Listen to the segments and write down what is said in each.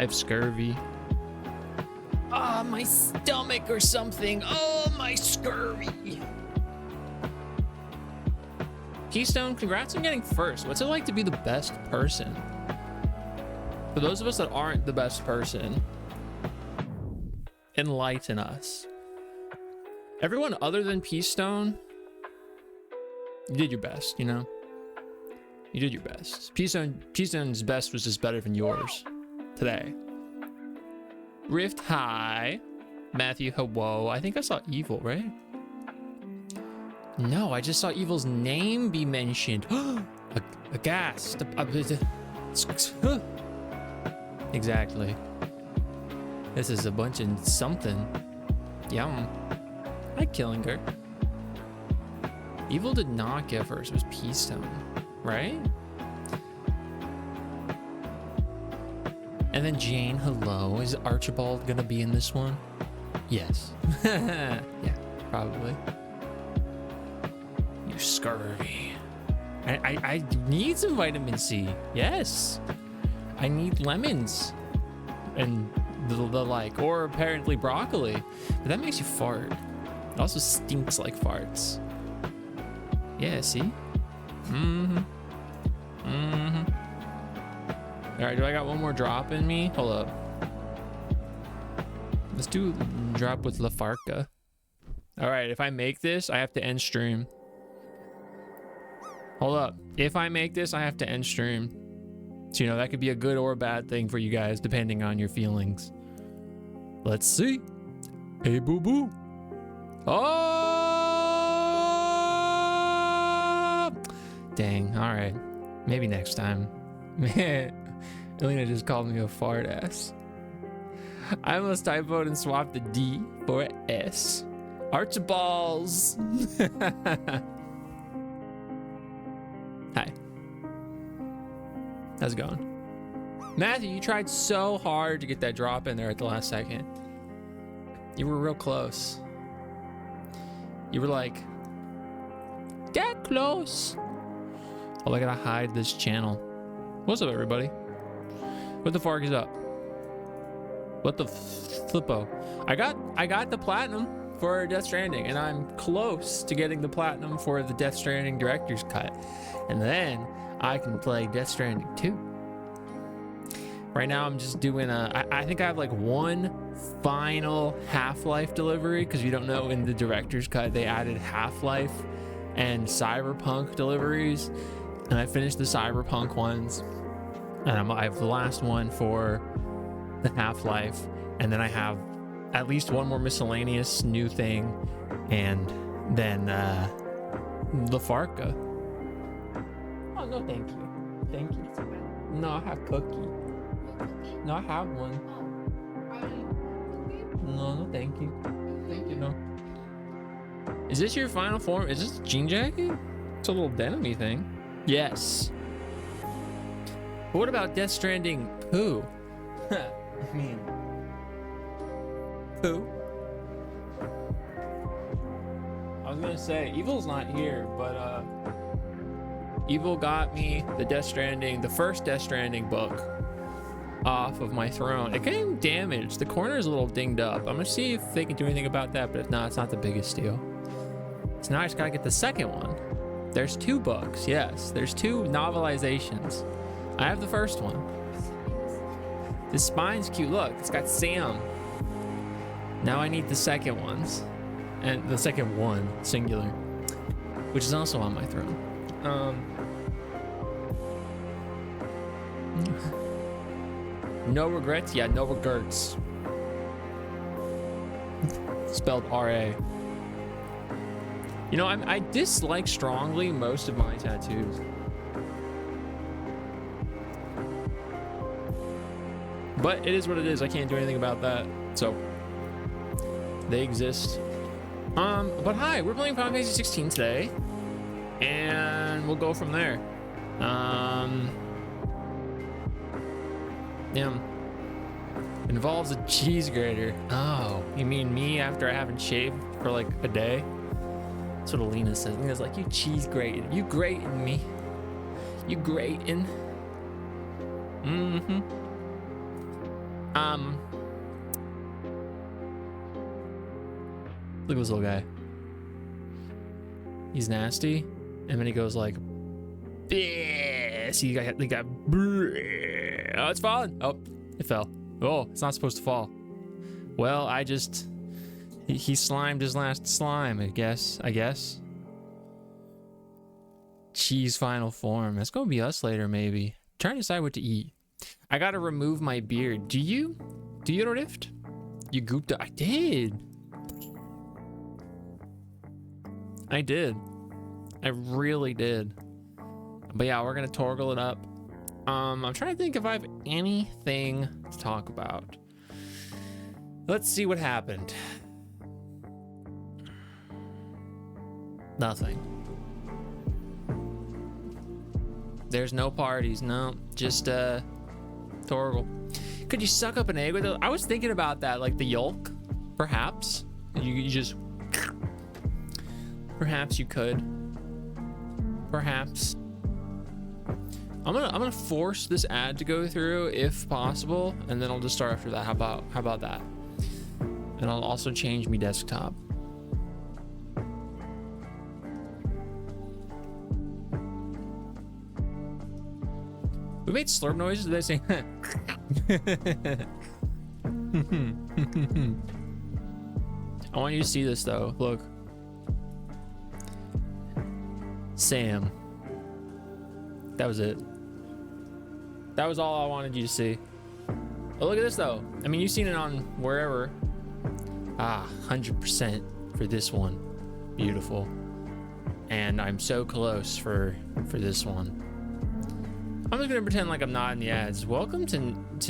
have scurvy. Ah, my stomach or something. Oh, my scurvy. Keystone, congrats on getting first. What's it like to be the best person? For those of us that aren't the best person, enlighten us. Everyone other than Keystone, you did your best, you know? You did your best. Keystone's best was just better than yours today. Rift High. Matthew, hello. I think I saw Evil, right? No, I just saw Evil's name be mentioned. A gas. Exactly. This is a bunch of something. Yum. Hi, Killinger. Evil did not get first. It was Keystone, right? And then Jane, hello. Is Archibald gonna be in this one? Yes. Yeah, probably. You scurvy. I need some vitamin C. Yes. I need lemons and the like, or apparently broccoli. But that makes you fart. It also stinks like farts. Yeah, see? All right, do I got one more drop in me? Hold up. Let's do drop with Lafarca. All right, if I make this, I have to end stream. Hold up. If I make this, I have to end stream. So, you know, that could be a good or a bad thing for you guys, depending on your feelings. Let's see. Hey, boo-boo. Oh! Dang, all right. Maybe next time. Elena just called me a fart ass. I almost typoed and swapped the D for an S. Archibalds. Hi. How's it going? Matthew, you tried so hard to get that drop in there at the last second. You were real close. You were like, that close. Oh, I gotta hide this channel. What's up, everybody? What the fuck is up? What the flippo? I got the platinum for Death Stranding, and I'm close to getting the platinum for the Death Stranding director's cut. And then I can play Death Stranding 2. Right now I'm just doing I think I have like one final Half-Life delivery, because you don't know, in the director's cut they added Half-Life and Cyberpunk deliveries, and I finished the Cyberpunk ones, and I have the last one for the Half-Life, and then I have at least one more miscellaneous new thing, and then the Farca. Oh no, thank you. Thank you. No, I have cookie. No, I have one. No, thank you. Thank you, no. Is this your final form? Is this a jean jacket? It's a little denim-y thing. Yes. But what about Death Stranding poo? I mean, poo? I was gonna say, Evil's not here, but Evil got me the Death Stranding, the first Death Stranding book off of my throne. It came damaged. The corner is a little dinged up. I'm gonna see if they can do anything about that, but if not, it's not the biggest deal. So now I just gotta get the second one. There's 2 books, yes. There's 2 novelizations. I have the first one. The spine's cute. Look, it's got Sam. Now I need the second ones. And the second one, singular, which is also on my throne. No regrets? Yeah, no regrets. Spelled R-A. You know, I dislike strongly most of my tattoos. But it is what it is. I can't do anything about that. So, they exist. But hi, we're playing Final Fantasy 16 today. And we'll go from there. Yeah. Involves a cheese grater. Oh, you mean me after I haven't shaved for like a day? That's what Alina says. Alina's like, you cheese grating. You grating me. You grating. Look at this little guy. He's nasty, and then he goes like, "Bleh." See, he got. Bleh. Oh, it's falling. Oh, it fell. Oh, it's not supposed to fall. Well, he slimed his last slime. I guess. Cheese final form. That's gonna be us later, maybe. Trying to decide what to eat. I gotta remove my beard. Do you rift? You gooped. I did. I really did. But yeah, we're gonna torgle it up. I'm trying to think if I have anything to talk about. Let's see what happened. Nothing. There's no parties. No, just torgle. Could you suck up an egg with it? I was thinking about that, like the yolk, perhaps. You just. Perhaps you could. Perhaps. I'm gonna force this ad to go through if possible, and then I'll just start after that. How about that? And I'll also change my desktop. We made slurp noises. Did they say? I want you to see this though. Look. Sam. That was it. That was all I wanted you to see. Oh, look at this though. I mean, you've seen it on wherever. 100% for this one. Beautiful. And I'm so close for this one. I'm just gonna pretend like I'm not in the ads. Welcome to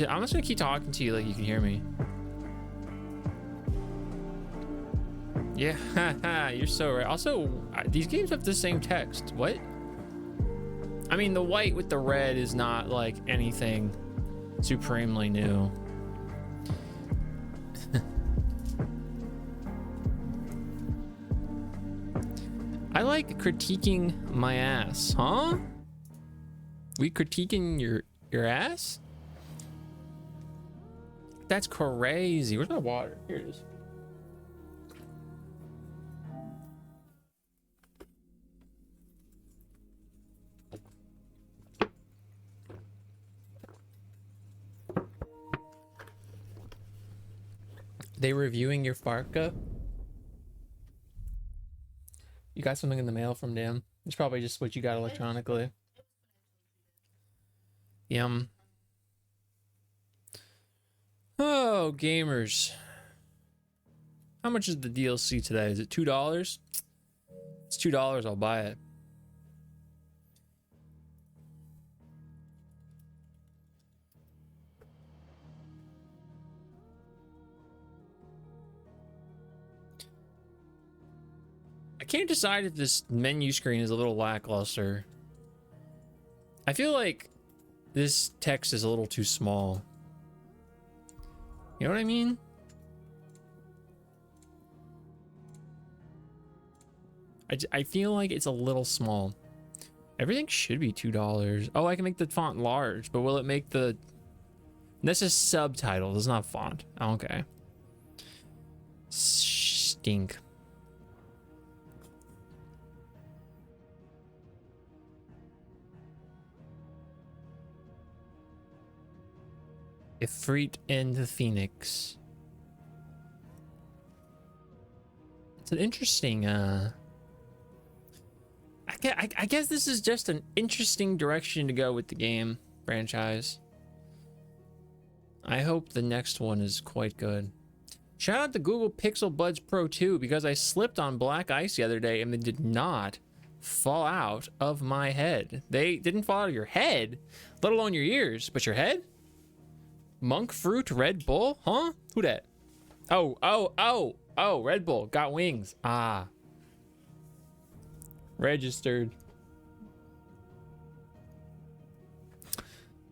I'm just gonna keep talking to you like you can hear me. Yeah, haha, you're so right. Also, these games have the same text. What? I mean, the white with the red is not like anything supremely new. I like critiquing my ass, huh? We critiquing your ass? That's crazy. Where's my water? Here it is. They reviewing your Farca? You got something in the mail from them. It's probably just what you got electronically. Yum. Oh, gamers. How much is the DLC today? Is it $2? It's $2, I'll buy it. I can't decide if this menu screen is a little lackluster. I feel like this text is a little too small. You know what I mean? I feel like it's a little small. Everything should be $2. Oh, I can make the font large, but will it make the... This is subtitle, it's not font. Okay. Stink. Ifrit and the Phoenix. It's an interesting, I guess this is just an interesting direction to go with the game franchise. I hope the next one is quite good. Shout out to Google Pixel Buds Pro 2 because I slipped on black ice the other day and they did not fall out of my head. They didn't fall out of your head, let alone your ears, but your head? Monk fruit Red Bull? Huh? Who dat? Oh, Red Bull got wings. Ah. Registered.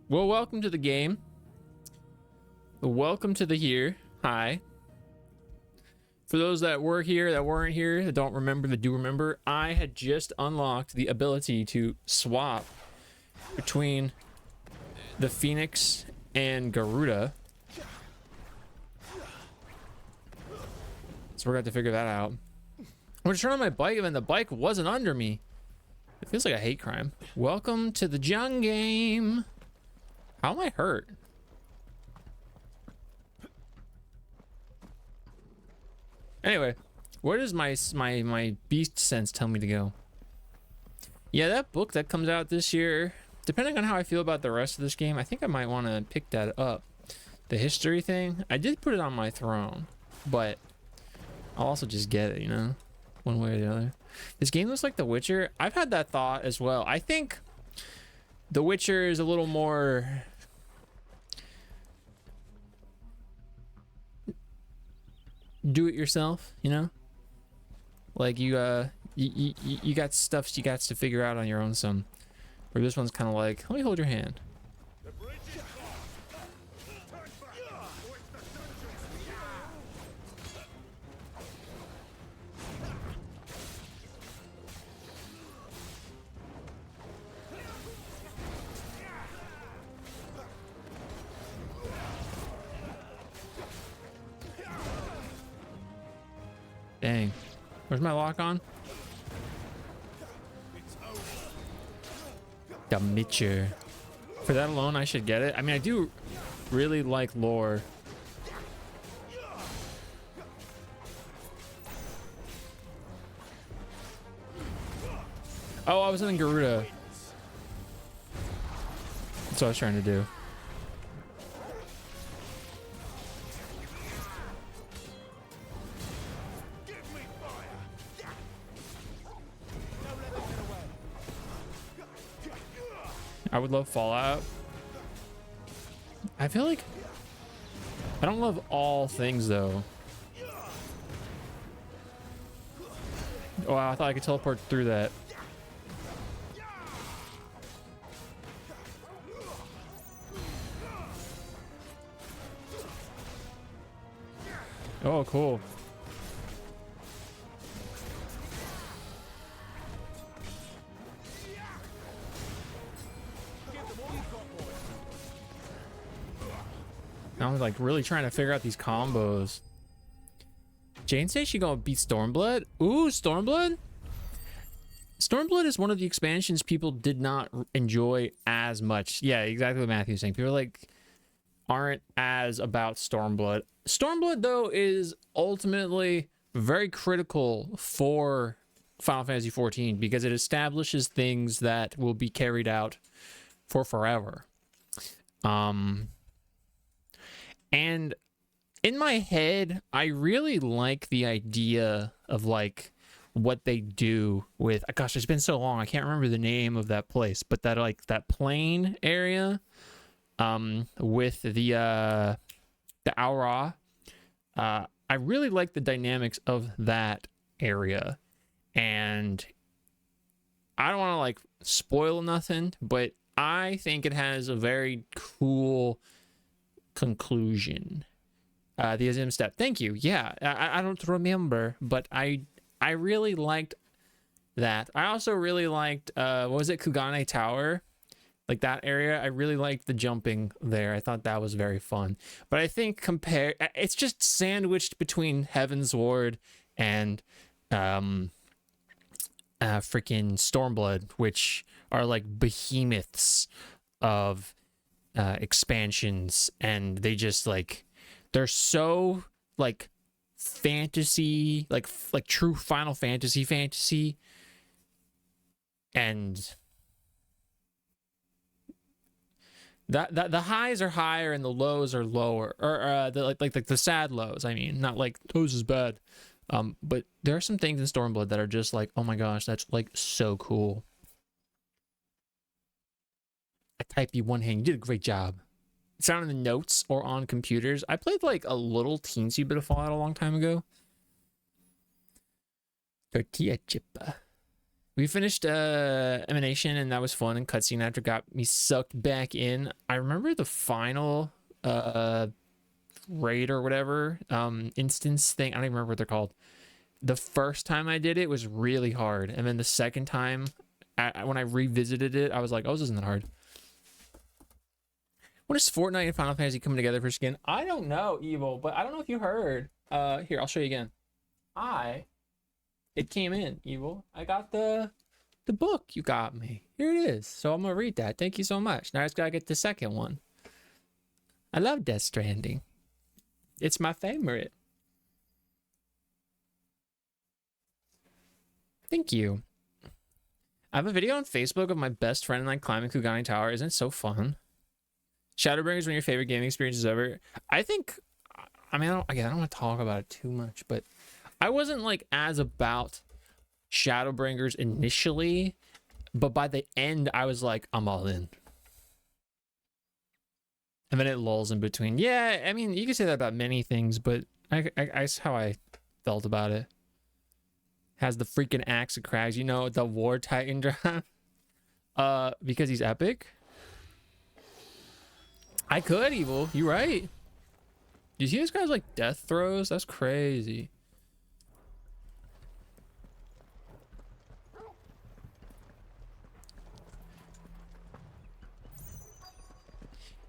Well, welcome to the game. Welcome to the here. Hi. For those that were here, that weren't here, that don't remember, that do remember, I had just unlocked the ability to swap between the Phoenix and Garuda. So we're going to have to figure that out. I'm going to turn on my bike, and then the bike wasn't under me. It feels like a hate crime. Welcome to the Jung game. How am I hurt? Anyway, where does my beast sense tell me to go? Yeah, that book that comes out this year, depending on how I feel about the rest of this game, I think I might want to pick that up. The history thing, I did put it on my throne, but I'll also just get it, you know, one way or the other. This game looks like The Witcher. I've had that thought as well. I think The Witcher is a little more do it yourself, you know, like you got stuff you got to figure out on your own. Some where this one's kind of like, let me hold your hand. Dang. Where's my lock on? The Mitcher. For that alone, I should get it. I mean, I do really like lore. Oh, I was in Garuda. That's what I was trying to do. I would love Fallout. I feel like I don't love all things though. Oh, I thought I could teleport through that. Oh, cool. Now I'm like really trying to figure out these combos. Jane says she gonna beat Stormblood. Ooh, Stormblood. Stormblood is one of the expansions people did not enjoy as much. Yeah, exactly what Matthew's saying. People like aren't as about Stormblood. Stormblood though is ultimately very critical for Final Fantasy XIV because it establishes things that will be carried out for forever. And in my head, I really like the idea of like what they do with, gosh, it's been so long, I can't remember the name of that place, but that like that plain area with the Aura. I really like the dynamics of that area, and I don't want to like spoil nothing, but I think it has a very cool conclusion. The Azim step, thank you. Yeah, I don't remember, but I really liked that. I also really liked what was it, Kugane Tower, like that area. I really liked the jumping there. I thought that was very fun. But I think it's just sandwiched between Heaven's Ward and freaking Stormblood, which are like behemoths of expansions, and they just like they're so like fantasy, like true Final Fantasy, and that the highs are higher and the lows are lower, or the like the sad lows. I mean, not like those is bad, but there are some things in Stormblood that are just like, oh my gosh, that's like so cool. I type you one hand. You did a great job. It's down in the notes or on computers. I played like a little teensy bit of Fallout a long time ago. Tortilla chip. We finished Emanation, and that was fun, and cutscene after got me sucked back in. I remember the final raid or whatever instance thing. I don't even remember what they're called. The first time I did it was really hard, and then the second time when I revisited it, I was like, oh, this isn't that hard. When is Fortnite and Final Fantasy coming together for skin? I don't know, Evil, but I don't know if you heard. Here, I'll show you again. It came in, Evil. I got the book you got me. Here it is. So I'm gonna read that. Thank you so much. Now I just gotta get the second one. I love Death Stranding. It's my favorite. Thank you. I have a video on Facebook of my best friend and I climbing Kugani Tower. Isn't it so fun? Shadowbringers, one of your favorite gaming experiences ever. I think, I mean, I don't want to talk about it too much, but I wasn't like as about Shadowbringers initially, but by the end, I was like, I'm all in. And then it lulls in between. Yeah, I mean, you can say that about many things, but that's how I felt about it. Has the freaking axe of crags, you know, the War Titan drop. Because he's epic. I could, Evil. You're right. You see this guy's like death throws? That's crazy.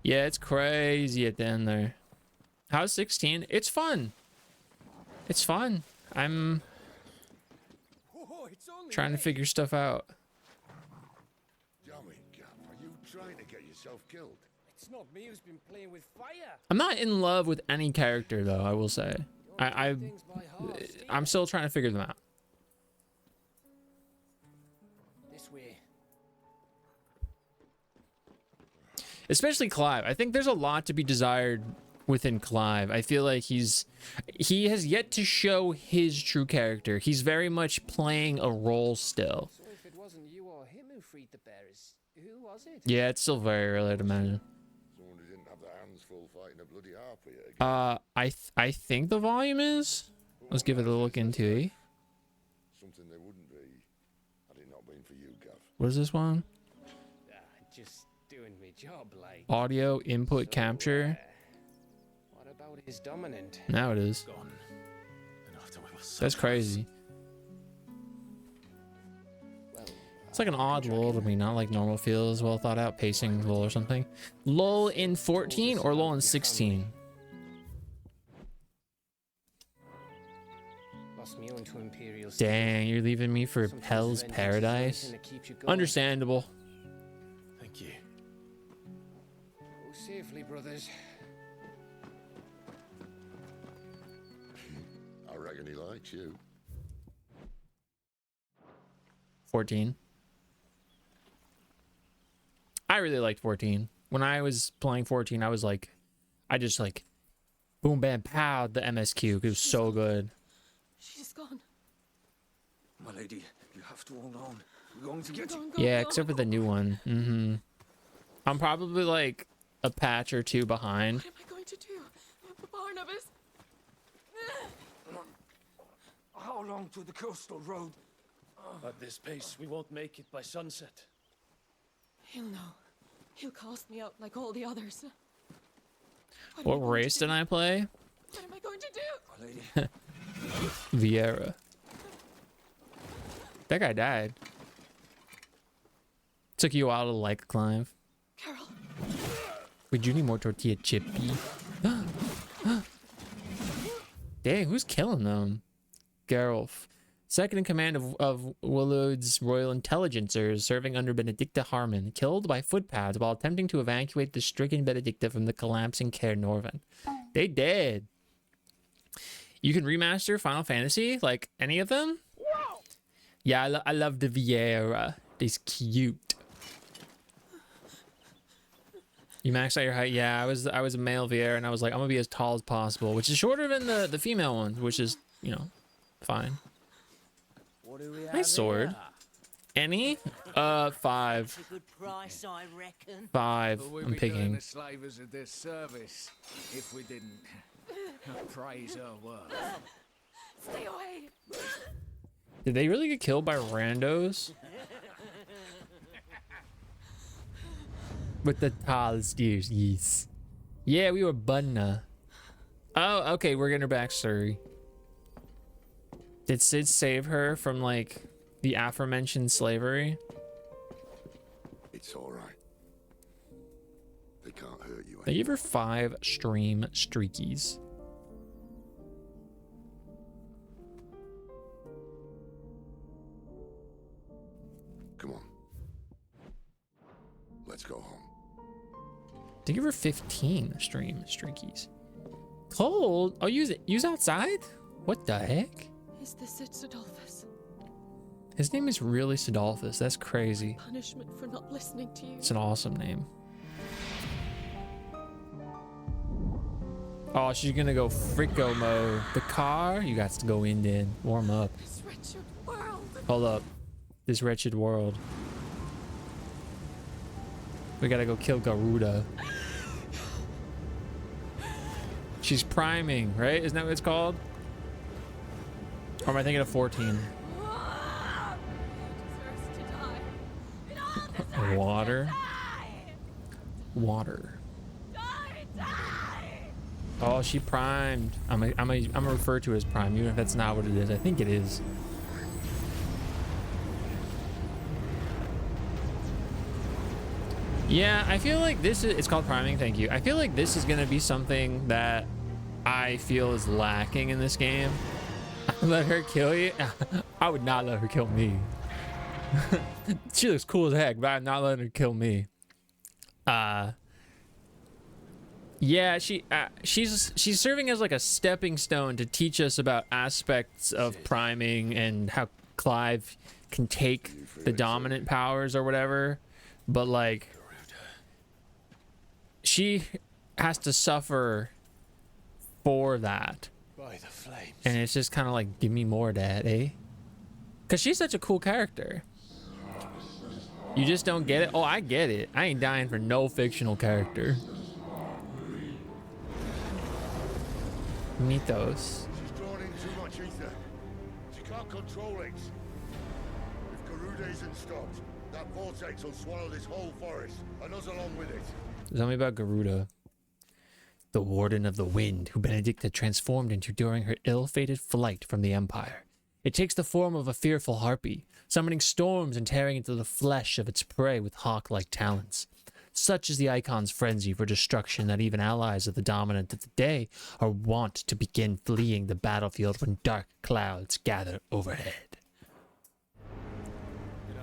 Yeah, it's crazy at the end there. How's 16? It's fun. It's fun. I'm trying to figure stuff out. Dummy, Gav, are you trying to get yourself killed? It's not me who's been playing with fire. I'm not in love with any character though, I will say. I'm still trying to figure them out. This way. Especially Clive. I think there's a lot to be desired within Clive. I feel like he has yet to show his true character. He's very much playing a role still. So if it wasn't you or him who freed the bears, who was it? Yeah, it's still very early to imagine. Someone who didn't have their hands full fighting a bloody harpy again. I think the volume is. Let's give it a look into it. Something they wouldn't be had it not been for you, Gav. What is this one? Just doing my job, like. Audio input capture. What about his dominant? Now it is. Gone. And after we were That's crazy. Well, It's like an odd lull to me, not like normal feels, well thought out pacing lull or something. Lull in 14 or lull in 16? lost me into Imperial. Dang, you're leaving me for Sometimes Hell's vengeance is Paradise? something that keeps you going. Understandable. Thank you. Go safely, brothers. I reckon he likes you. 14. I really liked 14. When I was playing 14, I was like, I just like, boom, bam, pow, the MSQ. It was so good. She's gone. My lady, you have to hold on. We're going to get you. Yeah, except for the new one. I'm probably like a patch or two behind. What am I going to do? Barnabas? How long to the coastal road? At this pace, we won't make it by sunset. He'll know. He'll cast me out like all the others. What race did I play? What am I going to do? My lady, Vieira. That guy died. Took you a while to like Clive. Carol. Would you need more tortilla chippy? Dang, who's killing them? Geralf. Second in command of Willow's Royal Intelligencers, serving under Benedicta Harmon, killed by footpads while attempting to evacuate the stricken Benedicta from the collapsing Caer Norvin. They did. You can remaster Final Fantasy, like any of them. Yeah, I love the Vieira. He's cute. You maxed out your height. Yeah, I was a male Vieira, and I was like, I'm gonna be as tall as possible, which is shorter than the female one, which is, you know, fine. What do we have Nice sword. here? Any? 5. A good price, I reckon. 5. But we'd I'm be doing picking. the slavers a disservice if we didn't praise her work. Stay away. Did they really get killed by randos? With the tall steers, yes. Yeah, we were Bunna. Oh, okay, we're getting her backstory. Did Sid save her from, like, the aforementioned slavery? It's all right. They can't hurt you. I give her 5 stream streakies. to give her 15 stream streakies. Cold? Oh, use outside? What the heck? Is this it, Sidolphus? His name is really Sidolphus. That's crazy. Punishment for not listening to you. It's an awesome name. Oh, she's gonna go fricko mode. The car? You got to go in then. Warm up. This wretched world. Hold up. This wretched world. We gotta go kill Garuda. She's priming, right? Isn't that what it's called? Or am I thinking of 14? Water. Water. Oh, she primed. I'm gonna refer to it as prime, even if that's not what it is. I think it is. Yeah, I feel like this is, it's called priming, thank you. I feel like this is gonna be something that I feel is lacking in this game. Let her kill you? I would not let her kill me. She looks cool as heck, but I'm not letting her kill me. Yeah, she's serving as like a stepping stone to teach us about aspects of priming and how Clive can take the dominant powers or whatever. But like, she has to suffer for that. By the flames. And it's just kind of like, give me more, Dad, eh? Because she's such a cool character. You just don't get it? Oh, I get it. I ain't dying for no fictional character. Mythos. She's drawn in too much ether. She can't control it. If Garuda isn't stopped, that vortex will swallow this whole forest, and us along with it. Tell me about Garuda. The Warden of the Wind, who Benedicta transformed into during her ill-fated flight from the Empire. It takes the form of a fearful harpy, summoning storms and tearing into the flesh of its prey with hawk-like talons. Such is the Icon's frenzy for destruction that even allies of the dominant of the day are wont to begin fleeing the battlefield when dark clouds gather overhead.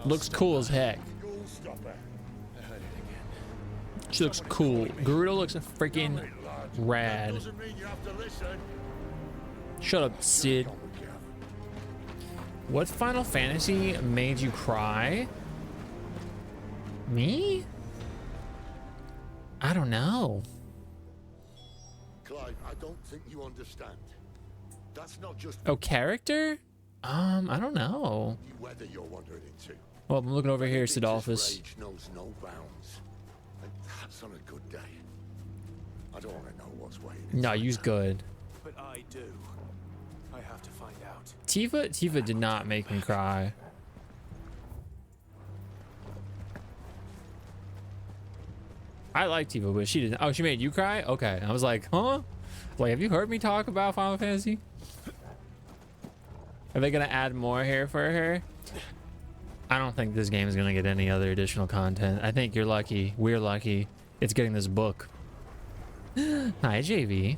Looks cool as heck. You'll stop her. She looks cool. Garuda looks freaking rad. Doesn't mean you have to listen. Shut up, Sid. What Final Fantasy made you cry? Me? I don't know. Clive, I don't think you understand. That's not just Oh, character? I don't know. the weather you're wandering into. Well, I'm looking over here, Benedicta's Sidolphus. rage knows no bounds. And that's on a good day. I don't want to know what's waiting. No, inside you's that. But I do. I have to find out. Tifa did not make me cry. I like Tifa, but she didn't. Oh, she made you cry? Okay. I was like, huh? Like, have you heard me talk about Final Fantasy? Are they gonna add more here for her? I don't think this game is gonna get any other additional content. I think you're lucky. We're lucky. It's getting this book. Hi, JV.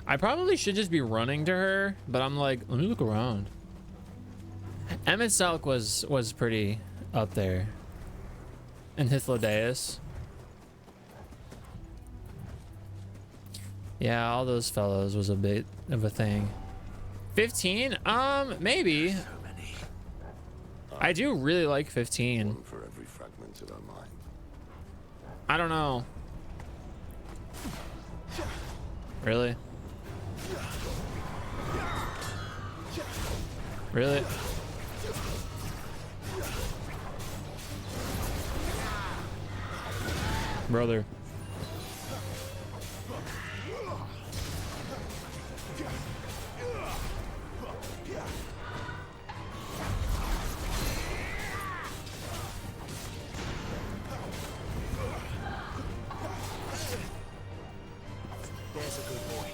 I probably should just be running to her, but I'm like, let me look around. Emmett Selk was pretty up there. And Hythlodaeus. Yeah, all those fellows was a bit of a thing. 15? Maybe. I do really like 15. One for every fragment of her mind. I don't know. Really? Really? Brother. There's a good boy.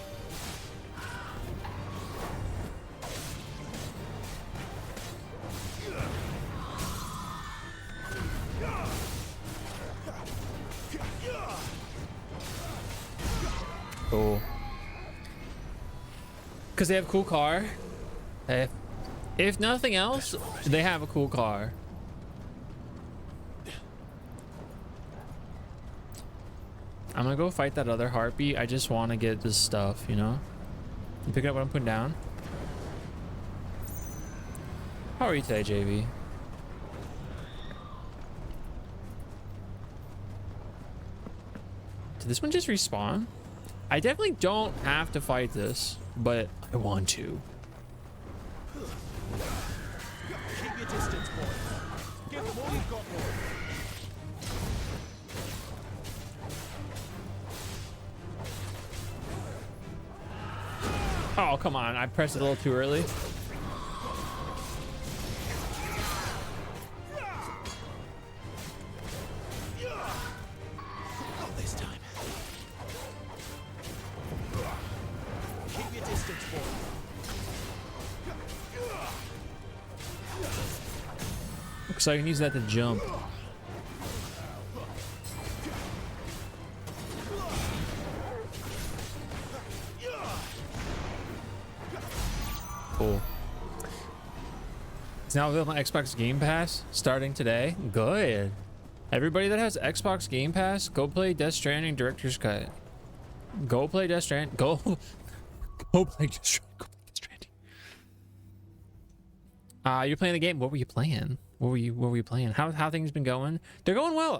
Cool. Because they have cool car. Hey. If nothing else, they have a cool car. I'm gonna go fight that other heartbeat. I just want to get this stuff, you know? You picking up what I'm putting down? How are you today, JV? Did this one just respawn? I definitely don't have to fight this, but I want to. Keep your distance, boy. Give them all you've got, boy. Oh, come on. I pressed it a little too early. Not this time. Keep your distance, boy. So I can use that to jump. Cool. It's now available on Xbox Game Pass starting today. Good. Everybody that has Xbox Game Pass, go play Death Stranding Director's Cut. Go play Death Stranding. Go play Death Stranding. You're playing the game. What were you playing? What were you playing? How things been going? They're going well.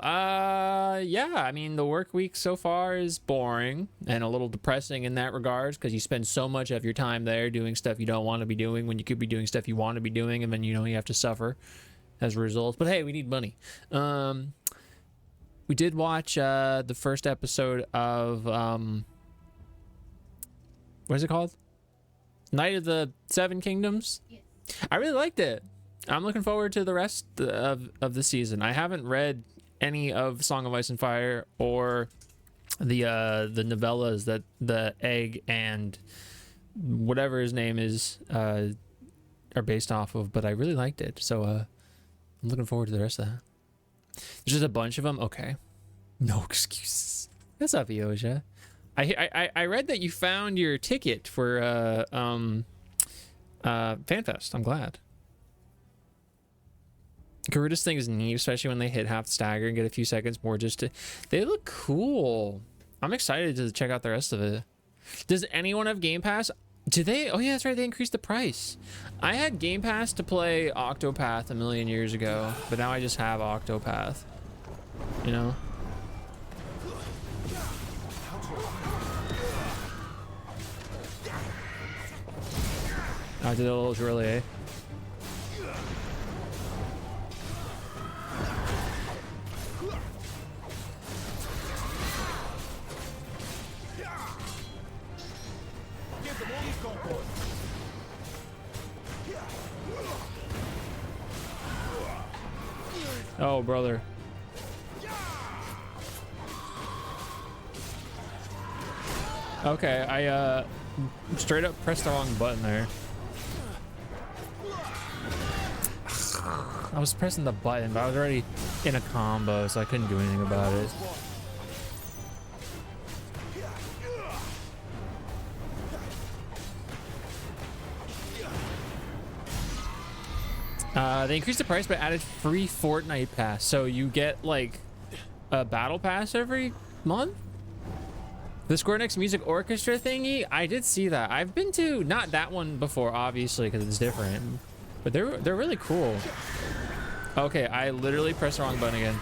Yeah, I mean, the work week so far is boring and a little depressing in that regards, because you spend so much of your time there doing stuff you don't want to be doing when you could be doing stuff you want to be doing, and then you know you have to suffer as a result. But hey, we need money. We did watch the first episode of what is it called? Night of the Seven Kingdoms. Yes. I really liked it. I'm looking forward to the rest of the season. I haven't read any of Song of Ice and Fire or the novellas that the Egg and whatever his name is are based off of, but I really liked it. So I'm looking forward to the rest of that. There's just a bunch of them. Okay. No excuses. What's up, Eosha? I read that you found your ticket for FanFest. I'm glad. Garuda's thing is neat, especially when they hit half the stagger and get a few seconds more just to... They look cool. I'm excited to check out the rest of it. Does anyone have Game Pass? Do they? Oh yeah, that's right. They increased the price. I had Game Pass to play Octopath a million years ago, but now I just have Octopath. You know? I did a little too early, eh? Oh, brother. Okay, I straight up pressed the wrong button there. I was pressing the button, but I was already in a combo, so I couldn't do anything about it. They increased the price but added free Fortnite pass, so you get like a battle pass every month. The Square Enix Music Orchestra thingy, I did see that. I've been to not that one before, obviously, because it's different, but they're really cool. Okay, I literally pressed the wrong button again,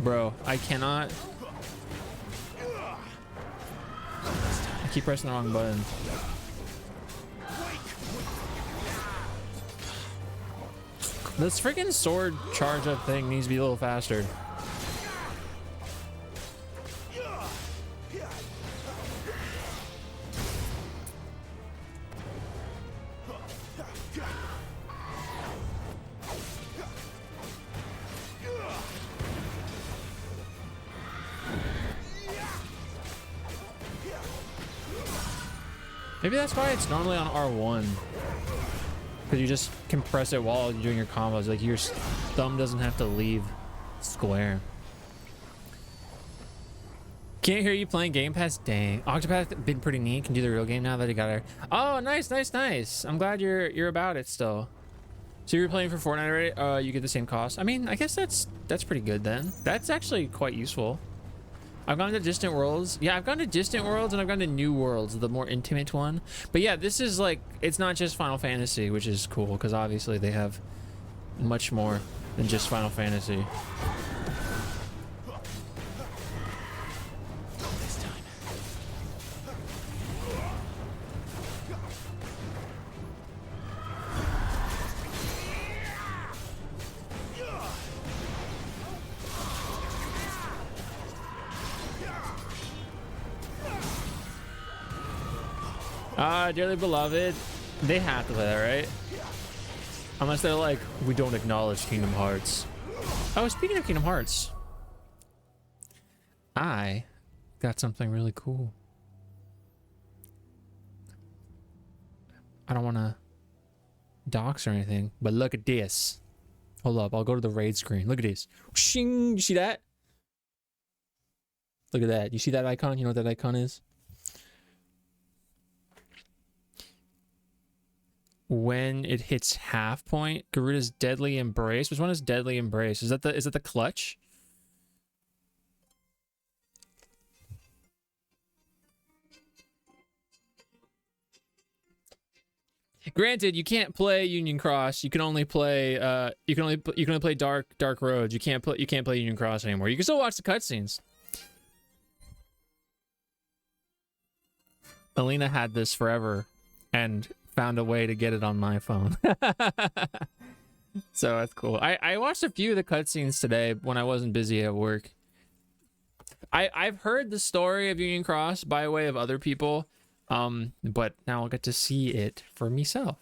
bro. I cannot. I keep pressing the wrong button. This freaking sword charge up thing needs to be a little faster. Maybe that's why it's normally on R1. Because you just compress it while you're doing your combos. Like your thumb doesn't have to leave square. Can't hear you playing Game Pass. Dang. Octopath been pretty neat. Can do the real game now that he got her. Oh, nice, nice, nice. I'm glad you're about it still. So you're playing for Fortnite already? You get the same cost. I mean, I guess that's pretty good then. That's actually quite useful. I've gone to Distant Worlds. Yeah, I've gone to Distant Worlds and I've gone to New Worlds, the more intimate one. But yeah, this is like, it's not just Final Fantasy, which is cool because obviously they have much more than just Final Fantasy. Dearly beloved, they have to play that, right? Unless they're like, we don't acknowledge Kingdom Hearts. Oh, speaking of Kingdom Hearts, I got something really cool. I don't want to dox or anything, but look at this. Hold up, I'll go to the raid screen. Look at this. Shing, you see that? Look at that. You see that icon? You know what that icon is? When it hits half point, Garuda's Deadly Embrace. Which one is Deadly Embrace? Is that the clutch? Granted, you can't play Union Cross. You can only play you can only play Dark Roads. You can't play Union Cross anymore. You can still watch the cutscenes. Alina had this forever and found a way to get it on my phone. So that's cool. I watched a few of the cutscenes today when I wasn't busy at work. I've heard the story of Union Cross by way of other people, but now I'll get to see it for myself.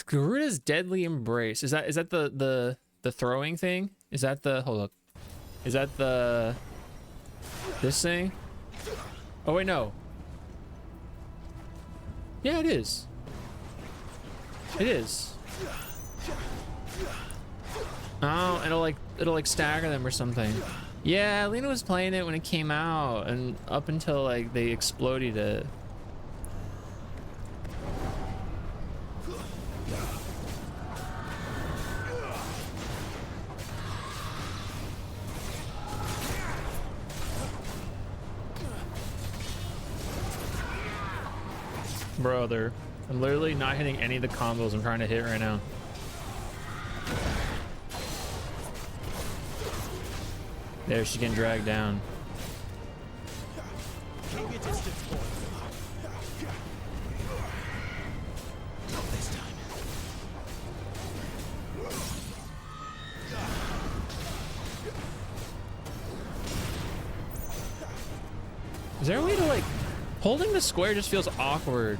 Garuda's Deadly Embrace. Is that the throwing thing? Is that the, hold up, is that the this thing? Oh wait, no. Yeah, it is. It is. Oh, it'll like stagger them or something. Yeah, Lena was playing it when it came out, and up until like they exploded it. Brother, I'm literally not hitting any of the combos I'm trying to hit right now. There, she's getting dragged down. Keep your distance, boy. Not this time. Is there a way to like, holding the square just feels awkward.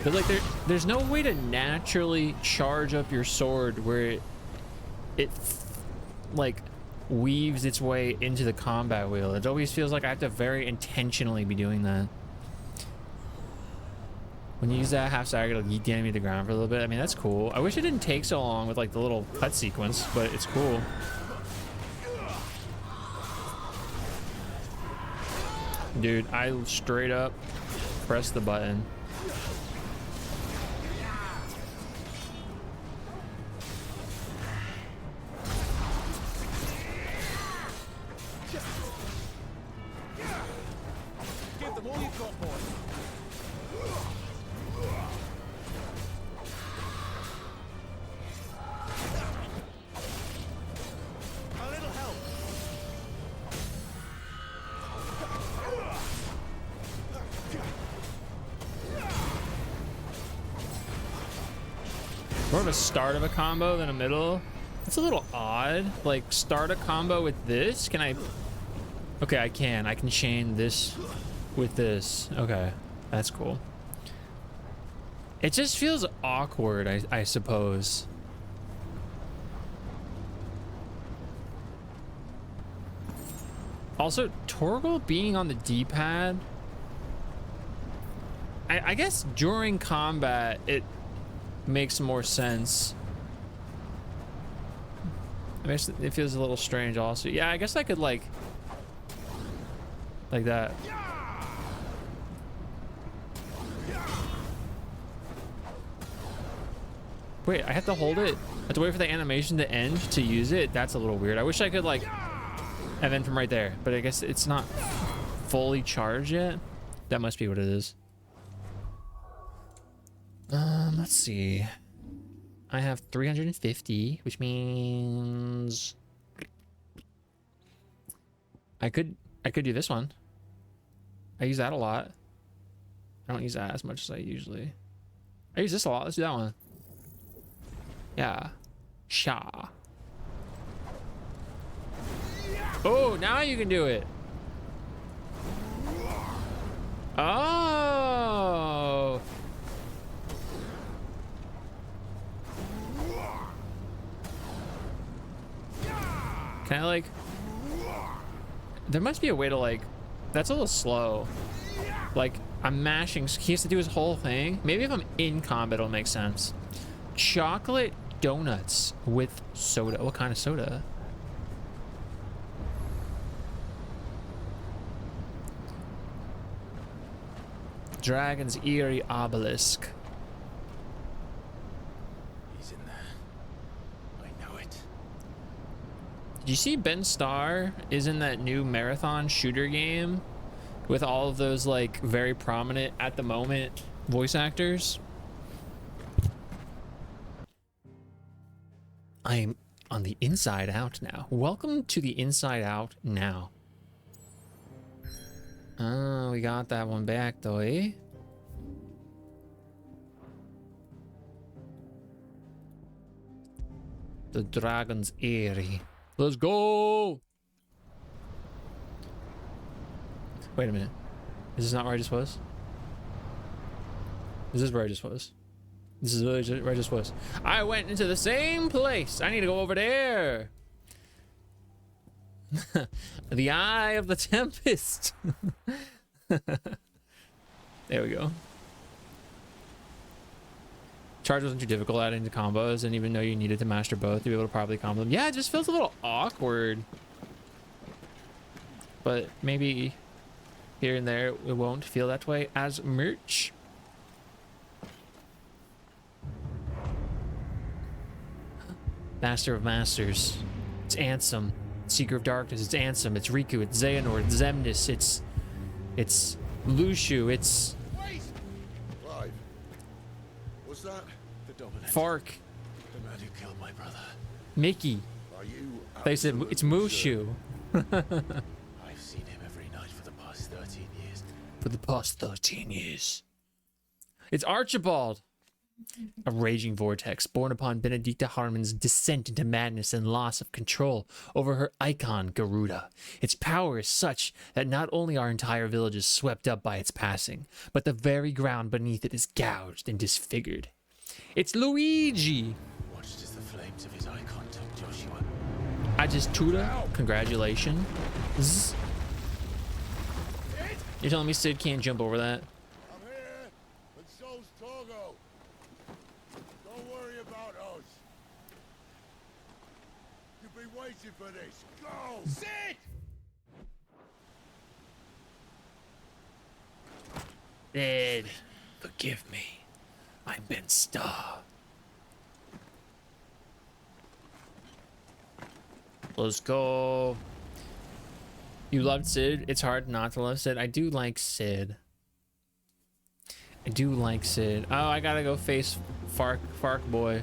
But like there's no way to naturally charge up your sword where it like weaves its way into the combat wheel. It always feels like I have to very intentionally be doing that. When you use that half stagger to yeet the enemy to the ground for a little bit, I mean, that's cool. I wish it didn't take so long with like the little cut sequence, but it's cool. Dude, I straight up press the button. Give them all you've got, boy. A little help. More of a start of a combo than a middle. It's a little odd. Like, start a combo with this? Can I? Okay, I can chain this with this. Okay, that's cool. It just feels awkward, I suppose. Also, Torgal being on the D-pad, I guess during combat it makes more sense. I guess it feels a little strange also. Yeah, I guess I could like Like that. Wait, I have to hold it? I have to wait for the animation to end to use it? That's a little weird. I wish I could like event from right there, but I guess it's not fully charged yet. That must be what it is. Let's see. I have 350, which means I could do this one. I use that a lot. I don't use that as much as I usually. I use this a lot. Let's do that one. Yeah. Sha. Oh, now you can do it. Oh. Can I like... There must be a way to like... That's a little slow. Like, I'm mashing. He has to do his whole thing. Maybe if I'm in combat, it'll make sense. Chocolate donuts with soda. What kind of soda? Dragon's Eerie Obelisk. He's in there. I know it. Did you see Ben Starr is in that new marathon shooter game with all of those like very prominent at the moment voice actors? I'm on the Inside Out now. Welcome to the Inside Out now. Oh, we got that one back though, eh? The Dragon's Eyrie. Let's go! Wait a minute. Is this not where I just was? Is this where I just was? This is where I just was. I went into the same place. I need to go over there. The Eye of the Tempest. There we go. Charge wasn't too difficult adding the combos, and even though you needed to master both to be able to properly combo them. Yeah, it just feels a little awkward. But maybe here and there it won't feel that way as much. Master of Masters. It's Ansem. Seeker of Darkness. It's Ansem. It's Riku. It's Xehanort. It's Xemnas. It's Lushu. It's... Wait! Clive. Was that... The dominant. Fark. The man who killed my brother. Mickey. Are you... They said it's Mushu. I've seen him every night for the past 13 years. For the past 13 years. It's Archibald. A raging vortex born upon Benedicta Harmon's descent into madness and loss of control over her icon, Garuda. Its power is such that not only our entire village is swept up by its passing, but the very ground beneath it is gouged and disfigured. It's Luigi! Watched as the flames of his icon took Joshua. I just Tuda. Congratulations. You're telling me Sid can't jump over that? I'm here, and so's Torgo. Don't worry about us. You've been waiting for this. Go! Sid! Sid, forgive me. I'm Ben Starr. Let's go. You loved Sid. It's hard not to love Sid. I do like Sid. I do like Sid. Oh, I gotta go face Fark boy.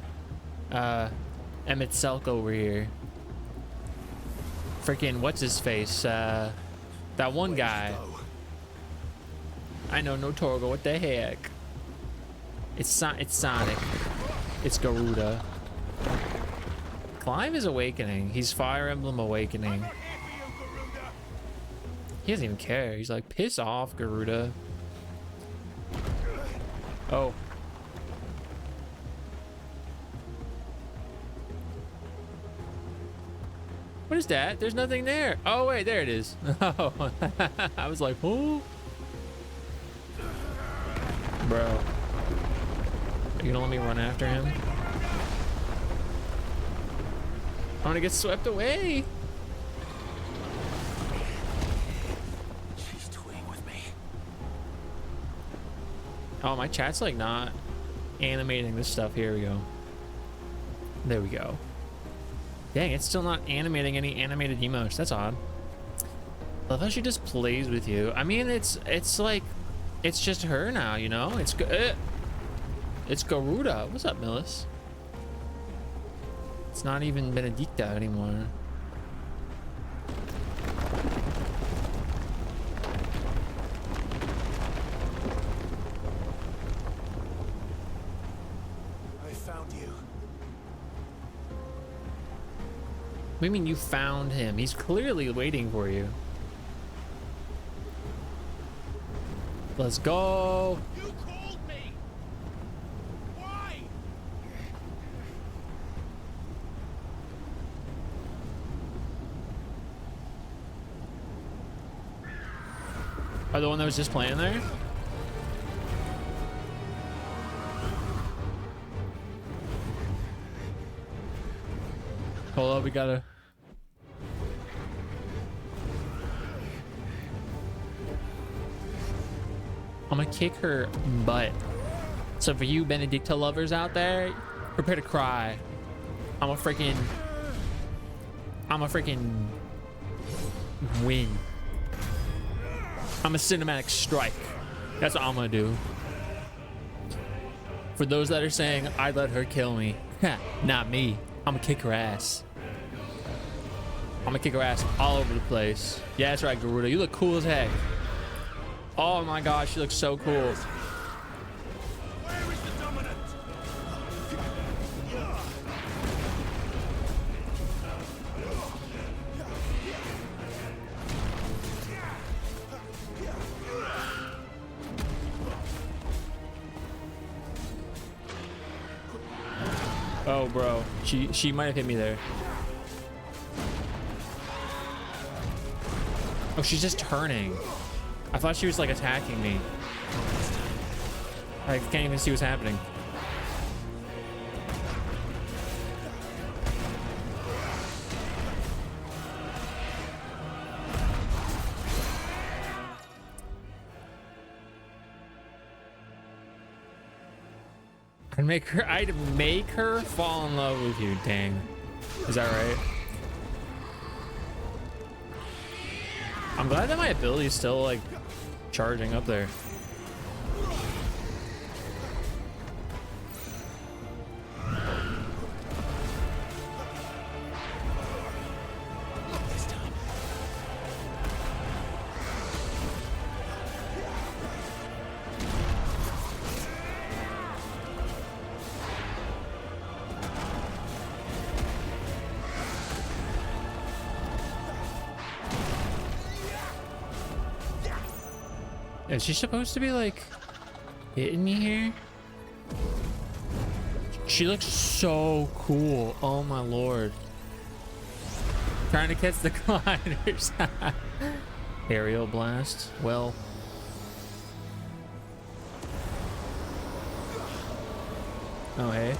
Emmett Selk over here. Freaking what's his face? That one guy. I know, no Torgo. What the heck? It's Sonic. It's Garuda. Clive is awakening. He's Fire Emblem Awakening. He doesn't even care. He's like, piss off, Garuda. Oh. What is that? There's nothing there. Oh, wait, there it is. Oh, I was like, oh. Bro. Are you gonna let me run after him? I'm gonna get swept away. Oh, my chat's like not animating this stuff. Here we go. There we go. Dang, it's still not animating any animated emotes. That's odd. I love how she just plays with you. I mean, it's like, it's just her now, you know? It's Garuda. What's up, Millis? It's not even Benedicta anymore. I found you. What do you mean you found him? He's clearly waiting for you. Let's go. You called me. Why? Oh, the one that was just playing there? Hold up, we gotta... I'm gonna kick her butt. So for you Benedicta lovers out there, prepare to cry. I'm a freaking win. I'm a cinematic strike. That's what I'm gonna do. For those that are saying I'd let her kill me, not me. I'm gonna kick her ass. I'm gonna kick her ass all over the place. Yeah, that's right, Garuda. You look cool as heck. Oh my gosh, she looks so cool. Where is the dominant? Oh, bro. She might have hit me there. Oh, she's just turning. I thought she was like attacking me. I can't even see what's happening. I'd make her fall in love with you. Dang. Is that right? I'm glad that my ability is still like charging up there. Is she supposed to be like hitting me here? She looks so cool. Oh my lord. Trying to catch the gliders. Aerial blast. Well. Oh hey.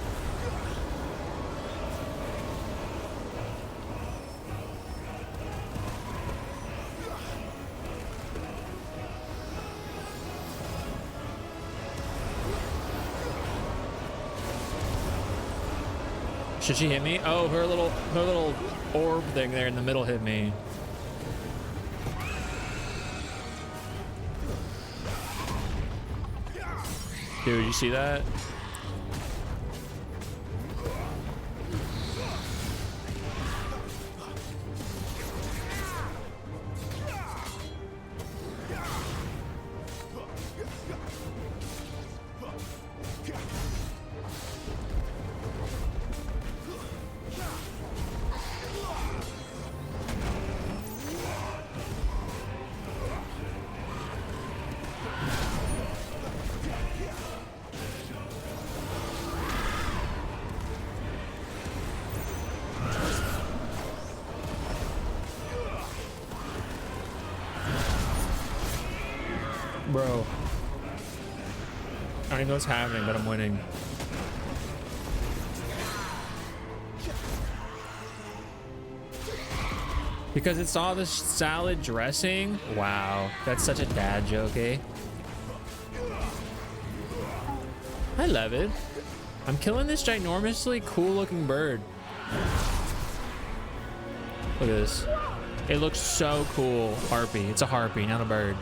Should she hit me? Oh, her little orb thing there in the middle hit me. Dude, you see that? Bro. I don't even know what's happening, but I'm winning. Because it's all this salad dressing? Wow. That's such a dad joke, eh? I love it. I'm killing this ginormously cool looking bird. Look at this. It looks so cool. Harpy. It's a harpy, not a bird.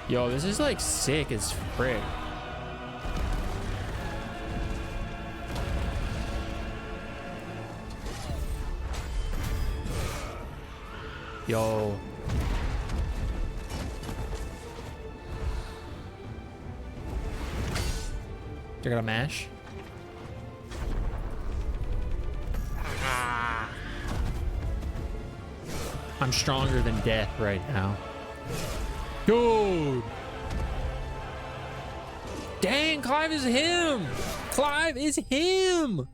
Yo, this is like sick as frick. Yo. I got a mash. I'm stronger than death right now. Dude. Dang, Clive is him. Clive is him.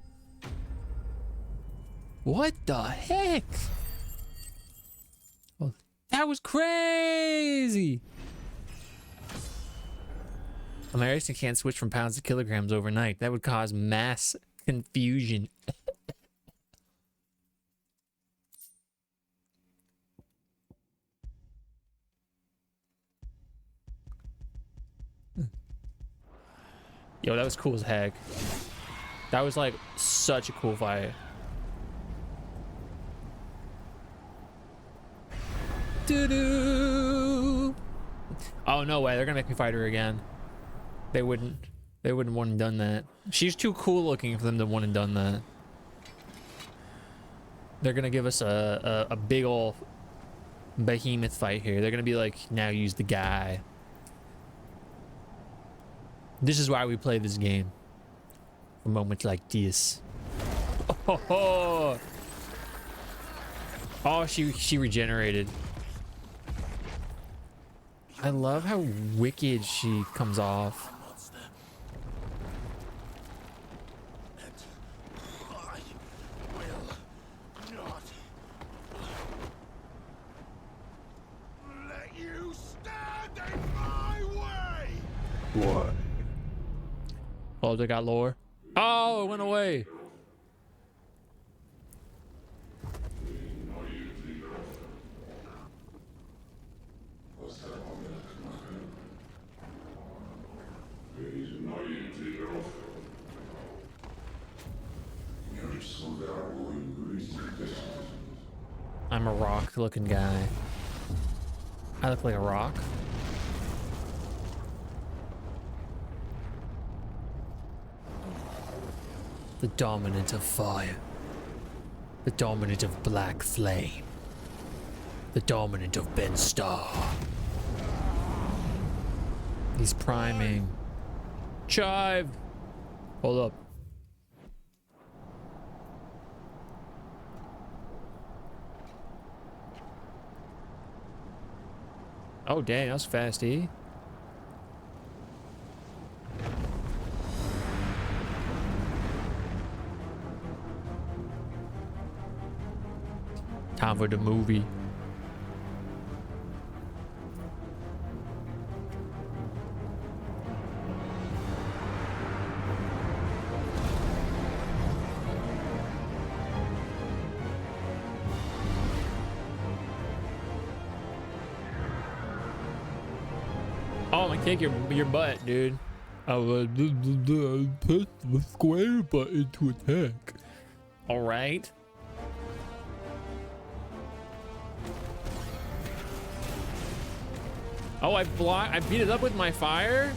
What the heck? Oh, that was crazy. American can't switch from pounds to kilograms overnight. That would cause mass confusion. Yo, that was cool as heck. That was like such a cool fight. Doo-doo. Oh, no way. They're gonna make me fight her again. They wouldn't want and done that. She's too cool looking for them to want and done that. They're gonna give us a big ol' behemoth fight here. They're gonna be like, now use the guy. This is why we play this game. For moments like this. Oh, she regenerated. I love how wicked she comes off. What? Oh, they got lower. Oh, it went away. I'm a rock looking guy. I look like a rock. The dominant of fire. The dominant of black flame. The dominant of Ben Starr. He's priming. Chive! Hold up. Oh dang, that was fast, E. Time for the movie. Oh, I'm gonna kick your butt, dude. I will press the square button to attack. All right. Oh, I beat it up with my fire?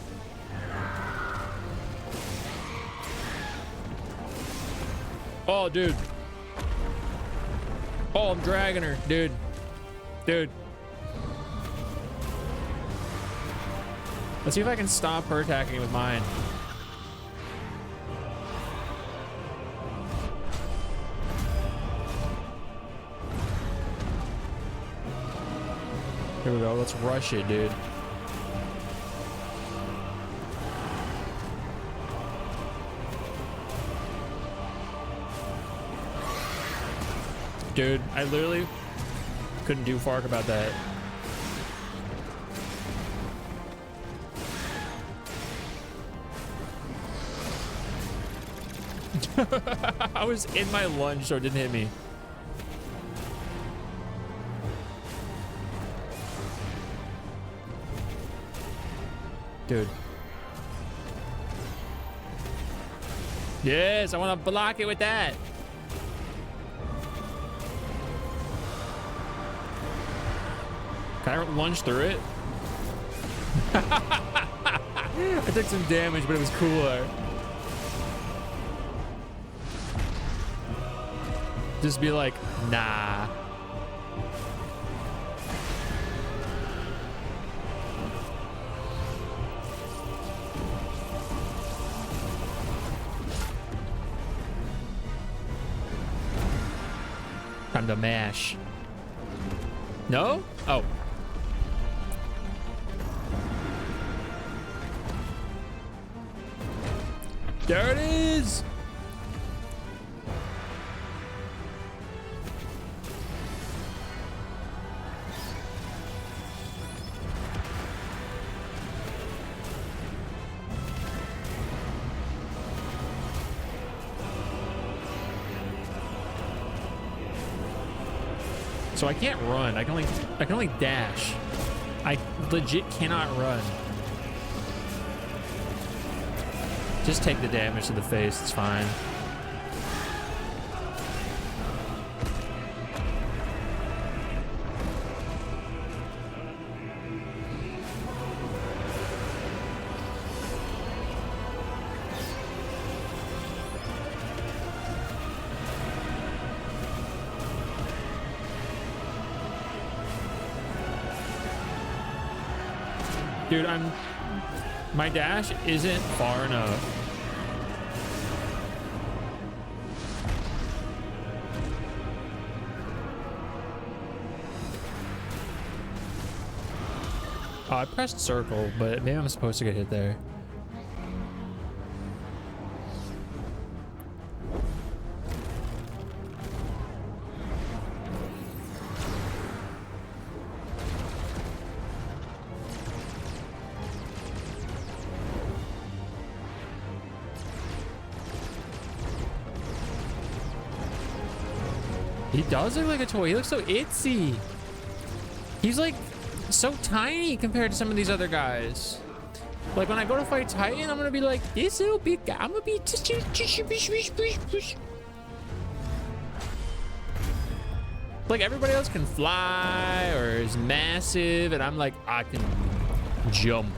Oh, dude. Oh, I'm dragging her, dude. Dude. Let's see if I can stop her attacking with mine. Here we go. Let's rush it, dude. Dude, I literally couldn't do fark about that. I was in my lunge, so it didn't hit me. Dude. Yes, I want to block it with that. Can I lunge through it? I took some damage, but it was cooler. Just be like, nah. Time to mash. No? Oh. There it is. So I can't run. I can only dash. I legit cannot run. Just take the damage to the face. It's fine. Dude, my dash isn't far enough. Oh, I pressed circle, but maybe I'm supposed to get hit there. He does look like a toy. He looks so itsy. He's like so tiny compared to some of these other guys. Like when I go to fight Titan, I'm gonna be like this little big guy. I'm gonna be like everybody else can fly or is massive, and I'm like I can jump,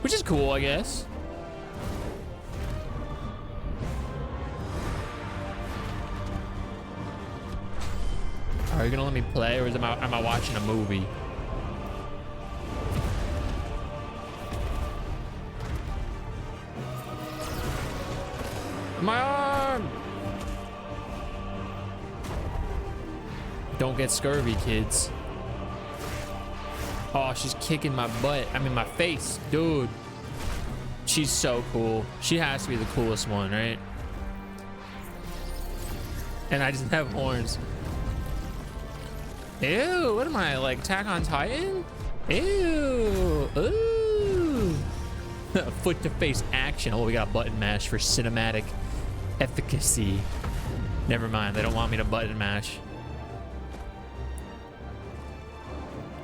which is cool, I guess. Are you gonna let me play, or am I watching a movie? My arm! Don't get scurvy, kids. Oh, she's kicking my butt. I mean, my face, dude. She's so cool. She has to be the coolest one, right? And I just have horns. Ew, what am I, like Attack on Titan? Ew, ooh. Foot to face action. Oh, we got button mash for cinematic efficacy. Never mind, they don't want me to button mash.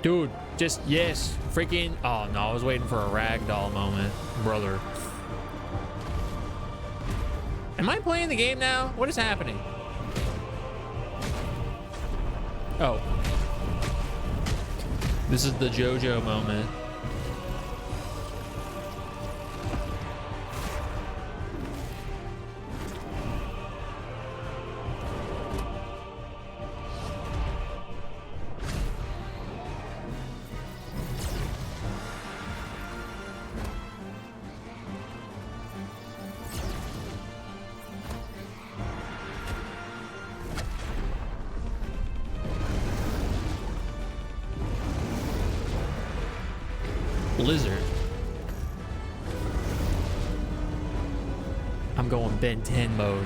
Dude, just, yes, freaking, oh no, I was waiting for a ragdoll moment, brother. Am I playing the game now? What is happening? Oh. This is the JoJo moment. Blizzard. I'm going Ben 10 mode.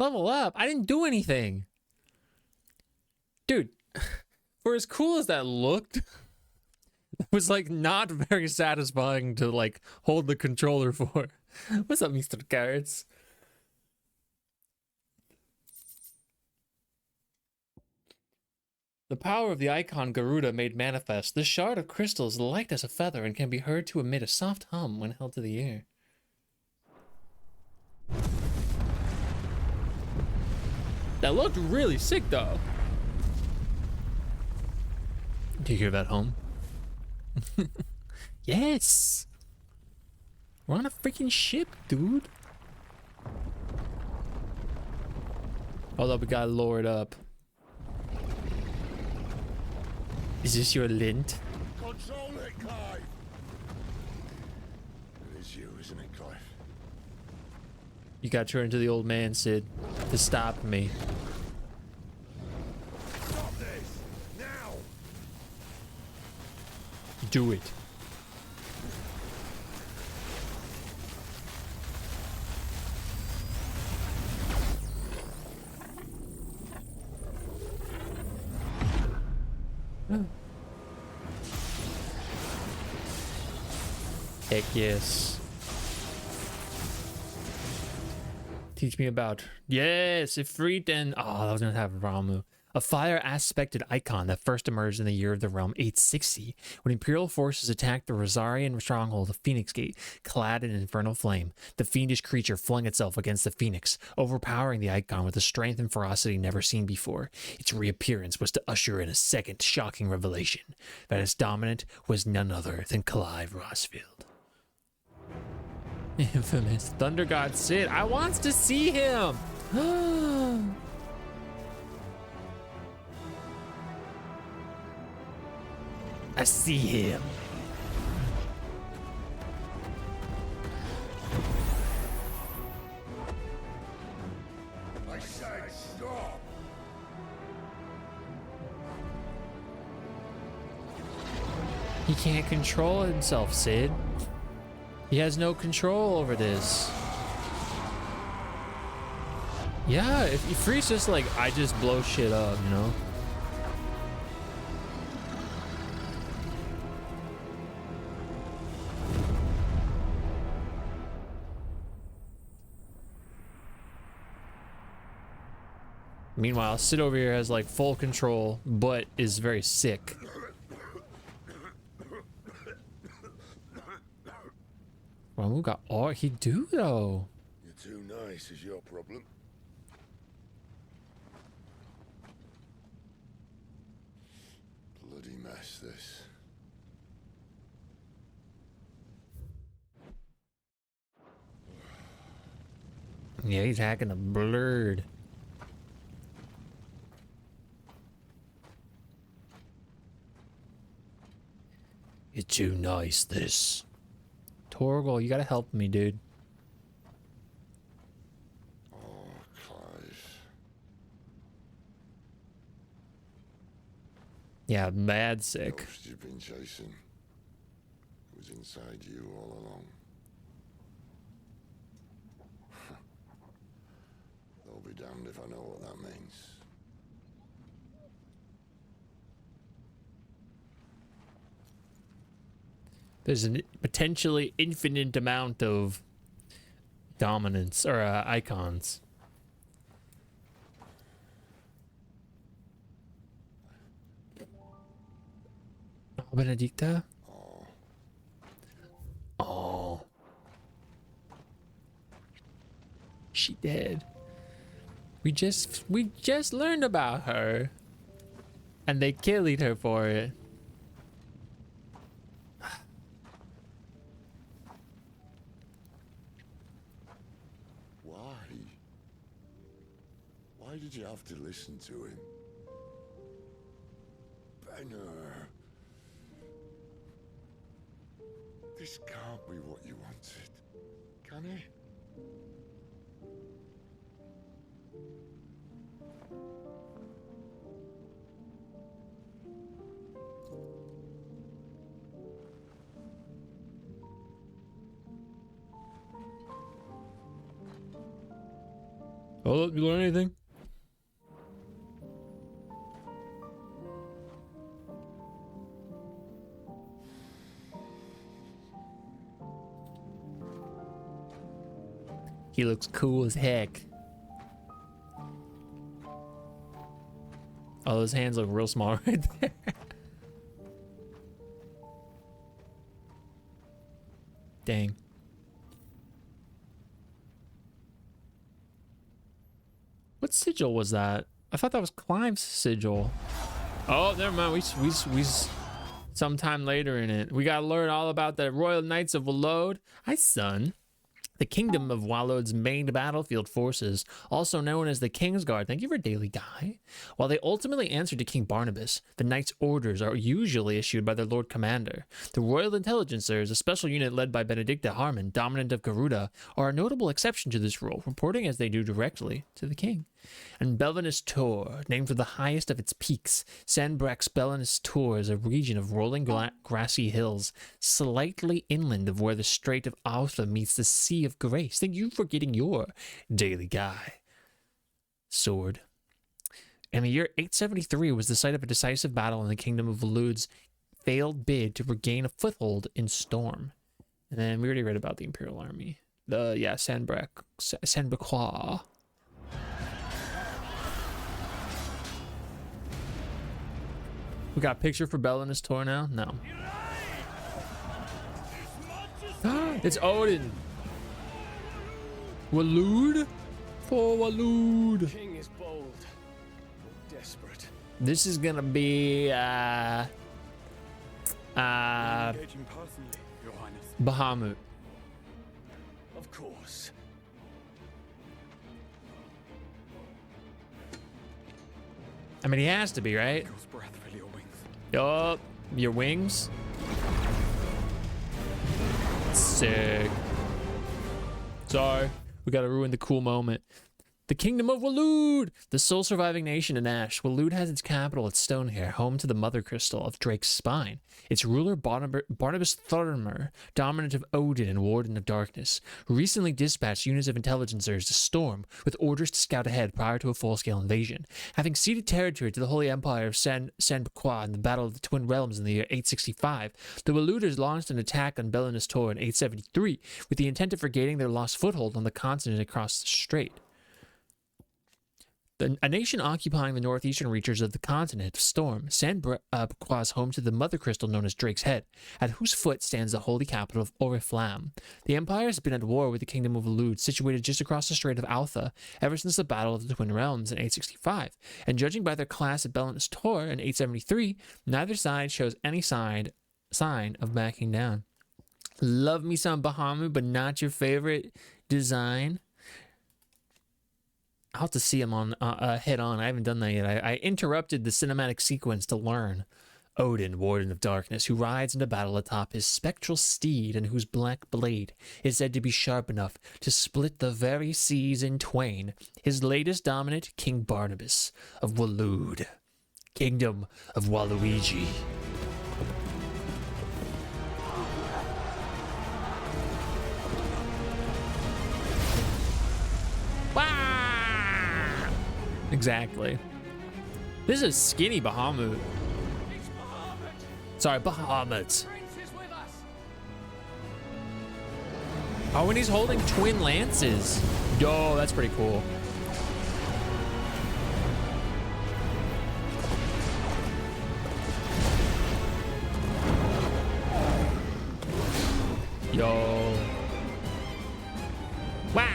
Level up? I didn't do anything. Dude, for as cool as that looked, it was like not very satisfying to like hold the controller for. What's up, Mr. Carrots? The power of the icon Garuda made manifest. This shard of crystal is light as a feather and can be heard to emit a soft hum when held to the ear. That looked really sick, though. Do you hear that hum? Yes! We're on a freaking ship, dude. Hold up, we gotta lower it up. Is this your lint? Control it, Clive! It is you, isn't it, Clive? You gotta turn into the old man, Sid, to stop me. Stop this! Now! Do it. Heck yes. Teach me about. Yes, Ifrit and. Oh, I was gonna have Ramu. A fire aspected icon that first emerged in the year of the realm 860, when Imperial forces attacked the Rosarian stronghold of Phoenix Gate, clad in infernal flame. The fiendish creature flung itself against the Phoenix, overpowering the icon with a strength and ferocity never seen before. Its reappearance was to usher in a second shocking revelation, that its dominant was none other than Clive Rosfield. Infamous Thunder God Sid. I wants to see him. I see him. I said stop! He can't control himself, Sid. He has no control over this. Yeah, if Free's just like, I just blow shit up, you know? Meanwhile, Sid over here has like full control, but is very sick. Ramu got all he do though. You're too nice is your problem. Bloody mess, this. Yeah, he's hacking the blurred. You're too nice, this. Torgal, you gotta help me, dude. Oh, Clive. Yeah, mad sick. Ghost you've been chasing was inside you all along. I'll be damned if I know what that means. There's a potentially infinite amount of dominance or icons. Oh, Benedicta? Oh, Oh. She dead. We just learned about her. And they killed her for it. why did you have to listen to him? Benner. This can't be what you wanted, can it? Oh, you learn anything? He looks cool as heck. Oh, those hands look real small right there. Dang. What sigil was that? I thought that was Clive's sigil. Oh, never mind. We sometime later in it. We gotta learn all about the Royal Knights of Walode. Hi, son. The kingdom of Walode's main battlefield forces, also known as the Kingsguard. Thank you for Daily Guy. While they ultimately answer to King Barnabas, the Knights' orders are usually issued by their Lord Commander. The Royal Intelligencers, a special unit led by Benedicta Harmon, dominant of Garuda, are a notable exception to this rule, reporting as they do directly to the king. And Belvinus Tor, named for the highest of its peaks, Sanbreck's Belvinus Tor is a region of rolling grassy hills, slightly inland of where the Strait of Altha meets the Sea of Grace. Thank you for getting your Daily Guy. Sword. And the year 873 was the site of a decisive battle in the kingdom of Walode's failed bid to regain a foothold in Storm. And then we already read about the Imperial Army. Sanbrequois. We got a picture for Belvinus Tor now? No. It's Odin. Walode? For Walode. King is bold, desperate. This is gonna be Bahamut. Of course. I mean, he has to be, right? Yup, your wings. Sick. Sorry, we gotta ruin the cool moment. The Kingdom of Walode, the sole surviving nation in Ash. Walode has its capital at Stonehair, home to the Mother Crystal of Drake's Spine. Its ruler, Barnabas Thormer, dominant of Odin and Warden of Darkness, recently dispatched units of intelligencers to Storm with orders to scout ahead prior to a full-scale invasion. Having ceded territory to the Holy Empire of Sanbrequois in the Battle of the Twin Realms in the year 865, the Waluders launched an attack on Belvinus Tor in 873 with the intent of regaining their lost foothold on the continent across the strait. A nation occupying the northeastern reaches of the continent of Storm, Sanbrequois is home to the Mother Crystal known as Drake's Head, at whose foot stands the holy capital of Oriflamme. The Empire has been at war with the Kingdom of Walode, situated just across the Strait of Altha, ever since the Battle of the Twin Realms in 865, and judging by their clash at Belvinus Tor in 873, neither side shows any sign of backing down. Love me some Bahamut, but not your favorite design. I'll have to see him on head on. I haven't done that yet. I interrupted the cinematic sequence to learn. Odin, Warden of Darkness, who rides into battle atop his spectral steed and whose black blade is said to be sharp enough to split the very seas in twain. His latest dominant, King Barnabas of Walode, Kingdom of Waluigi. Exactly. This is skinny Bahamut. Sorry, Bahamut. Oh, and he's holding twin lances. Yo, that's pretty cool. Yo. Wow.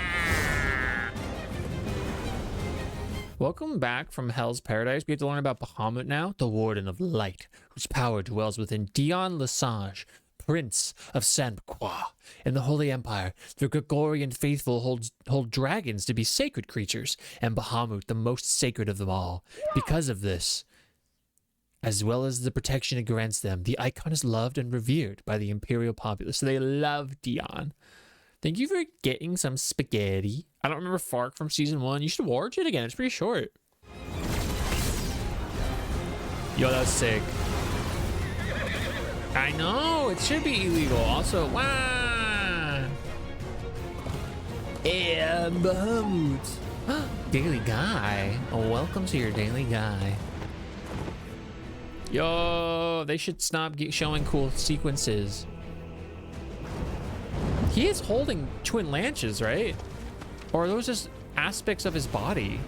Welcome back from Hell's Paradise. We have to learn about Bahamut now, the Warden of Light, whose power dwells within Dion Lesage, Prince of Sanbrequois. In the Holy Empire, the Gregorian faithful hold dragons to be sacred creatures, and Bahamut the most sacred of them all. Because of this, as well as the protection it grants them, the icon is loved and revered by the imperial populace. So they love Dion. Thank you for getting some spaghetti. I don't remember Fark from season 1. You should watch it again. It's pretty short. Yo, that's sick. I know. It should be illegal. Also, wow. And Bahamut. Daily Guy. Oh, welcome to your Daily Guy. Yo, they should stop showing cool sequences. He is holding twin lances, right? Or are those just aspects of his body?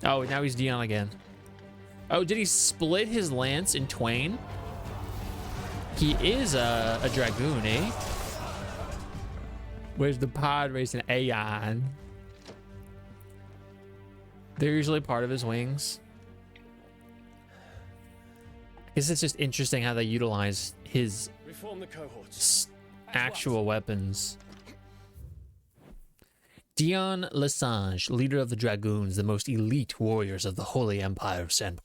Oh, now he's Dion again. Oh, did he split his lance in twain? He is a dragoon, eh? Where's the pod racing Aeon? They're usually part of his wings. I guess it's just interesting how they utilize his Reform the cohorts. actual weapons. Dion Lesage, leader of the Dragoons, the most elite warriors of the Holy Empire of Sanbreque.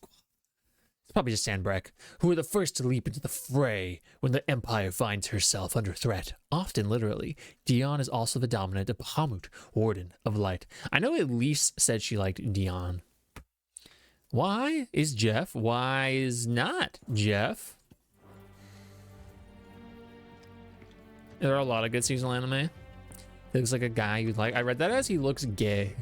It's probably just Sanbreque, who are the first to leap into the fray when the Empire finds herself under threat, often literally. Dion is also the dominant of Bahamut, Warden of Light. I know Elise said she liked Dion. Why is Jeff? Why is not Jeff? There are a lot of good seasonal anime. He looks like a guy you'd like. I read that as he looks gay.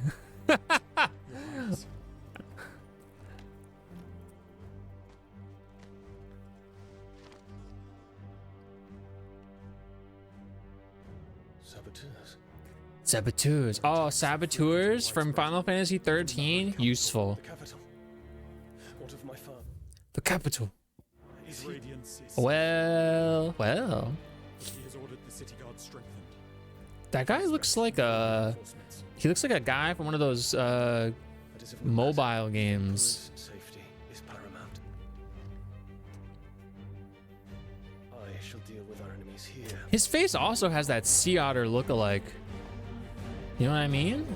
Saboteurs. Saboteurs. Oh, saboteurs from Final Fantasy 13. Useful. The capital. What of my farm? The capital. His radiance is. Well. He has ordered the city guard strengthened. That guy looks like a. He looks like a guy from one of those mobile games. Safety is paramount. I shall deal with our enemies here. His face also has that sea otter look-alike. You know what I mean?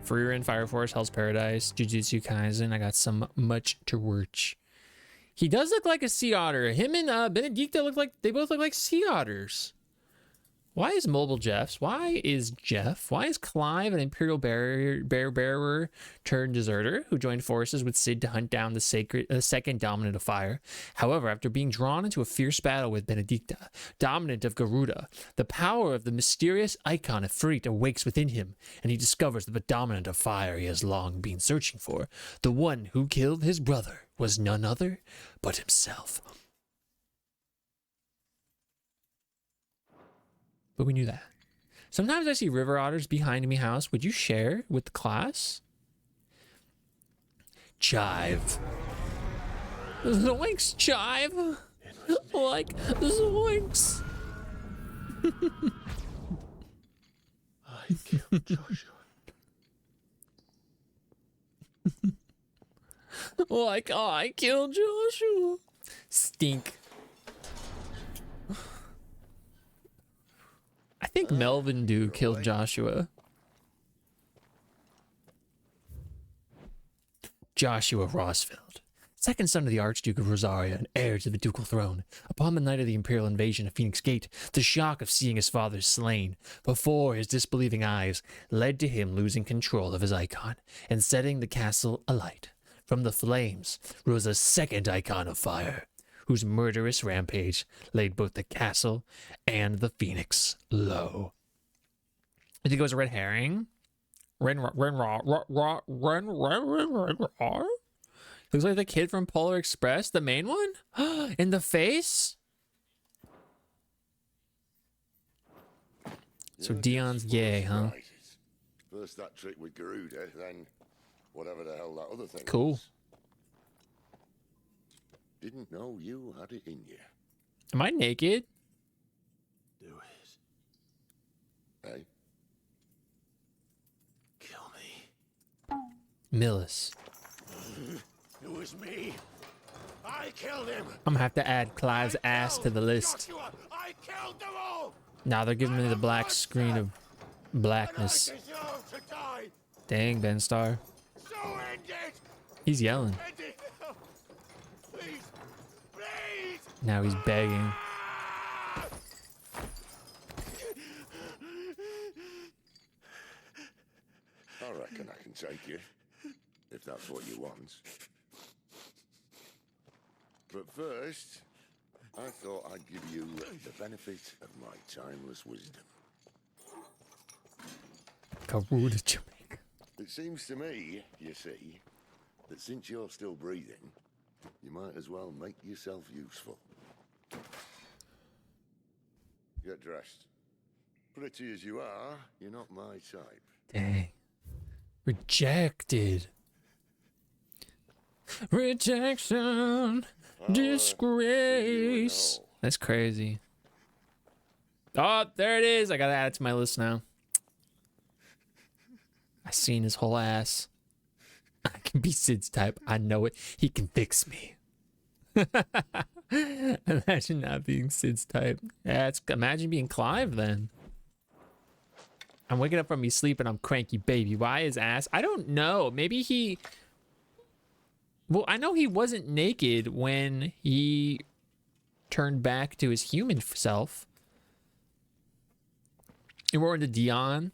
Frieren, Fire Force, Hell's Paradise, Jujutsu Kaisen. I got some much to watch. He does look like a sea otter. Him and Benedicta look like they both look like sea otters. Why is Mobile Jeff's? Why is Jeff? Why is Clive an Imperial bearer turned deserter who joined forces with Cid to hunt down the second dominant of fire? However, after being drawn into a fierce battle with Benedicta, dominant of Garuda, the power of the mysterious icon of Frit awakes within him, and he discovers that the dominant of fire he has long been searching for, the one who killed his brother, was none other but himself. But we knew that. Sometimes I see river otters behind me house. Would you share with the class? Chive. Zoinks, Chive. Like zoinks. I killed Joshua. Like I killed Joshua. Stink. I think Melvin Dew killed Joshua. Joshua Rosfeld, second son of the Archduke of Rosaria and heir to the ducal throne. Upon the night of the Imperial invasion of Phoenix Gate, the shock of seeing his father slain before his disbelieving eyes led to him losing control of his icon and setting the castle alight. From the flames rose a second icon of fire, whose murderous rampage laid both the castle and the Phoenix low. I think it was a red herring. Looks like the kid from Polar Express, the main one? In the face? So Dion's gay, huh? First that trick with Garuda, then whatever the hell that other thing Cool. was. Didn't know you had it in you. Am I naked? Do it. Eh? Kill me. Millis. It was me. I killed him. I'm gonna have to add Clive's ass to the list. Joshua, I killed them all. Now they're giving me the black screen of blackness. And I deserve to die. Dang, Ben Star. So end it. He's yelling. End it now. Please. Please. Now he's begging. I reckon I can take you, if that's what you want. But first, I thought I'd give you the benefit of my timeless wisdom. Garuda Jamaica. It seems to me, you see, that since you're still breathing, you might as well make yourself useful. Get dressed. Pretty as you are, you're not my type. Dang. Rejected. Rejection. Disgrace. That's crazy. Oh, there it is. I gotta add it to my list now. I seen his whole ass. I can be Sid's type. I know it. He can fix me. Imagine not being Sid's type. Yeah, imagine being Clive then. I'm waking up from me sleep and I'm cranky baby. Why his ass? I don't know. Maybe he... Well, I know he wasn't naked when he turned back to his human self. And we're into Dion.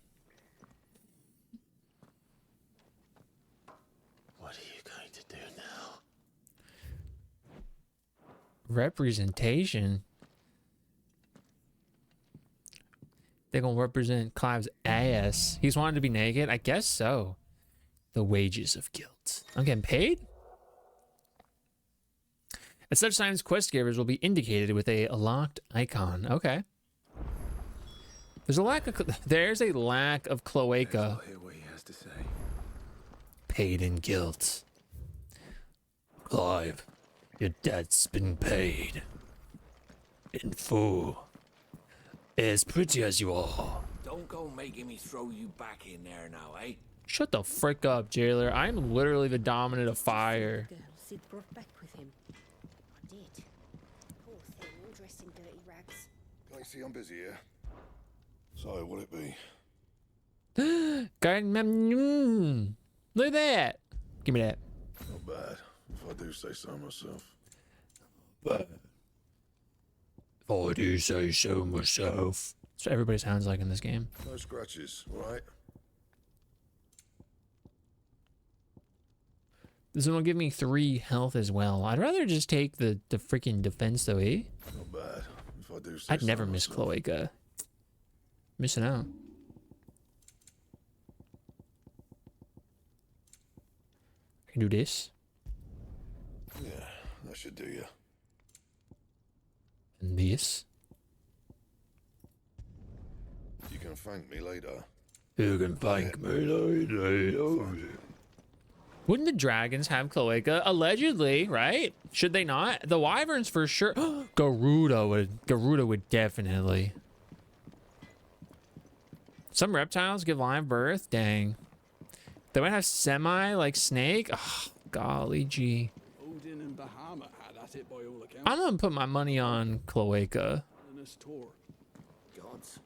What are you going to do now? Representation. They're gonna represent Clive's ass. He's wanted to be naked? I guess so. The wages of guilt. I'm getting paid? At such times, quest givers will be indicated with a locked icon. Okay. There's a lack of cloaca. I'll hear what he has to say. Paid in guilt. Clive, your debt's been paid. In full. As pretty as you are. Don't go making me throw you back in there now, eh? Shut the frick up, jailer. I'm literally the dominant of fire. Girl Sid brought back with him. I did. Poor thing, all dressed in dirty rags. I see I'm busy here. So, what'll it be? Look at that. Give me that. Not bad, if I do say so myself. But if I do say so myself. That's what everybody sounds like in this game. No scratches, right? This one will give me 3 health as well. I'd rather just take the freaking defense though, eh? Not bad, if I do say I'd so never miss myself. cloaca. Missing out. I can do this. Yeah, that should do you. And this. You can thank me later. You can thank me later. Wouldn't the dragons have cloaca? Allegedly, right? Should they not? The wyverns for sure. Garuda would definitely. Some reptiles give live birth. Dang. They might have semi like snake. Oh, golly gee. Odin and Bahamut had at it by all accounts. I'm gonna put my money on cloaca. Villainous tour. Gods.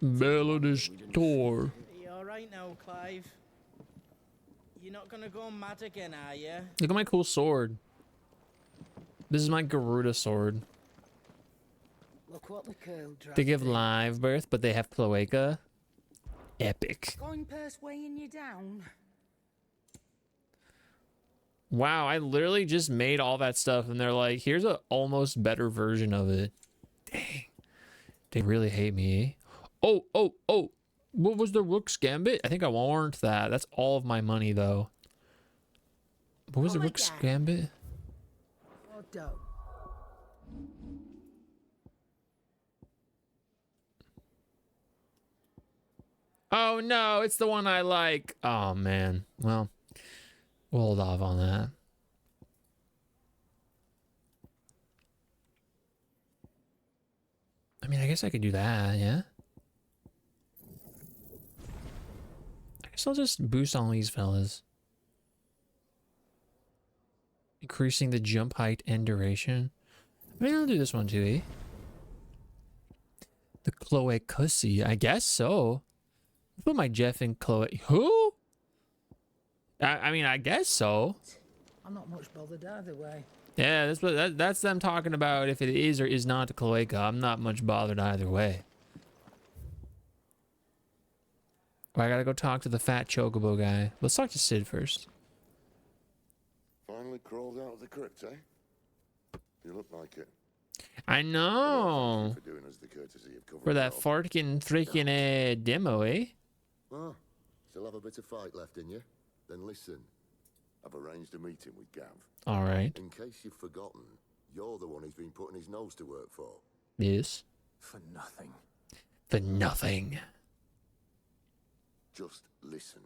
Melodious Tor. Are you alright now, Clive? You're not gonna go mad again, are you? Look at my cool sword. This is my Garuda sword. Look what the girl They give live birth, but they have cloaca. Epic. Going purse weighing you down. Wow, I literally just made all that stuff and they're like, here's a almost better version of it. Dang. They really hate me. Oh. What was the Rook's Gambit? I think I warrant that. That's all of my money though. What was the Rook's Gambit? Oh, dope. Oh no, it's the one I like. Oh man. Well, we'll hold off on that. I mean, I guess I could do that, yeah? I guess I'll just boost on these fellas. Increasing the jump height and duration. I mean, I'll do this one too, eh? The Cloacussy, I guess so. Put my Jeff in Chloe. Who? I mean, I guess so. I'm not much bothered either way. Yeah, that's them talking about if it is or is not a cloaca. I'm not much bothered either way. Well, I gotta go talk to the fat chocobo guy. Let's talk to Sid first. Finally crawled out of the crypt, eh? You look like it. I know. For doing us the courtesy of covering For that it up. freaking demo, eh? Oh, still have a bit of fight left in you? Then listen. I've arranged a meeting with Gav. All right. In case you've forgotten, you're the one he's been putting his nose to work for. Yes. For nothing. For nothing. Just listen.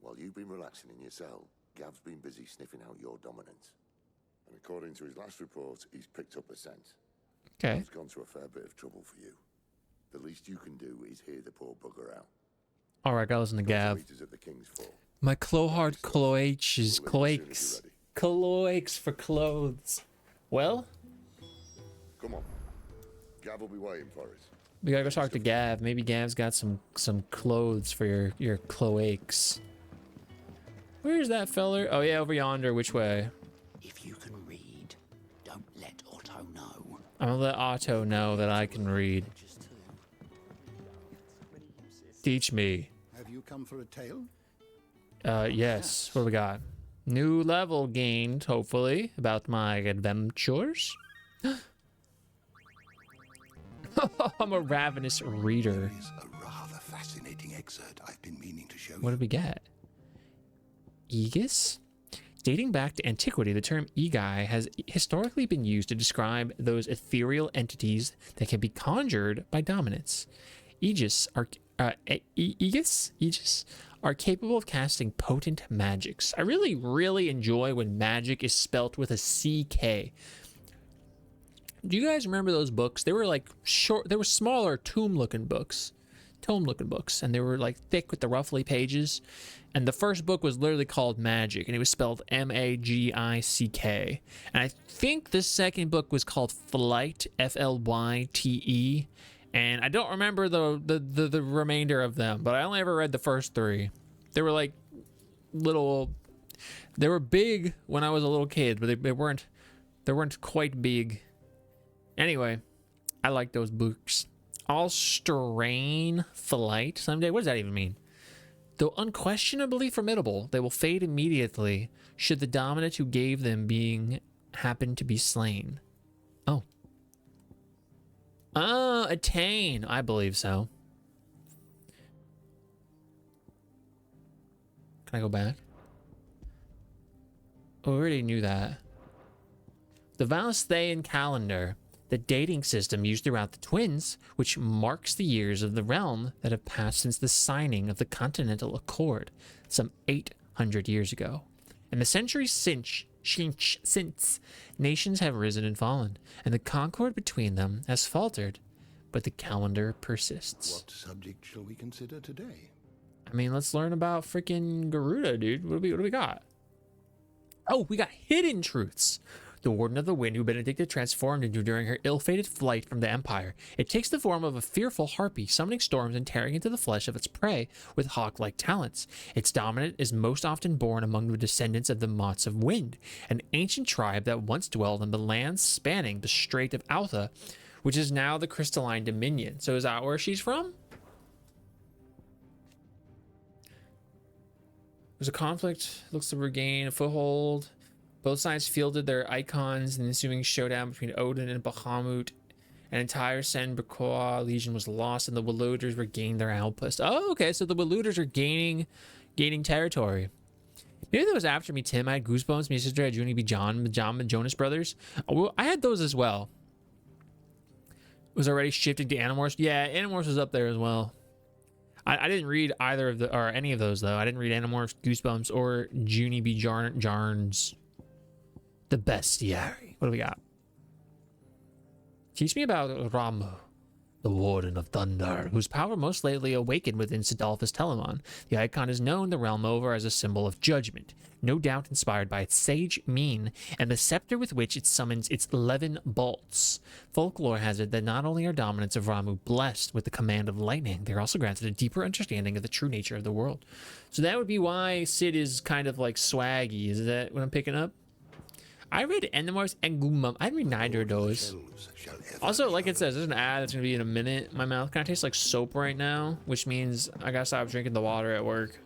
While you've been relaxing in your cell, Gav's been busy sniffing out your dominance. And according to his last report, he's picked up a scent. Okay. He's gone to a fair bit of trouble for you. The least you can do is hear the poor bugger out. All right, I listen to Gav. Meet us at the King's Fall. My clohard cloaches, We'll leave as soon as cloaks, you're ready. cloaks for clothes. Well, Come on. Gav will be waiting for us. we gotta go talk to Gav. Maybe Gav's got some clothes for your cloaks. Where's that feller? Oh yeah, over yonder. Which way? If you can read, don't let Otto know. I'm gonna let Otto know that I can read. Teach me. Have you come for a tale? Yes. What do we got? New level gained, hopefully, about my adventures. I'm a ravenous reader. There is a rather fascinating excerpt I've been meaning to show you. What did we get? Aegis? Dating back to antiquity, the term Egai has historically been used to describe those ethereal entities that can be conjured by dominance. Aegis are capable of casting potent magics. I really enjoy when magic is spelt with a CK. Do you guys remember those books? They were like short, they were smaller tome-looking books, and they were like thick with the ruffly pages. And the first book was literally called Magic, and it was spelled M-A-G-I-C-K. And I think the second book was called Flyte, F-L-Y-T-E. And I don't remember the remainder of them, but I only ever read the first three. They were like little, they were big when I was a little kid, but they weren't quite big. Anyway, I like those books. All strain Flyte someday. What does that even mean? Though unquestionably formidable, they will fade immediately should the dominant who gave them being happen to be slain. Oh. Attain. I believe so. Can I go back? Oh, we already knew that. The Valsthaean calendar, the dating system used throughout the Twins, which marks the years of the realm that have passed since the signing of the Continental Accord some 800 years ago. And the centuries since nations have risen and fallen, and the concord between them has faltered, but the calendar persists. What subject shall we consider today? I mean, let's learn about freaking Garuda, dude. What do we got? Oh, we got hidden truths. The Warden of the Wind, who Benedicta transformed into during her ill-fated flight from the Empire. It takes the form of a fearful harpy, summoning storms and tearing into the flesh of its prey with hawk-like talents. Its dominant is most often born among the descendants of the Mots of Wind, an ancient tribe that once dwelled on the lands spanning the Strait of Altha, which is now the Crystalline Dominion. So is that where she's from? There's a conflict, looks to regain a foothold. Both sides fielded their icons in the ensuing showdown between Odin and Bahamut. An entire Sen Brequa legion was lost, and the Waluders regained their outpost. Oh, okay, so the Waluders are gaining territory. Maybe that was after me, Tim. I had Goosebumps. My sister had Junie B. John, the Jonas Brothers. Well, I had those as well. Was already shifting to Animorphs. Yeah, Animorphs was up there as well. I didn't read either of or any of those though. I didn't read Animorphs, Goosebumps, or Junie B. Jarns. The bestiary. What do we got? Teach me about Ramu, the Warden of Thunder, whose power most lately awakened within Sidolphus Telamon. The icon is known the realm over as a symbol of judgment, no doubt inspired by its sage mien and the scepter with which it summons its 11 bolts. Folklore has it that not only are dominants of Ramu blessed with the command of lightning, they're also granted a deeper understanding of the true nature of the world. So that would be why Sid is kind of like swaggy. Is that what I'm picking up? I read Animorphs and Goomba. I read neither of those. Also, like it says, there's an ad that's going to be in a minute. My mouth kind of tastes like soap right now, which means I got to stop drinking the water at work.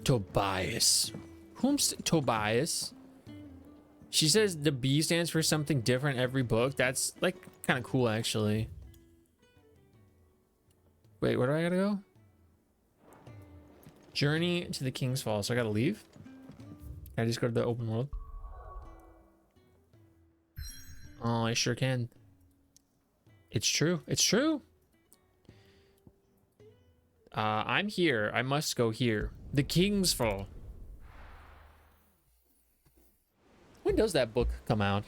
Tobias. Whom's Tobias? She says the B stands for something different every book. That's like kind of cool, actually. Wait, where do I gotta go? Journey to the King's Fall. So I gotta leave? Can I just go to the open world? Oh, I sure can. It's true. It's true. I'm here. I must go here. The King's Fall. When does that book come out?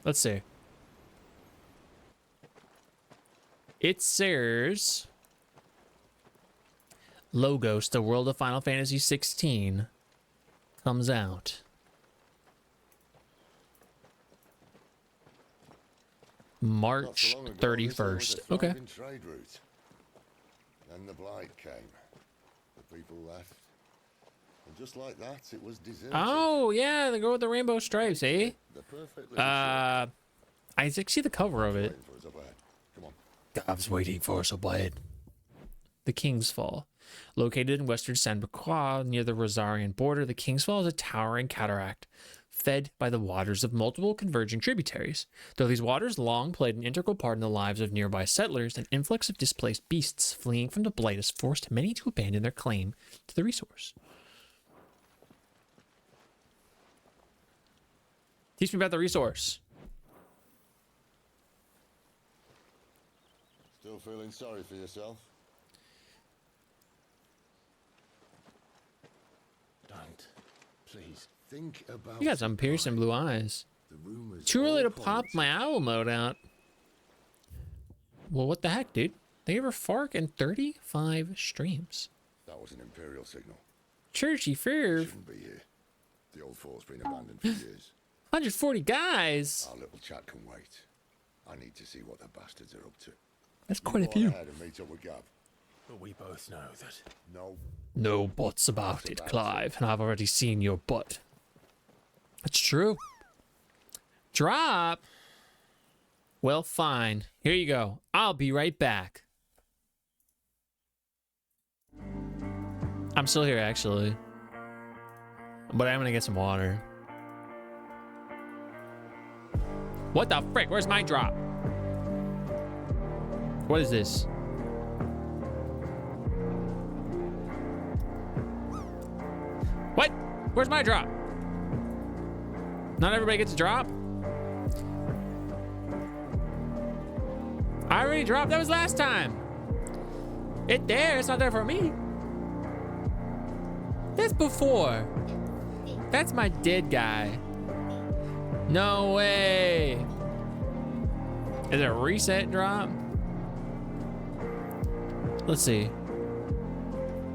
Let's see. It says Logos, the world of Final Fantasy 16 comes out March 31st. Okay. Trade route. Then the blight came. The people left. And just like that, it was deserted. Oh, yeah, the girl with the rainbow stripes, eh? I see the cover of it. Come on. God's waiting for us above. The King's Fall. Located in western Saint-Bacroix near the Rosarian border, the King's Fall is a towering cataract fed by the waters of multiple converging tributaries. Though these waters long played an integral part in the lives of nearby settlers, an influx of displaced beasts fleeing from the blight has forced many to abandon their claim to the resource. Teach me about the resource. Still feeling sorry for yourself? Don't. Please. Think about You got some piercing blue eyes. the rumors. Too early to all pop point my owl mode out. Well, what the heck, dude? They gave her Fark and 35 streams. That was an Imperial signal. Churchy fear. Shouldn't be here. The old fort's been abandoned for years. 140 guys. Our little chat can wait. I need to see what the bastards are up to. That's quite a Go few. ahead and meet up with Gav. But we both know that. No. No buts about it, Clive, and I've already seen your butt. That's true. Drop. Well, fine. Here you go. I'll be right back. I'm still here, actually. But I'm gonna get some water. What the frick? Where's my drop? What is this? What? Where's my drop? Not everybody gets a drop? I already dropped. That was last time. It's there. It's not there for me. That's before. That's my dead guy. No way. Is it a reset drop? Let's see.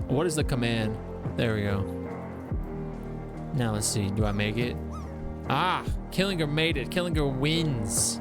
What is the command? There we go. Now let's see. Do I make it? Ah, Killinger made it. Killinger wins.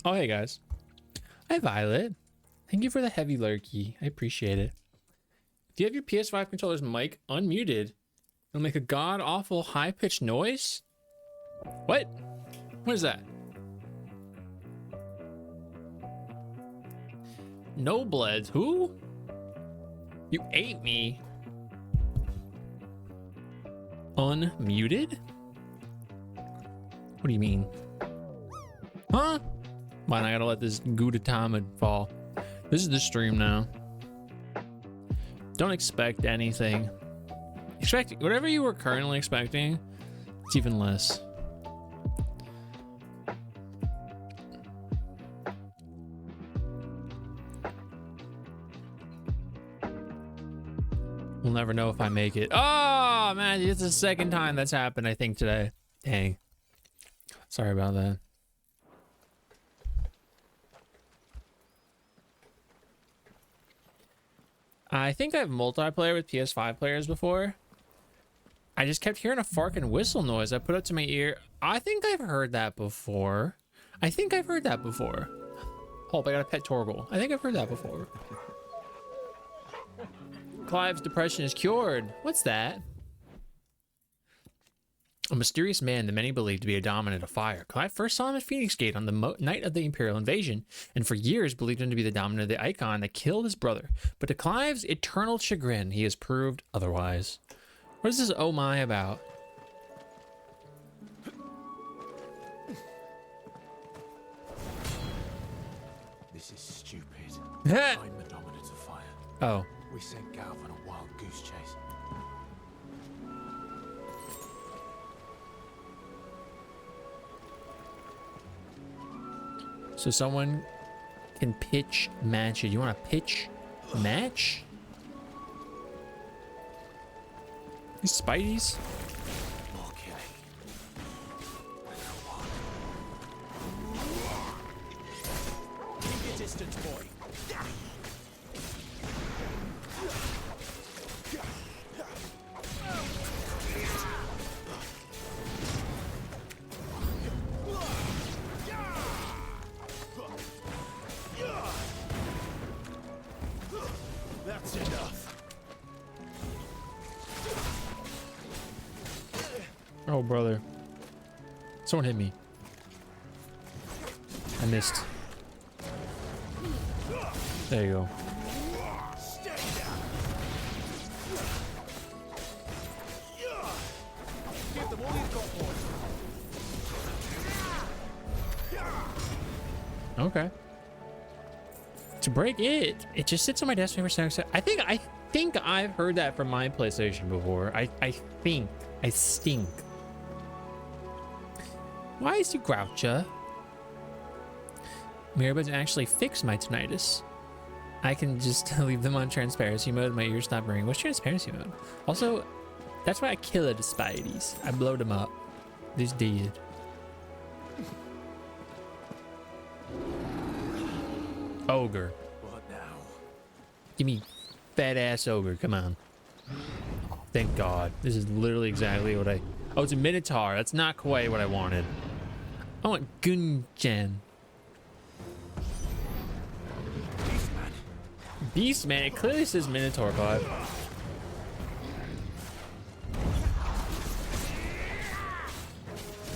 Oh, hey guys. Hi, Violet. Thank you for the heavy lurkey. I appreciate it. If you have your PS5 controller's mic unmuted, it'll make a god-awful high-pitched noise? What? What is that? No bloods. Who? You ate me. Unmuted? What do you mean? Huh? Why not? I gotta let this Gudetama fall. This is the stream now. Don't expect anything. Expect whatever you were currently expecting. It's even less. We'll never know if I make it. Oh man, it's the second time that's happened, I think, today. Dang. Sorry about that. I think I've multiplayer with PS5 players before. I just kept hearing a fart and whistle noise. I put it to my ear. I think I've heard that before. Hold, I got a pet Torgal. I think I've heard that before. Clive's depression is cured. What's that? A mysterious man that many believe to be a dominant of fire. Clive first saw him at Phoenix Gate on the night of the Imperial invasion, and for years believed him to be the dominant of the Icon that killed his brother. But to Clive's eternal chagrin, he has proved otherwise. What is this oh my about? This is stupid. I'm the dominant of fire. Oh. We sent Galv on a wild goose chase. So someone can pitch match it. You want to pitch match? These Spideys? More killing. Keep your distance, boy. That's enough. Oh, brother. Someone hit me. I missed. There you go. Give them all you've got, boy. Okay. To break it, it just sits on my desk for seconds. I think I've heard that from my PlayStation before. I stink. Why is you groucha? My earbuds actually fix my tinnitus. I can just leave them on transparency mode. My ears stop ringing. What's transparency mode? Also, that's why I killed the Spideys. I blowed them up. This did. Ogre. What now? Give me fat ass ogre. Come on. Thank God. This is literally exactly what I... Oh, it's a Minotaur. That's not quite what I wanted. I want Gunjan. Beastman. It clearly says Minotaur, Clive.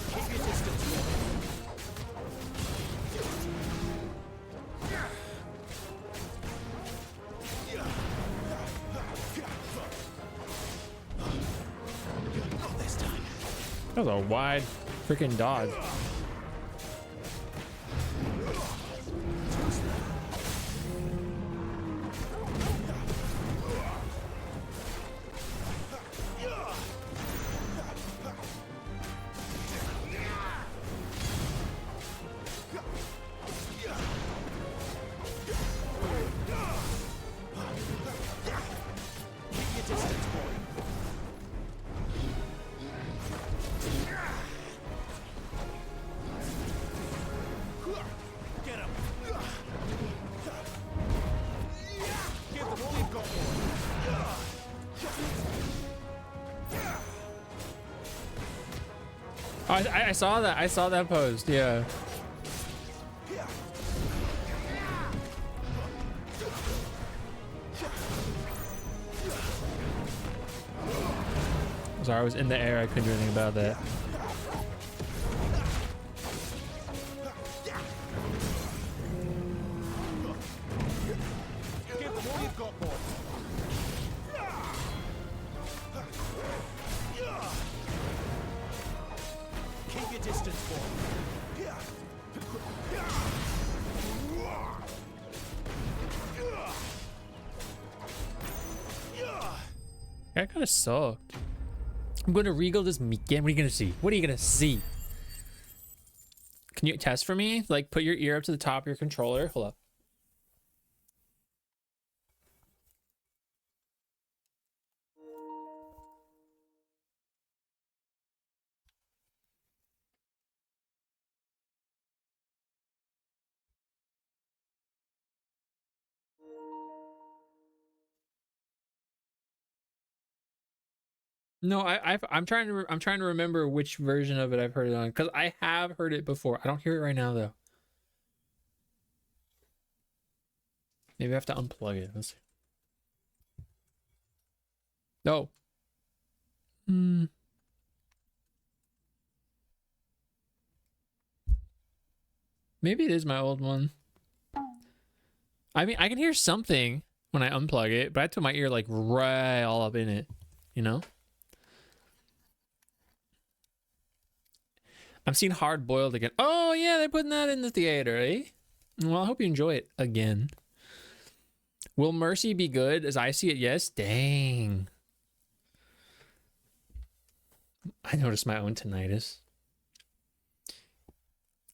Keep your distance. Not this time. That was a wide freaking dodge. Oh, I saw that. I saw that post. Yeah. Sorry, I was in the air. I couldn't do anything about that. Give them all you've got, boy. Keep your distance, boy. That kind of sucked. I'm going to regal this weekend. What are you going to see? What are you going to see? Can you test for me? Like, put your ear up to the top of your controller. Hold up. No, I'm trying to remember which version of it I've heard it on, because I have heard it before. I don't hear it right now though. Maybe I have to unplug it. Let's see. No. Maybe it is my old one. I mean, I can hear something when I unplug it, but I put my ear like right all up in it, you know? I'm seeing Hard Boiled again. Oh yeah, they're putting that in the theater, eh? Well, I hope you enjoy it again. Will Mercy be good? As I see it, yes. Dang. I noticed my own tinnitus.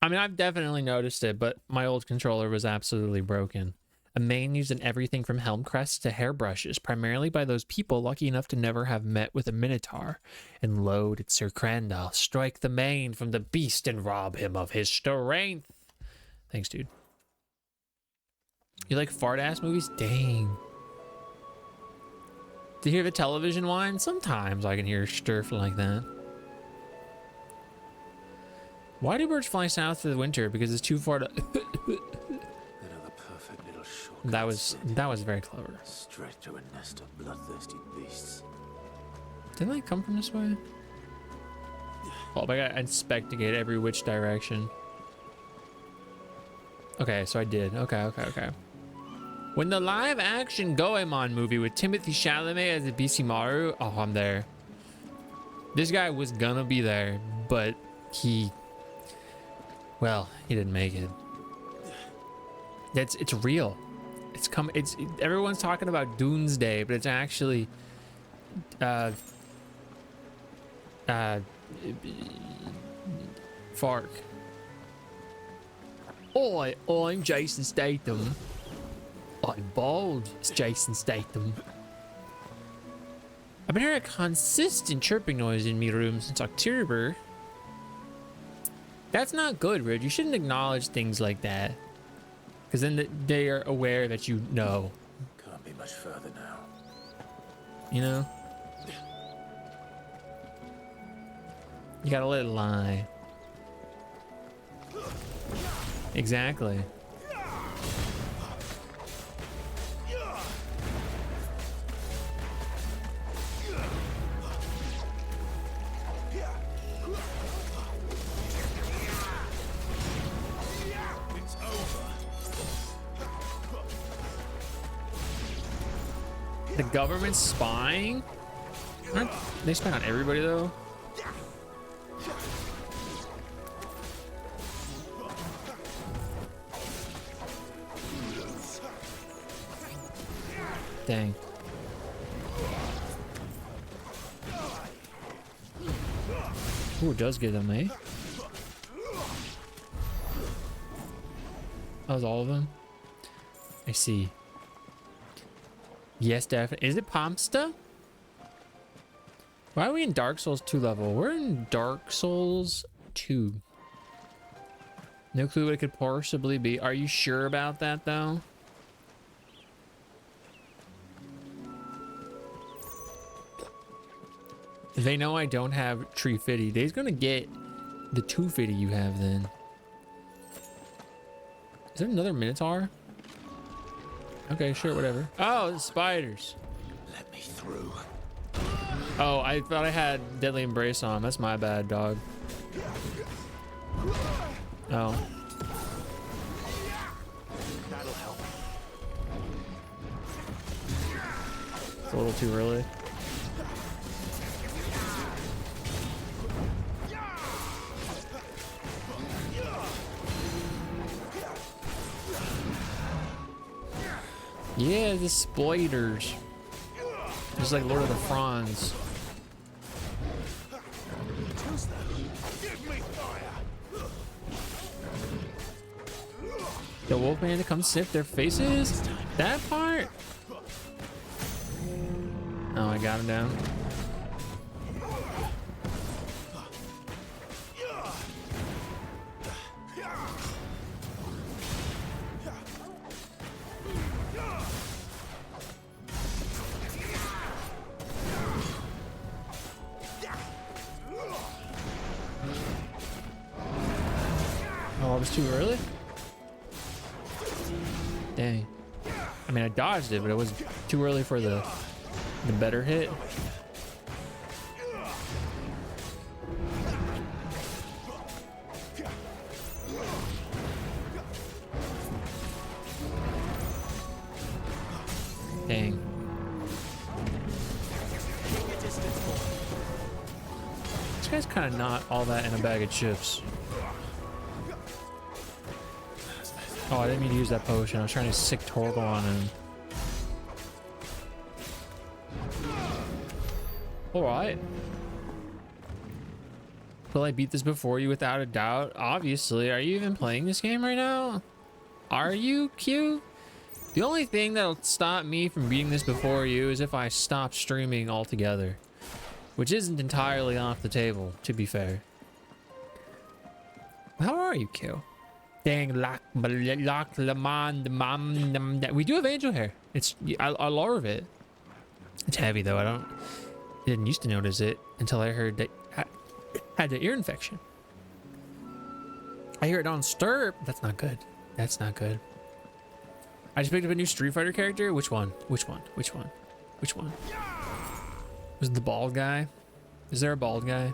I mean, I've definitely noticed it, but my old controller was absolutely broken. A main used in everything from helm crests to hairbrushes, primarily by those people lucky enough to never have met with a minotaur. And lo, did Sir Crandall strike the main from the beast and rob him of his strength. Thanks, dude. You like fart-ass movies? Dang. Do you hear the television whine? Sometimes I can hear sturf like that. Why do birds fly south for the winter? Because it's too far to... That was very clever. Straight to a nest of bloodthirsty beasts. Didn't they come from this way? Oh, I gotta investigate every which direction. Okay, so I did. Okay. When the live-action Goemon movie with Timothy Chalamet as the Bishimaru, oh, I'm there. This guy was gonna be there, but he didn't make it. It's real. Everyone's talking about Doomsday, but it's actually Fark. I'm Jason Statham. I'm bald. It's Jason Statham. I've been hearing a consistent chirping noise in my room since October. That's not good, Rid. You shouldn't acknowledge things like that. Because then they are aware that you know. Can't be much further now. You know? You gotta let it lie. Exactly. The government's spying? Aren't they spy on everybody though? Dang. Ooh, it does get them, eh? That was all of them? I see. Yes, definitely. Is it Pomsta? Why are we in Dark Souls 2 level? We're in Dark Souls 2. No clue what it could possibly be. Are you sure about that, though? They know I don't have Tree Fitty. They's gonna get the 250 you have then. Is there another Minotaur? Okay, sure, whatever. Oh, the spiders. Let me through. Oh, I thought I had Deadly Embrace on. That's my bad, dog. Oh. That'll help. It's a little too early. Yeah, the sploiters. Just like Lord of the Fronds. The Wolfman to come sniff their faces? That part? Oh, I got him down. Oh, it was too early? Dang. I mean, I dodged it, but it was too early for the better hit. Dang. This guy's kind of not all that in a bag of chips. Oh, I didn't mean to use that potion. I was trying to sick Torgal on him. Alright. Will I beat this before you without a doubt? Obviously. Are you even playing this game right now? Are you, Q? The only thing that'll stop me from beating this before you is if I stop streaming altogether. Which isn't entirely off the table, to be fair. How are you, Q? Dang, we do have angel hair. I love it. It's heavy though. I didn't used to notice it until I heard that I had the ear infection. I hear it on Stirp. That's not good. That's not good. I just picked up a new Street Fighter character. Which one? Which one? Which one? Which one? Was it the bald guy? Is there a bald guy?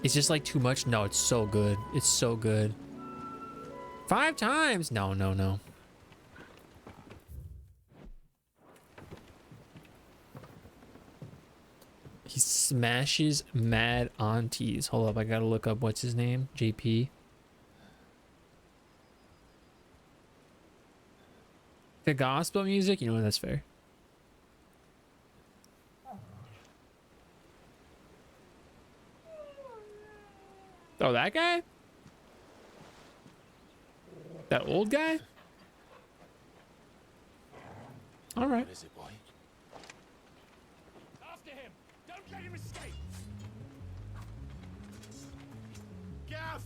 It's just like too much. No, it's so good. It's so good. 5 times? No, no, no. He smashes mad aunties. Hold up, I gotta look up what's his name. JP. The gospel music? You know what? That's fair. Oh, that guy? That old guy? All right. What is it, boy? After him! Don't let him escape! Gav!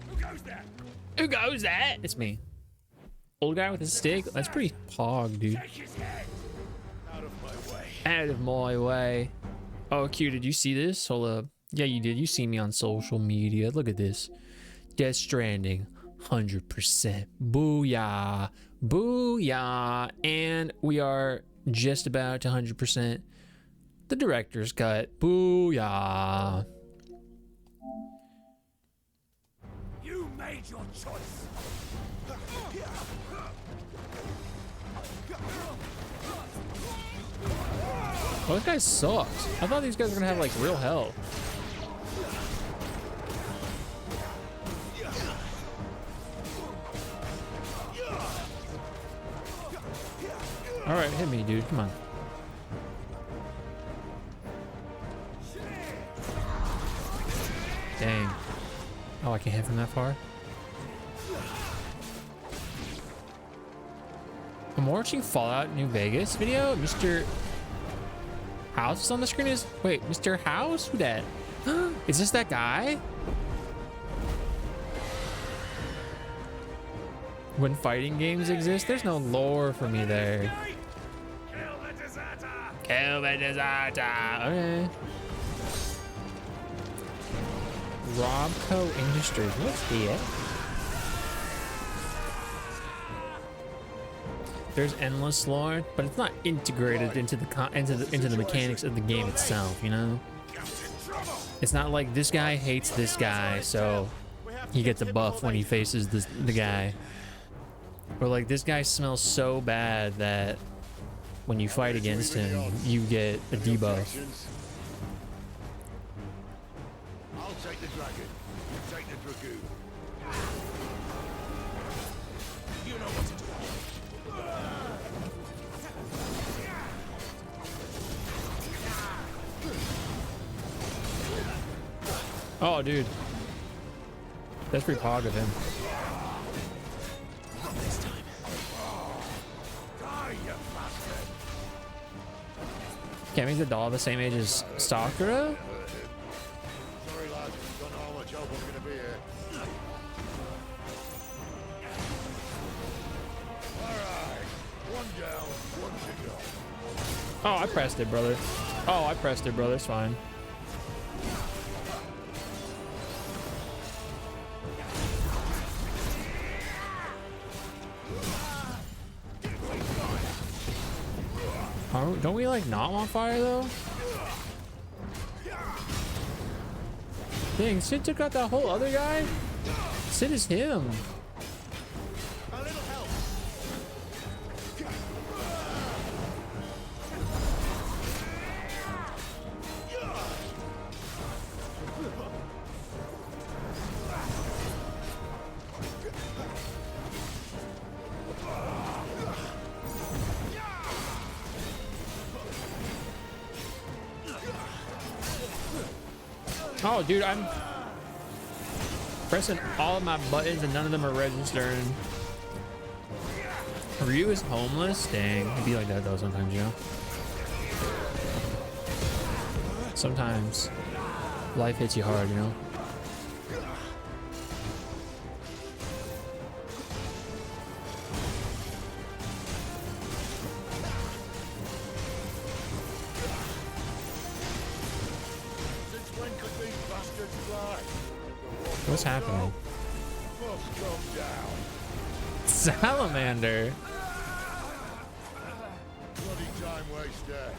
Who goes there? Who goes there? It's me. Old guy with a stick? That's pretty pog, dude. Take his head! Out of my way. Out of my way. Oh, Q, did you see this? Hold up. Yeah, you did. You see me on social media. Look at this. Death Stranding. 100%. Booyah. Booyah. And we are just about to 100% the director's cut. Booyah. You made your choice. Oh, this guy sucks. I thought these guys were gonna have like real health. All right, hit me, dude. Come on. Dang. Oh, I can't hit from that far. I'm watching Fallout New Vegas video. Mr. House is on the screen. Wait, Mr. House? Who that? Is this that guy? When fighting games exist, there's no lore for me there. Kill the deserter! Kill the deserter. Okay. Robco Industries. What's the There's endless lore, but it's not integrated into the mechanics of the game itself, you know? It's not like this guy hates this guy, so he gets a buff when he faces the guy. Or like this guy smells so bad that when you fight against him, you get a debuff. I'll take the dragon. You take the dragoon. You know what to do. Oh, dude. That's pretty pog of him. Can't make the doll the same age as Sakura? Sorry, lads. Don't know how much help I'm gonna be here. Alright. One down, one to go. Oh, I pressed it, brother. Oh, I pressed it, brother. It's fine. Don't we like not want fire though? Dang, Sid took out that whole other guy? Sid is him. A little help. Oh, dude, I'm pressing all of my buttons and none of them are registering. Ryu is homeless? Dang, it'd be like that though sometimes, you know? Sometimes life hits you hard, you know? What's happening? Salamander. Bloody time waster.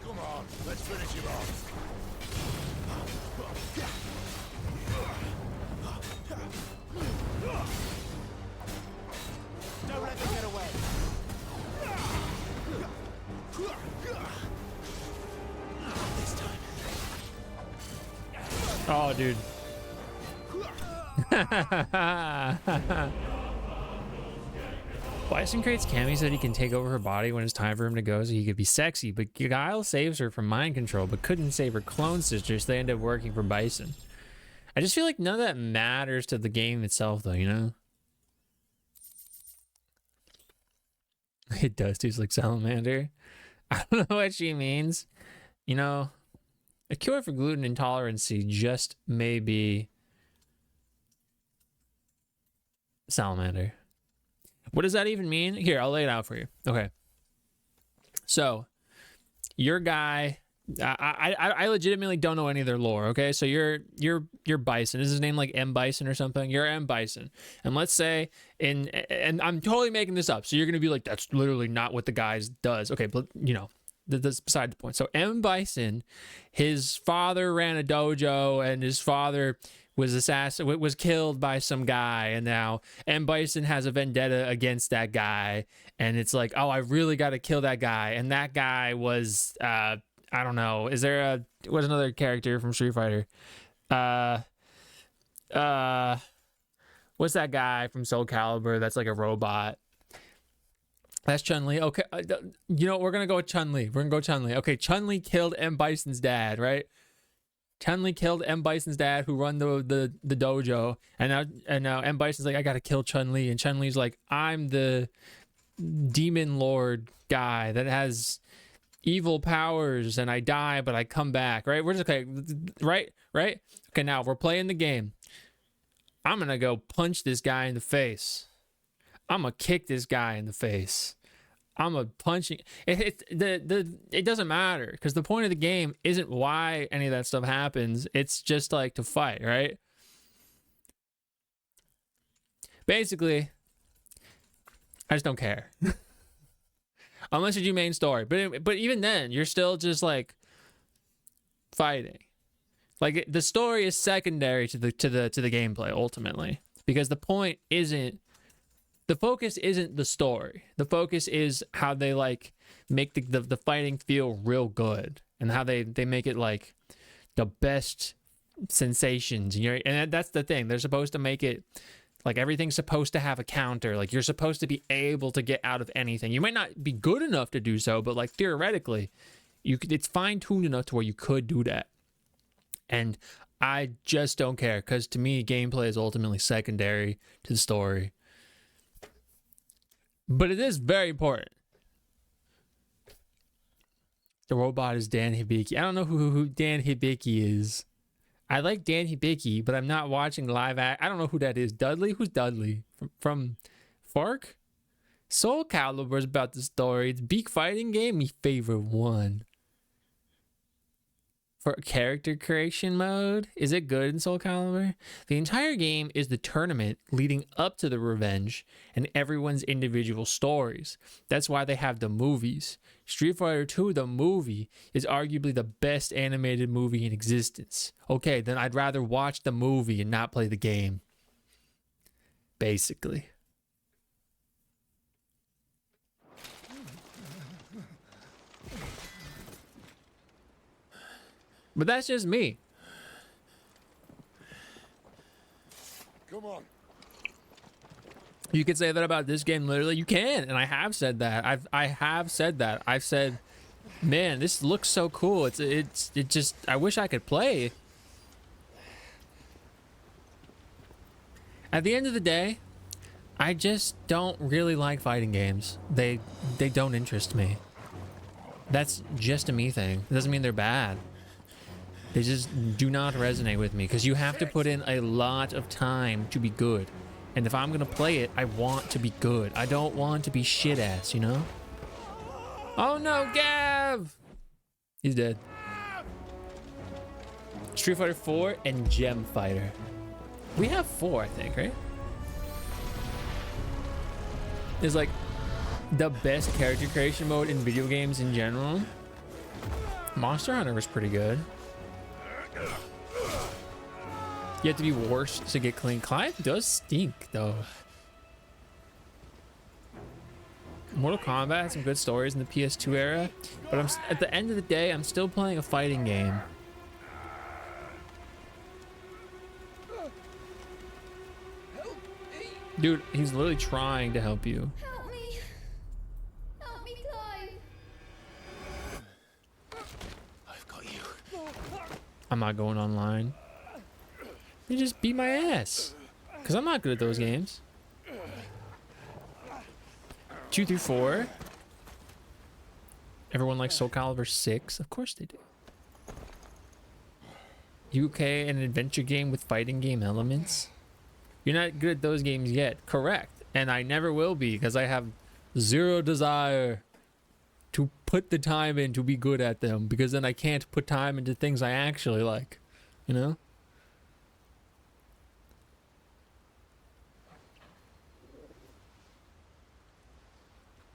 Come on, let's finish him off. Don't let them get away. This time. Oh, dude. Bison creates Cammy so that he can take over her body when it's time for him to go so he could be sexy, but Guile saves her from mind control but couldn't save her clone sister, so they end up working for Bison. I just feel like none of that matters to the game itself though, you know? It does taste like salamander. I don't know what she means. You know, a cure for gluten intolerance just may be salamander. What does that even mean? Here, I'll lay it out for you. Okay. So, your guy, I legitimately don't know any of their lore. Okay, so you're Bison. Is his name like M Bison or something? You're M Bison, and let's say and I'm totally making this up. So you're gonna be like, that's literally not what the guy does. Okay, but you know, that's beside the point. So M Bison, his father ran a dojo, and his father was killed by some guy, and now M Bison has a vendetta against that guy, and it's like, oh, I really got to kill that guy, and that guy was I don't know, what's another character from Street Fighter? What's that guy from Soul Calibur that's like a robot? That's Chun-Li. Okay, you know, we're gonna go with Chun-Li. Okay, Chun-Li killed M Bison's dad, right? Chun-Li killed M Bison's dad, who run the dojo, and now M Bison's like, I gotta kill Chun-Li, and Chun-Li's like, I'm the demon lord guy that has evil powers, and I die but I come back, right? We're just okay, right? Okay, now we're playing the game. I'm gonna go punch this guy in the face. I'm gonna kick this guy in the face. I'm a punching. It doesn't matter, because the point of the game isn't why any of that stuff happens. It's just like to fight, right? Basically, I just don't care. Unless you do main story. But even then, you're still just like fighting. Like the story is secondary to the gameplay ultimately, because the point isn't, the focus isn't the story. The focus is how they like make the fighting feel real good, and how they make it like the best sensations. And that's the thing. They're supposed to make it like everything's supposed to have a counter. Like you're supposed to be able to get out of anything. You might not be good enough to do so, but like theoretically, it's fine-tuned enough to where you could do that. And I just don't care, because to me, gameplay is ultimately secondary to the story. But it is very important. The robot is Dan Hibiki. I don't know who Dan Hibiki is. I like Dan Hibiki, but I'm not watching live act. I don't know who that is. Dudley? Who's Dudley? From Fork? Soul Calibur is about the story. It's Beak fighting game, me favorite one. For character creation mode, is it good in Soul Calibur? The entire game is the tournament leading up to the revenge and everyone's individual stories. That's why they have the movies. Street Fighter 2, the movie, is arguably the best animated movie in existence. Okay, then I'd rather watch the movie and not play the game. Basically. But that's just me. Come on. You could say that about this game, literally. You can, and I have said that. I have said that. I've said, man, this looks so cool. It just, I wish I could play. At the end of the day, I just don't really like fighting games. They don't interest me. That's just a me thing. It doesn't mean they're bad. They just do not resonate with me, because you have to put in a lot of time to be good. And if I'm going to play it, I want to be good. I don't want to be shit ass, you know? Oh no, Gav! He's dead. Street Fighter 4 and Gem Fighter. We have 4, I think, right? Is like the best character creation mode in video games in general. Monster Hunter was pretty good. You have to be worse to get clean. Clive does stink, though. Mortal Kombat had some good stories in the PS2 era, but at the end of the day, I'm still playing a fighting game. Dude, he's literally trying to help you. Help me! Help me, Clive! I've got you. I'm not going online. You just beat my ass. Because I'm not good at those games. 2 through 4. Everyone likes Soul Calibur 6. Of course they do. UK, an adventure game with fighting game elements. You're not good at those games yet. Correct. And I never will be, because I have zero desire to put the time in to be good at them, because then I can't put time into things I actually like. You know?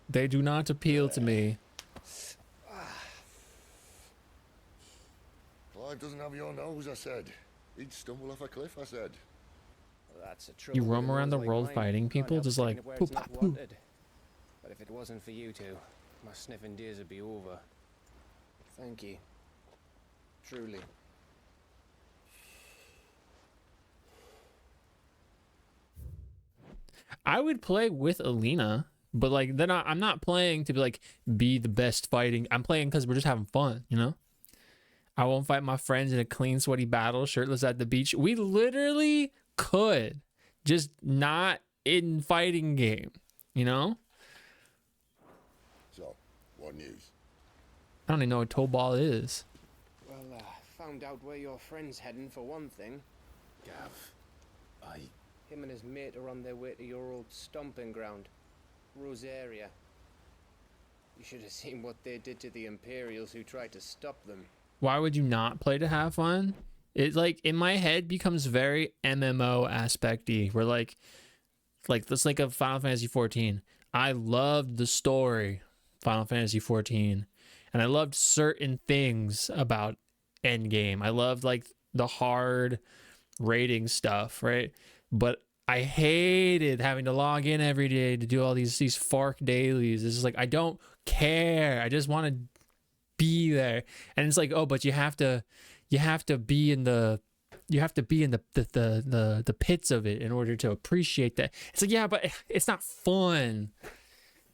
They do not appeal to me. Clive doesn't have your nose, I said. He'd stumble off a cliff, I said. Well, that's a You trouble roam with around the those like world mine. fighting Can't people, help just sticking like it where poo it's pa not poo. wanted. But if it wasn't for you two, my sniffing days would be over. Thank you. Truly. I would play with Alina, but like then I'm not playing to be the best fighting. I'm playing because we're just having fun, you know? I won't fight my friends in a clean, sweaty battle, shirtless at the beach. We literally could, just not in fighting game, you know? So, what news? I don't even know what toe ball is. Well, found out where your friend's heading for one thing. Gav, Him and his mate are on their way to your old stomping ground, Rosaria. You should have seen what they did to the Imperials who tried to stop them. Why would you not play to have fun? It like in my head becomes very MMO aspect-y, where like Like, let's think of Final Fantasy 14. I loved the story, Final Fantasy 14, and I loved certain things about Endgame. I loved like the hard rating stuff, right? But I hated having to log in every day to do all these FARC dailies. It's just like, I don't care. I just want to be there. And it's like, oh, but you have to be in the the pits of it in order to appreciate that. It's like, yeah, but it's not fun.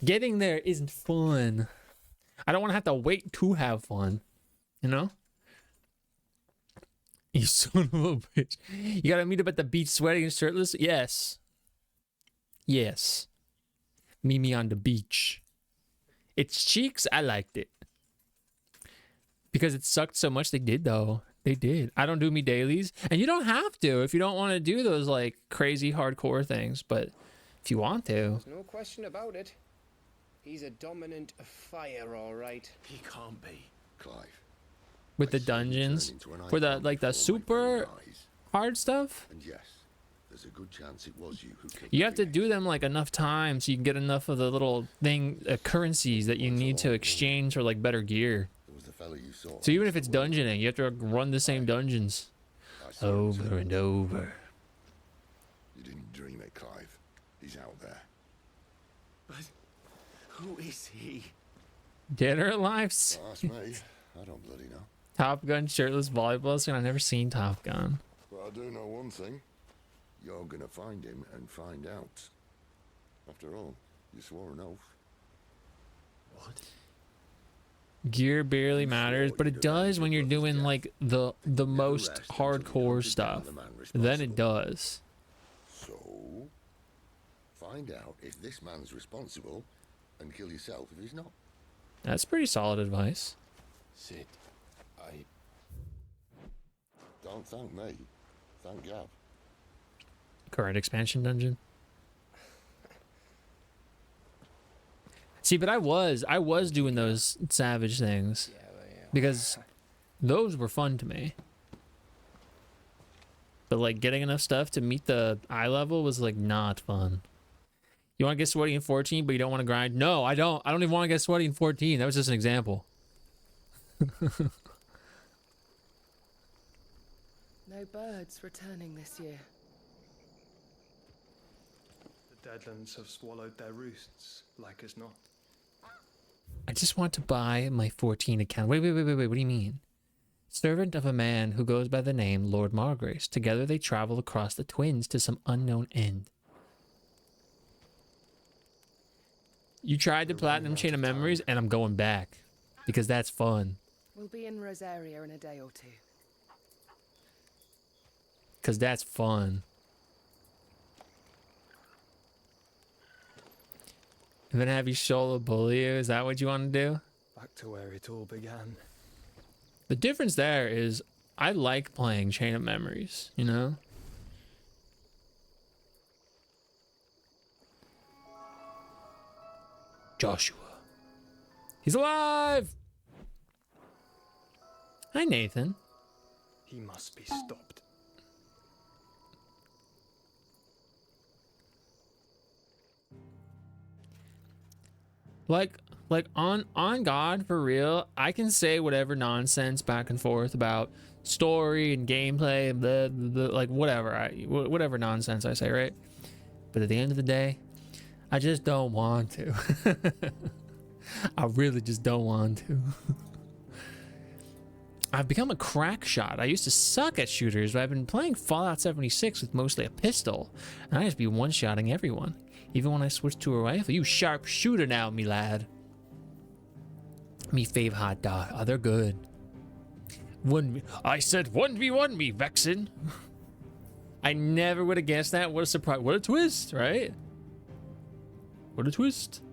Getting there isn't fun. I don't want to have to wait to have fun, you know? You son of a bitch. You gotta meet up at the beach sweating and shirtless? Yes. Yes. Meet me on the beach. It's cheeks. I liked it. Because it sucked so much. They did, though. They did. I don't do me dailies. And you don't have to if you don't want to do those, like, crazy hardcore things. But if you want to. There's no question about it. He's a dominant fire, all right. He can't be. Clive. With the dungeons. For the, like, the super hard stuff. And yes, there's a good chance it was you who killed You have to do them, like, enough times so you can get enough of the little currencies that you need to exchange for, like, better gear. So even if it's dungeoning, you have to run the same dungeons over and over. You didn't dream it, Clive. He's out there. But who is he? Dead or alive? Ask me. I don't bloody know. Top Gun shirtless volleyball and I've never seen Top Gun. But I do know one thing. You're gonna find him and find out. After all, you swore an oath. What? Gear barely matters, but it does when you're doing like the most hardcore stuff. Then it does. So, find out if this man's responsible and kill yourself if he's not. That's pretty solid advice. Sid, don't thank me. Thank Gav. Current expansion dungeon. See, but I was doing those savage things because those were fun to me. But like getting enough stuff to meet the eye level was like not fun. You want to get sweaty in 14, but you don't want to grind? No, I don't. I don't even want to get sweaty in 14. That was just an example. No birds returning this year. The Deadlands have swallowed their roosts, like as not. I just want to buy my 14 account. Wait. What do you mean? Servant of a man who goes by the name Lord Margrace. Together they travel across the Twins to some unknown end. You tried the Platinum Chain of Memories, and I'm going back. Because that's fun. We'll be in Rosaria in a day or two. Because that's fun. And then have you Shola bully you? Is that what you want to do? Back to where it all began. The difference there is I like playing Chain of Memories, you know? Joshua. He's alive! Hi, Nathan. He must be stopped. Like on God, for real, I can say whatever nonsense back and forth about story and gameplay and blah, blah, blah, like whatever nonsense I say, right? But at the end of the day, I just don't want to. I really just don't want to. I've become a crack shot. I used to suck at shooters, but I've been playing Fallout 76 with mostly a pistol, and I just be one-shotting everyone. Even when I switch to a rifle. You sharp shooter now, me lad. Me fave hot dog. Oh, they're good. I said 1v1 me, Vexen. I never would have guessed that. What a surprise. What a twist, right? What a twist.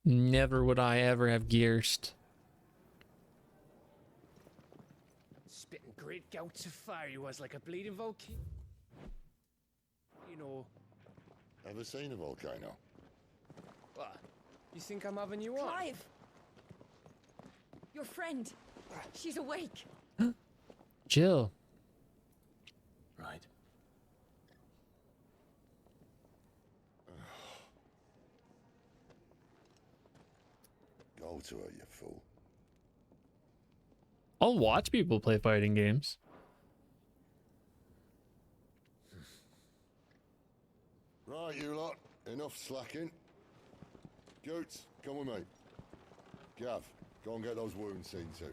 Never would I ever have gearsed. Spitting great gouts of fire he was like a bleeding volcano. You know. Ever seen a volcano? What? You think I'm having you on? Clive! Your friend. She's awake. Jill. bow to her, you fool. I'll watch people play fighting games. Right, you lot. Enough slacking. Goots, come with me. Gav, go and get those wounds seen to.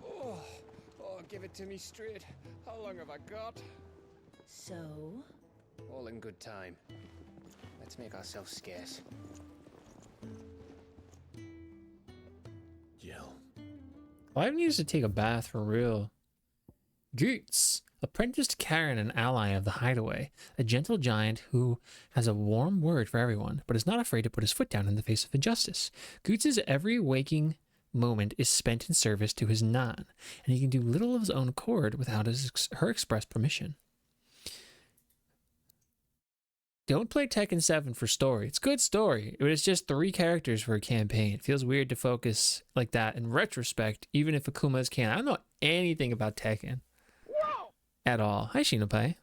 Oh, give it to me straight. How long have I got? So? All in good time. Let's make ourselves scarce. Jill. I haven't used to take a bath for real. Goots, apprenticed Karen, an ally of the Hideaway, a gentle giant who has a warm word for everyone, but is not afraid to put his foot down in the face of injustice. Goots' every waking moment is spent in service to his Nan, and he can do little of his own accord without her express permission. Don't play Tekken 7 for story. It's good story, but it's just 3 characters for a campaign. It feels weird to focus like that in retrospect, even if Akuma's can. I don't know anything about Tekken. At all. Hi, Shinopai.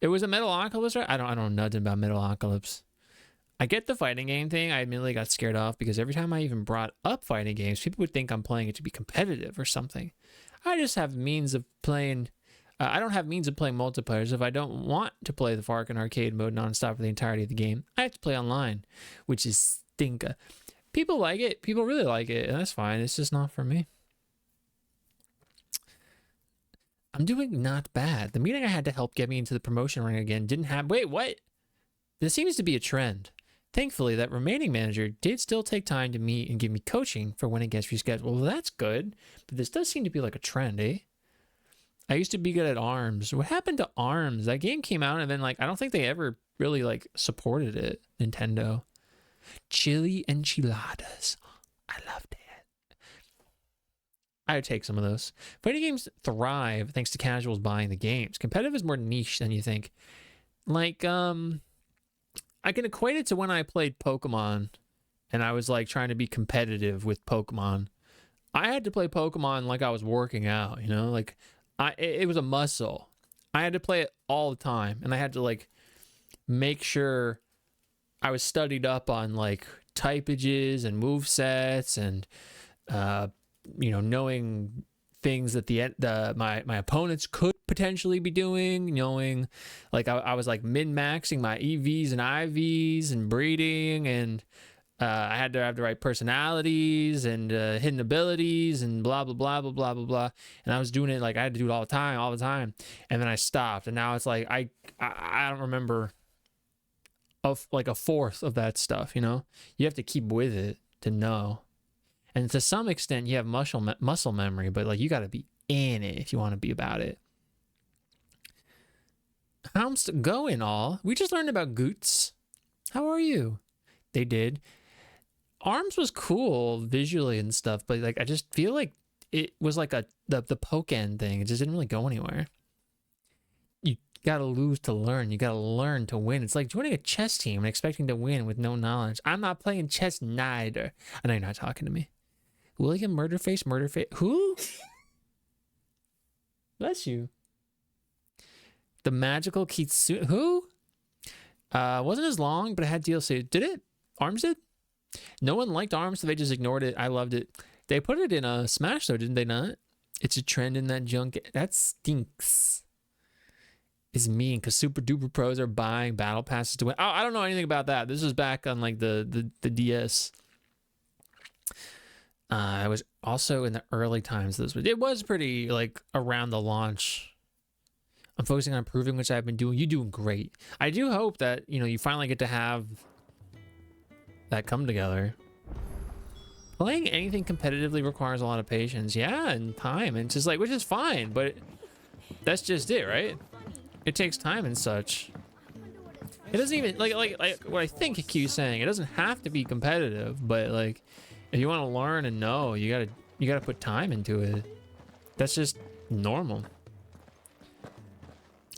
It was a Metalocalypse, right? I don't know nothing about Metalocalypse. I get the fighting game thing. I immediately got scared off because every time I even brought up fighting games, people would think I'm playing it to be competitive or something. I just have means of playing... I don't have means of playing multiplayer, so if I don't want to play the Fark and arcade mode nonstop for the entirety of the game, I have to play online, which is stinka. People like it. People really like it, and that's fine. It's just not for me. I'm doing not bad. The meeting I had to help get me into the promotion ring again didn't have... Wait, what? This seems to be a trend. Thankfully, that remaining manager did still take time to meet and give me coaching for when it gets rescheduled. Well, that's good, but this does seem to be like a trend, eh? I used to be good at ARMS. What happened to ARMS? That game came out and then like I don't think they ever really like supported it. Nintendo. Chili enchiladas. I loved it. I would take some of those. Fighting games thrive thanks to casuals buying the games. Competitive is more niche than you think. Like I can equate it to when I played Pokemon and I was like trying to be competitive with Pokemon. I had to play Pokemon like I was working out, you know, like it was a muscle. I had to play it all the time, and I had to like make sure I was studied up on like typages and move sets and you know, knowing things that my opponents could potentially be doing, knowing like I was like min-maxing my EVs and IVs and breeding, and I had to have the right personalities and hidden abilities and blah, blah, blah, blah, blah, blah, blah. And I was doing it like I had to do it all the time. And then I stopped. And now it's like I don't remember like a fourth of that stuff, you know? You have to keep with it to know. And to some extent, you have muscle memory, but like you got to be in it if you want to be about it. How's it going, all? We just learned about Goots. How are you? They did. ARMS was cool visually and stuff, but like I just feel like it was like the Pokken thing. It just didn't really go anywhere. You gotta lose to learn. You gotta learn to win. It's like joining a chess team and expecting to win with no knowledge. I'm not playing chess neither. I know you're not talking to me. William Murderface. Who? Bless you. The magical Kitsune. Who? Wasn't as long, but it had DLC. Did it? ARMS did? No one liked ARMS, so they just ignored it. I loved it. They put it in a Smash, though, didn't they not? It's a trend in that junk. That stinks. It's mean, because super duper pros are buying battle passes to win. Oh, I don't know anything about that. This was back on like the DS. I was also in the early times of this. It was pretty like around the launch. I'm focusing on improving, which I've been doing. You're doing great. I do hope that, you know, you finally get to have that come together. Playing anything competitively requires a lot of patience, yeah, and time, and it's just like, which is fine, but that's just it, right? It takes time and such. It doesn't even like what I think Q's saying. It doesn't have to be competitive, but like, if you want to learn and know, you gotta put time into it. That's just normal.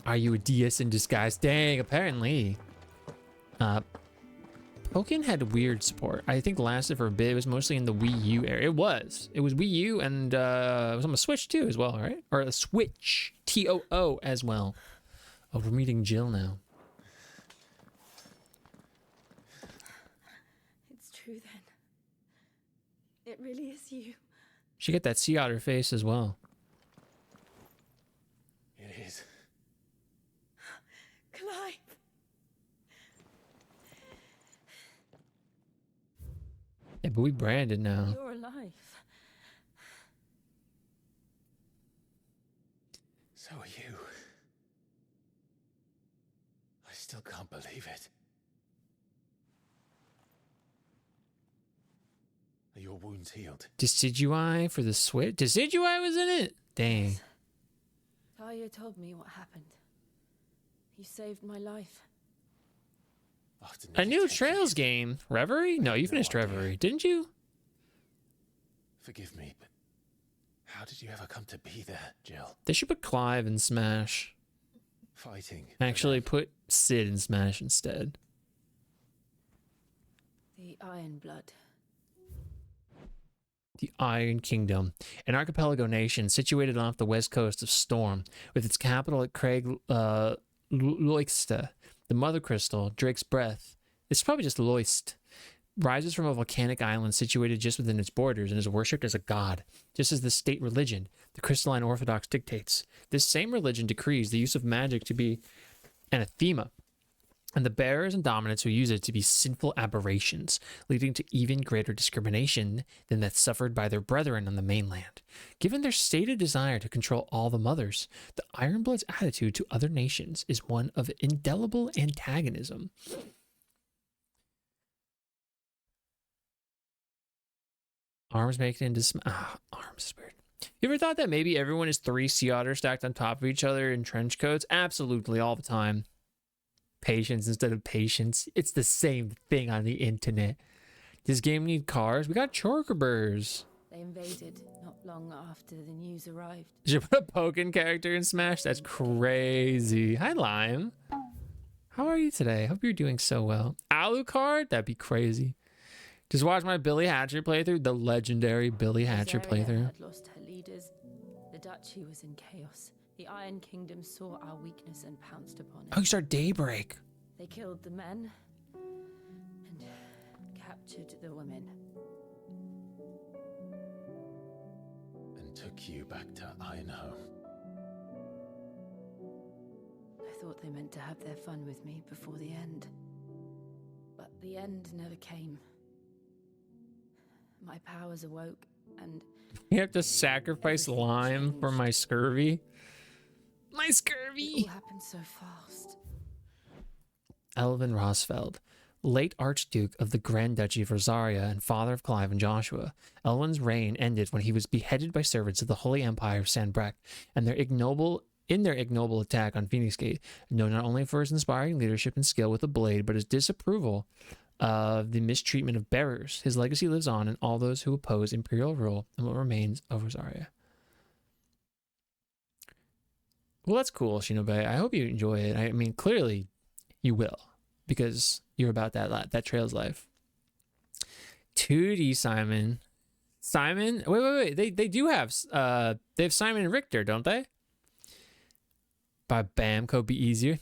Are you a DS in disguise? Dang, apparently. Pokken had weird support. I think lasted for a bit. It was mostly in the Wii U area. It was Wii U, and it was on the Switch too as well, right? Or the Switch, TOO as well. Oh, we're meeting Jill now. It's true then. It really is you. She got that sea otter face as well. It is. Clive. Yeah, but we branded now. You're alive. So are you. I still can't believe it. Are your wounds healed? Decidui for the switch? Decidui was in it? Dang. Talia told me what happened. You saved my life. A new Trails game. Reverie? No, you finished Reverie, didn't you? Forgive me, but how did you ever come to be there, Jill? They should put Clive in Smash. Fighting. Actually, put Sid in Smash instead. The Iron Blood. The Iron Kingdom, an archipelago nation situated off the west coast of Storm, with its capital at Craig Loysta. The Mother Crystal, Drake's Breath, it's probably just Loist, rises from a volcanic island situated just within its borders and is worshipped as a god, just as the state religion, the Crystalline Orthodox, dictates. This same religion decrees the use of magic to be anathema, and the bearers and dominants who use it to be sinful aberrations, leading to even greater discrimination than that suffered by their brethren on the mainland. Given their stated desire to control all the mothers, the Ironbloods' attitude to other nations is one of indelible antagonism. Arms make it into arms is weird. You ever thought that maybe everyone is 3 sea otters stacked on top of each other in trench coats? Absolutely, all the time. Patience instead of patience. It's the same thing on the internet. Does game need cars? We got chocobers. They invaded not long after the news arrived. Did you put a Pokken character in Smash? That's crazy. Hi, Lime. How are you today? Hope you're doing so well. Alucard? That'd be crazy. Just watch my Billy Hatcher playthrough, the legendary Billy Hatcher playthrough. Had lost her leaders. The duchy was in chaos. The Iron Kingdom saw our weakness and pounced upon it. Oh, you start Daybreak. They killed the men and captured the women. And took you back to Ironhome. I thought they meant to have their fun with me before the end. But the end never came. My powers awoke and... You have to sacrifice Lime for my scurvy? My scurvy! It all happened so fast. Elvin Rosfeld, late Archduke of the Grand Duchy of Rosaria and father of Clive and Joshua. Elwin's reign ended when he was beheaded by servants of the Holy Empire of Sanbreque and their ignoble attack on Phoenix Gate, known not only for his inspiring leadership and skill with the blade, but his disapproval of the mistreatment of bearers. His legacy lives on in all those who oppose imperial rule and what remains of Rosaria. Well, that's cool, Shinobe. I hope you enjoy it. I mean, clearly you will, because you're about that Trails life. 2D Simon. Simon? Wait. They do have, they have Simon and Richter, don't they? By Bamco be easier.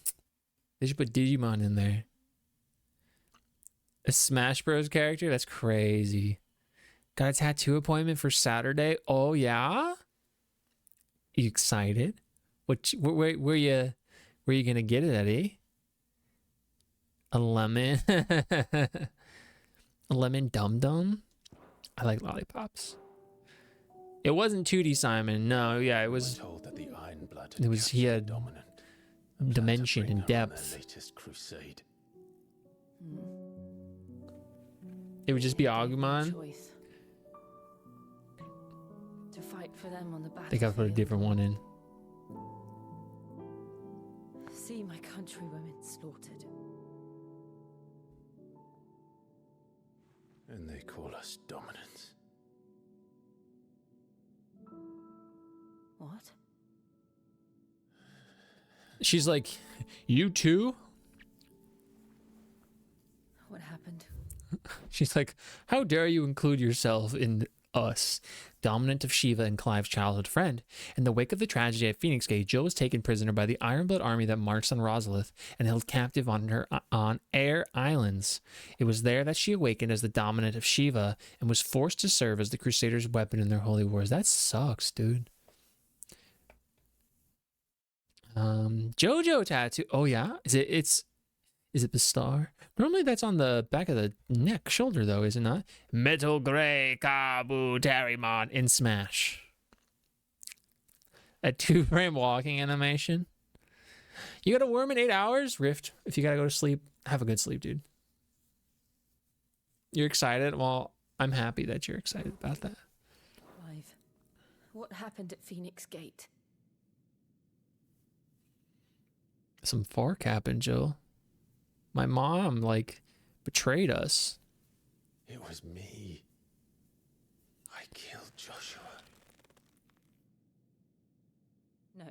They should put Digimon in there. A Smash Bros character? That's crazy. Got a tattoo appointment for Saturday? Oh, yeah? You excited? Where you gonna get it at, eh? A lemon? A lemon dum-dum? I like lollipops. It wasn't 2D Simon. No, yeah, it was... Told that the Iron Blood it was, he had dominant, dimension and depth. Latest crusade. It would just be Agumon. Choice. To fight for them on the battlefield. They gotta put a different one in. See my countrywomen slaughtered. And they call us dominant. What? She's like, you too? What happened? She's like, how dare you include yourself in us, dominant of Shiva and Clive's childhood friend. In the wake of the tragedy at Phoenix Gate, Jill was taken prisoner by the Ironblood army that marched on Rosalith and held captive on Air Islands. It was there that she awakened as the dominant of Shiva and was forced to serve as the Crusaders' weapon in their holy wars. That sucks, dude. JoJo tattoo. Oh yeah, is it the star? Normally that's on the back of the neck, shoulder though, is it not? Metal Gray Kabuterimon in Smash. A 2-frame walking animation. You got a worm in 8 hours? Rift, if you gotta go to sleep, have a good sleep, dude. You're excited? Well, I'm happy that you're excited about that. Clive, what happened at Phoenix Gate? Some fork happened, Jill. My mom, like, betrayed us. It was me. I killed Joshua. No.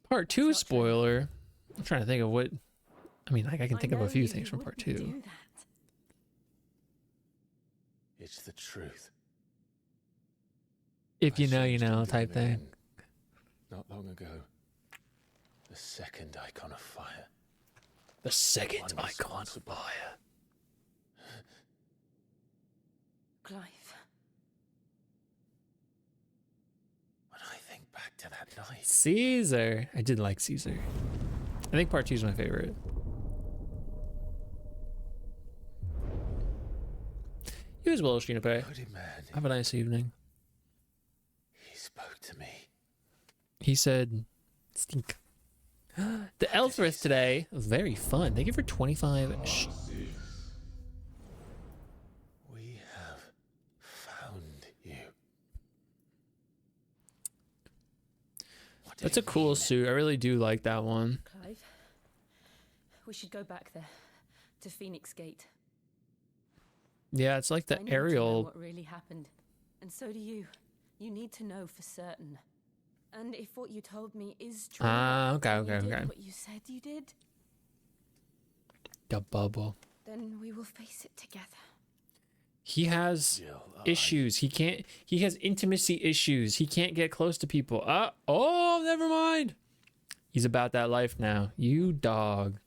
Part 2 spoiler. I'm trying to think of what... I mean, like, I can think of a few things from part 2. Do that. It's the truth. If you know, you know, type thing. Not long ago. The second icon of fire. The second icon of fire. Clive. When I think back to that night. Caesar. I did like Caesar. I think part 2 is my favorite. You as well, Shinope. Have a nice evening. He spoke to me. He said, stink. The Elfrith today was very fun. Thank you for 25. We have found you. That's a cool suit. I really do like that one. Clive, we should go back there to Phoenix Gate. Yeah, it's like the I need to know aerial. what really happened, and so do you. You need to know for certain. And if what you told me is true, Okay. you did what you said you did, The bubble. then we will face it together. He has issues. He has intimacy issues. He can't get close to people. Oh, never mind. He's about that life now. You dog.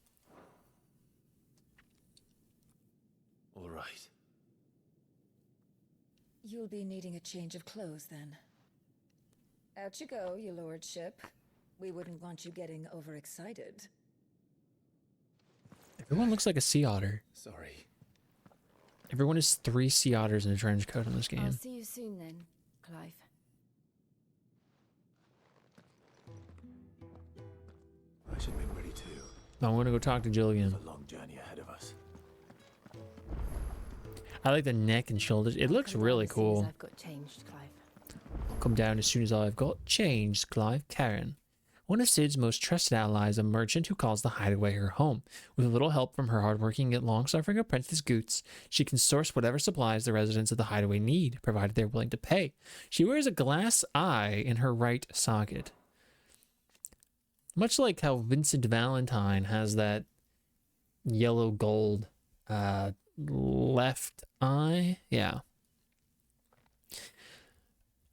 All right. You'll be needing a change of clothes then. Out you go, your lordship. We wouldn't want you getting overexcited. Everyone looks like a sea otter. Sorry. Everyone is 3 sea otters in a trench coat in this I'll game. see you soon then, Clive. I should be ready too. I'm gonna go talk to Jill again. A long journey ahead of us. I like the neck and shoulders. It looks really cool. I've got changed, Clive. I'll come down as soon as I've got changed, Clive. Karen. One of Sid's most trusted allies, a merchant who calls the hideaway her home. With a little help from her hardworking yet long-suffering apprentice Goots, she can source whatever supplies the residents of the hideaway need, provided they're willing to pay. She wears a glass eye in her right socket. Much like how Vincent Valentine has that yellow gold left eye. Yeah.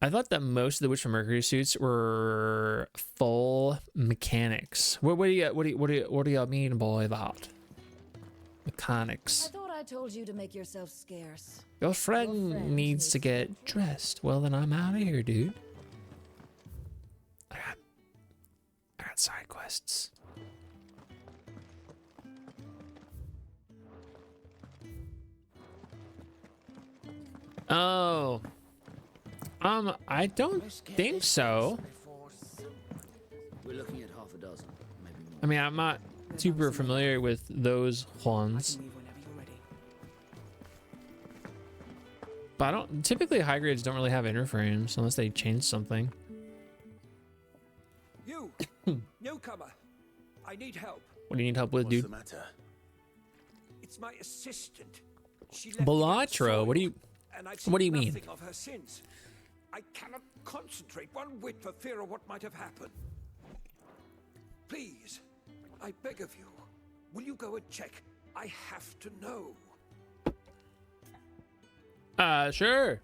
I thought that most of the Witch from Mercury suits were full mechanics. What do you mean by that? Mechanics. I thought I told you to make yourself scarce. Your friend needs to get dressed. Well, then I'm out of here, dude. I got side quests. Oh. I don't think so. We're looking at half a dozen, maybe more. I mean, I'm not super familiar with those ones. But I don't, typically high grades don't really have interframes unless they change something. You, newcomer, I need help. What do you need help with, dude? What's the matter? It's my assistant. She left me Balatro, what do you, and I've what do seen you mean? nothing of her since. I cannot concentrate one whit for fear of what might have happened. Please, I beg of you, will you go and check? I have to know. Sure.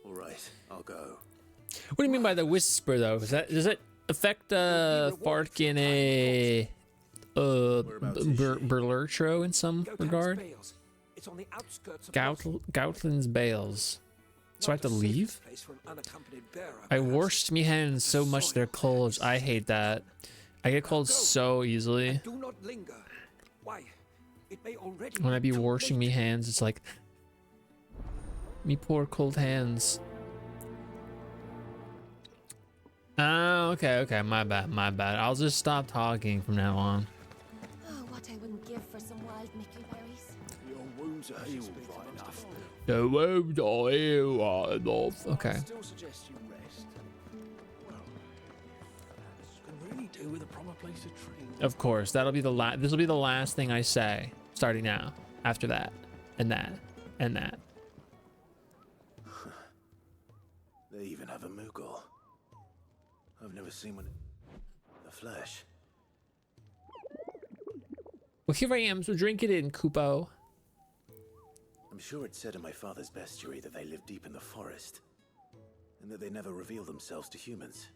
All right, I'll go. What do you mean by the whisper, though? Does it affect fucking a Berlertro in some regard? It's on the outskirts of Gautlin's Bales. So I have to leave? I washed me hands so much they're cold. I hate that. I get cold so easily. Do not linger. Why? It may already When I be washing me hands, it's like me poor cold hands. Oh, okay, my bad. I'll just stop talking from now on. Oh, what I wouldn't give for some wild Mickey berries. Your wounds are healed right enough. The wounds are healed right enough. Okay. I still suggest you rest. Well, can really do with a proper place to train. Of course, that'll be the last. This will be the last thing I say, starting now. After that, and that, and that. They even have a Moogle. I've never seen one in the flesh. Well, here I am, so drink it in, Kupo. I'm sure it said in my father's bestiary that they live deep in the forest, and that they never reveal themselves to humans.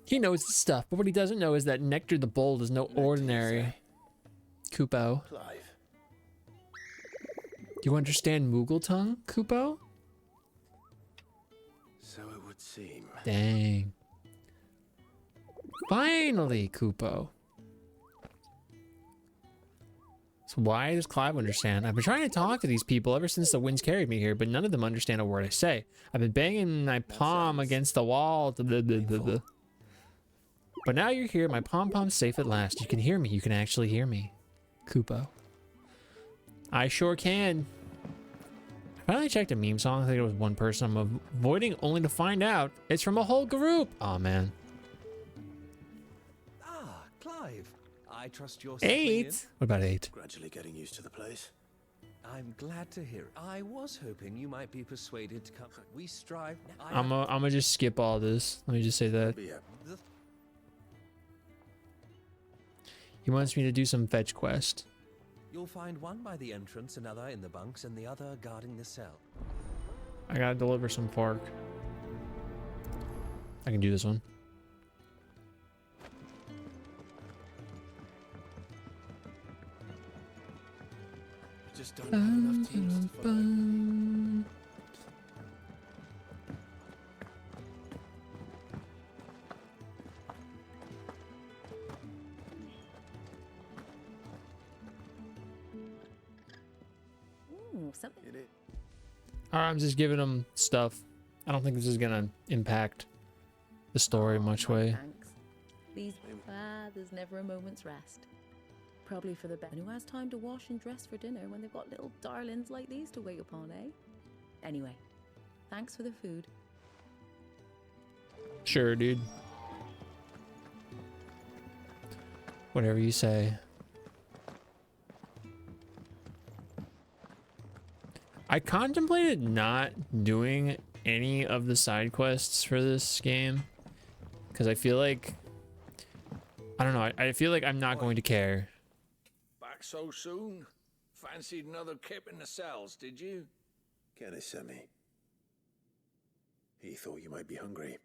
He knows the stuff, but what he doesn't know is that Nectar the Bold is no ordinary. Kupo. Clive. Do you understand Moogle tongue, Kupo? So it would seem. Dang. Finally, Kupo. So why does Clive understand? I've been trying to talk to these people ever since the winds carried me here, but none of them understand a word I say. I've been banging my palm against the wall. But now you're here. My pom-pom's safe at last. You can hear me. You can actually hear me. Kupo. I sure can. I finally checked a meme song. I think it was one person I'm avoiding only to find out it's from a whole group. Oh, man. Ah, Clive. I trust you're 8? What about 8? Gradually getting used to the place. I'm glad to hear it. I was hoping you might be persuaded to come. We strive. I'm gonna just skip all this. Let me just say that. He wants me to do some fetch quest. You'll find one by the entrance, another in the bunks, and the other guarding the cell. I gotta deliver some pork. I can do this one. Just don't have enough teams to follow. Something. I'm just giving him stuff. I don't think this is gonna impact the story much way. Thanks. There's never a moment's rest. Probably for the best. Who has time to wash and dress for dinner when they've got little darlings like these to wait upon, eh? Anyway, thanks for the food. Sure, dude. Whatever you say. I contemplated not doing any of the side quests for this game because I feel like I don't know. I feel like I'm not going to care. Back so soon? Fancied another kip in the cells, did you? Kenneth sent me. He thought you might be hungry.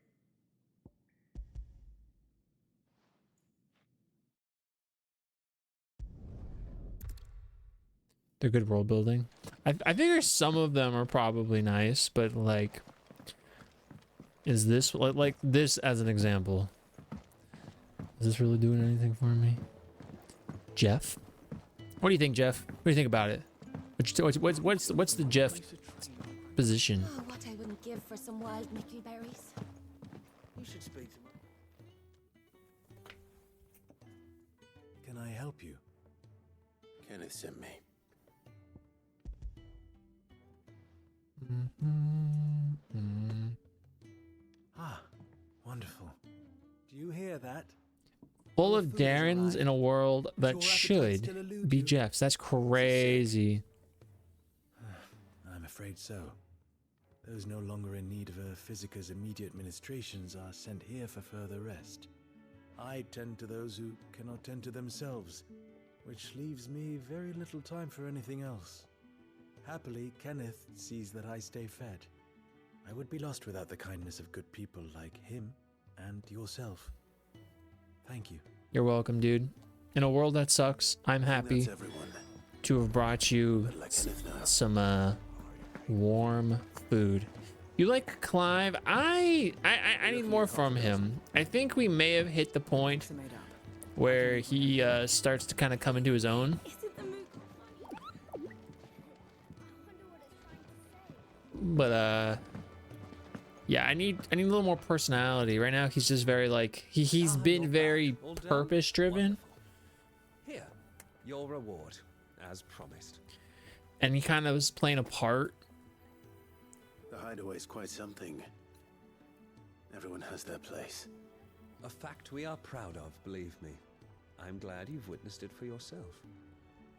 They're good world building. I figure some of them are probably nice, but like, is this like this as an example? Is this really doing anything for me? Jeff? What do you think, Jeff? What do you think about it? What's the Jeff position? Oh, what I wouldn't give for some wild Mickey berries. You should speak to me. Can I help you? Kenneth sent me. Ah, wonderful. Do you hear that? Full of Darrens in a world that should be Jeff's. That's crazy. I'm afraid so. Those no longer in need of a Physica's immediate ministrations are sent here for further rest. I tend to those who cannot tend to themselves, which leaves me very little time for anything else. Happily, Kenneth sees that I stay fed. I would be lost without the kindness of good people like him and yourself. Thank you. You're welcome, dude. In a world that sucks, I'm happy to have brought you some warm food. You like Clive? I need more from him. I think we may have hit the point where he starts to kind of come into his own. But yeah, I need a little more personality. Right now he's just very like he's been very purpose driven. Here, your reward, as promised. And he kind of was playing a part. The hideaway's quite something. Everyone has their place. A fact we are proud of, believe me. I'm glad you've witnessed it for yourself.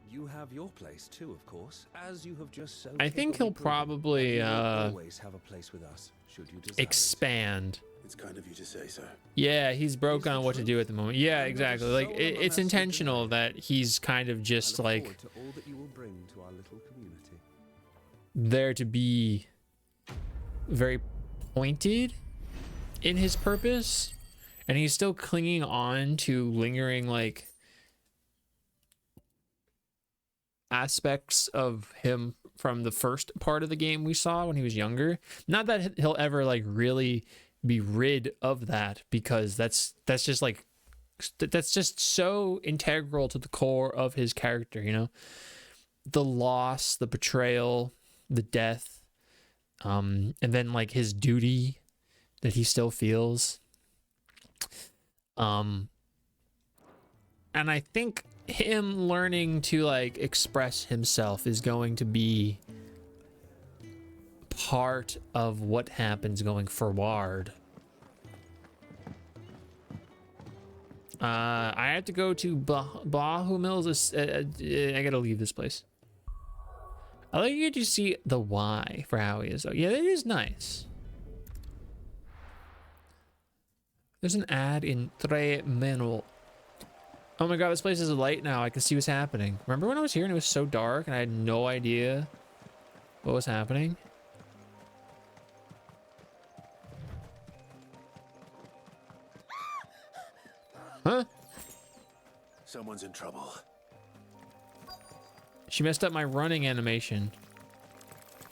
You have your place too, of course, as you have just so. I think he'll probably always have a place with us, should you desire expand. It's kind of you to say so. Yeah, he's broken on what to do at the moment. Yeah, exactly. Like it's intentional that he's kind of just like to all that you will bring to our little community. There to be very pointed in his purpose, and he's still clinging on to lingering like aspects of him from the first part of the game we saw when he was younger. Not that he'll ever like really be rid of that, because that's just like that's just so integral to the core of his character, you know, the loss, the betrayal, the death, and then like his duty that he still feels. And I think him learning to like express himself is going to be part of what happens going forward. I have to go to Bahu Mills. I gotta leave this place. I like you to see the Y for how he is though. Yeah, that is nice. There's an ad in 3 minutes. Oh my god, this place is light now. I can see what's happening. Remember when I was here and it was so dark and I had no idea what was happening? Huh? Someone's in trouble. She messed up my running animation.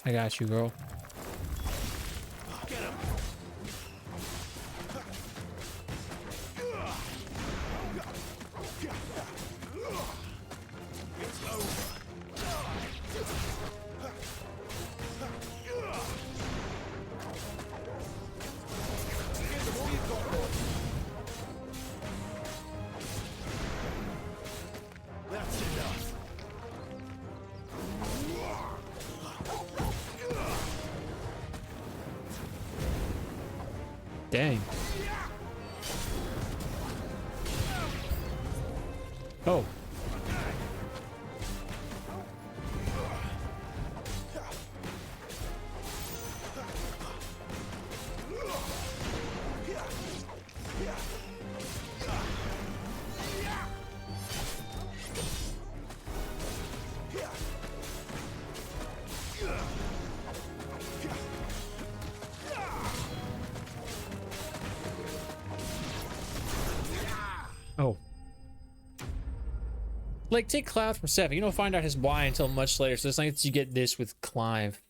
I got you, girl. Get him. It's over. That's enough. Dang. Oh. Oh. Like, take Cloud from 7. You don't find out his why until much later, so it's nice that you get this with Clive.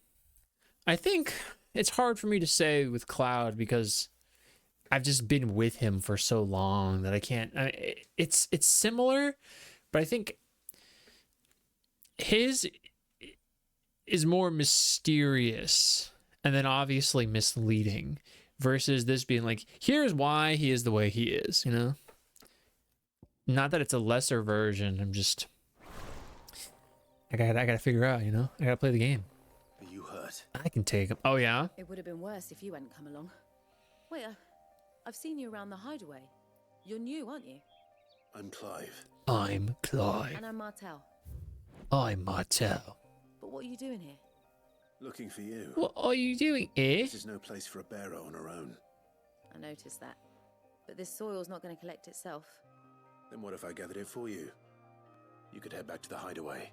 I think it's hard for me to say with Cloud because I've just been with him for so long that I can't... it's similar, but I think his is more mysterious and then obviously misleading versus this being like, here's why he is the way he is, you know? Not that it's a lesser version. I'm just... I gotta figure out, you know? I gotta play the game. Are you hurt? I can take him. Oh, yeah? It would have been worse if you hadn't come along. Wait, I've seen you around the hideaway. You're new, aren't you? I'm Clive. I'm Clive. And I'm Martel. I'm Martel. But what are you doing here? Looking for you. What are you doing here? This is no place for a bearer on her own. I noticed that. But this soil's not going to collect itself. Then what if I gathered it for you? You could head back to the hideaway.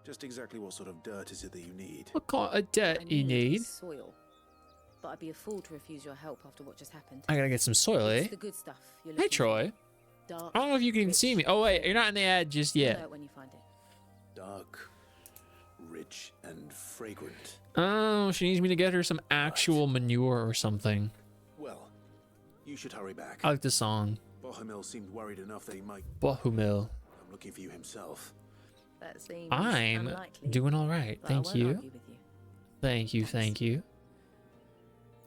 Just exactly what sort of dirt is it that you need? What kind of dirt you need? Soil. But I'd be a fool to refuse your help after what just happened. I gotta get some soil, eh? It's the good stuff you're Hey, looking Troy. for. Dark, I don't know if you can see me. Oh, wait, you're not in the ad just you'll yet. know it when you find it. Dark, rich, and fragrant. Oh, she needs me to get her some actual manure or something. Well, you should hurry back. I like the song. Bohemil seemed worried enough that he might Bohemil. come looking for you himself. That seems I'm unlikely, doing all right. but I Thank won't you. argue with you. Thank you. Thank you.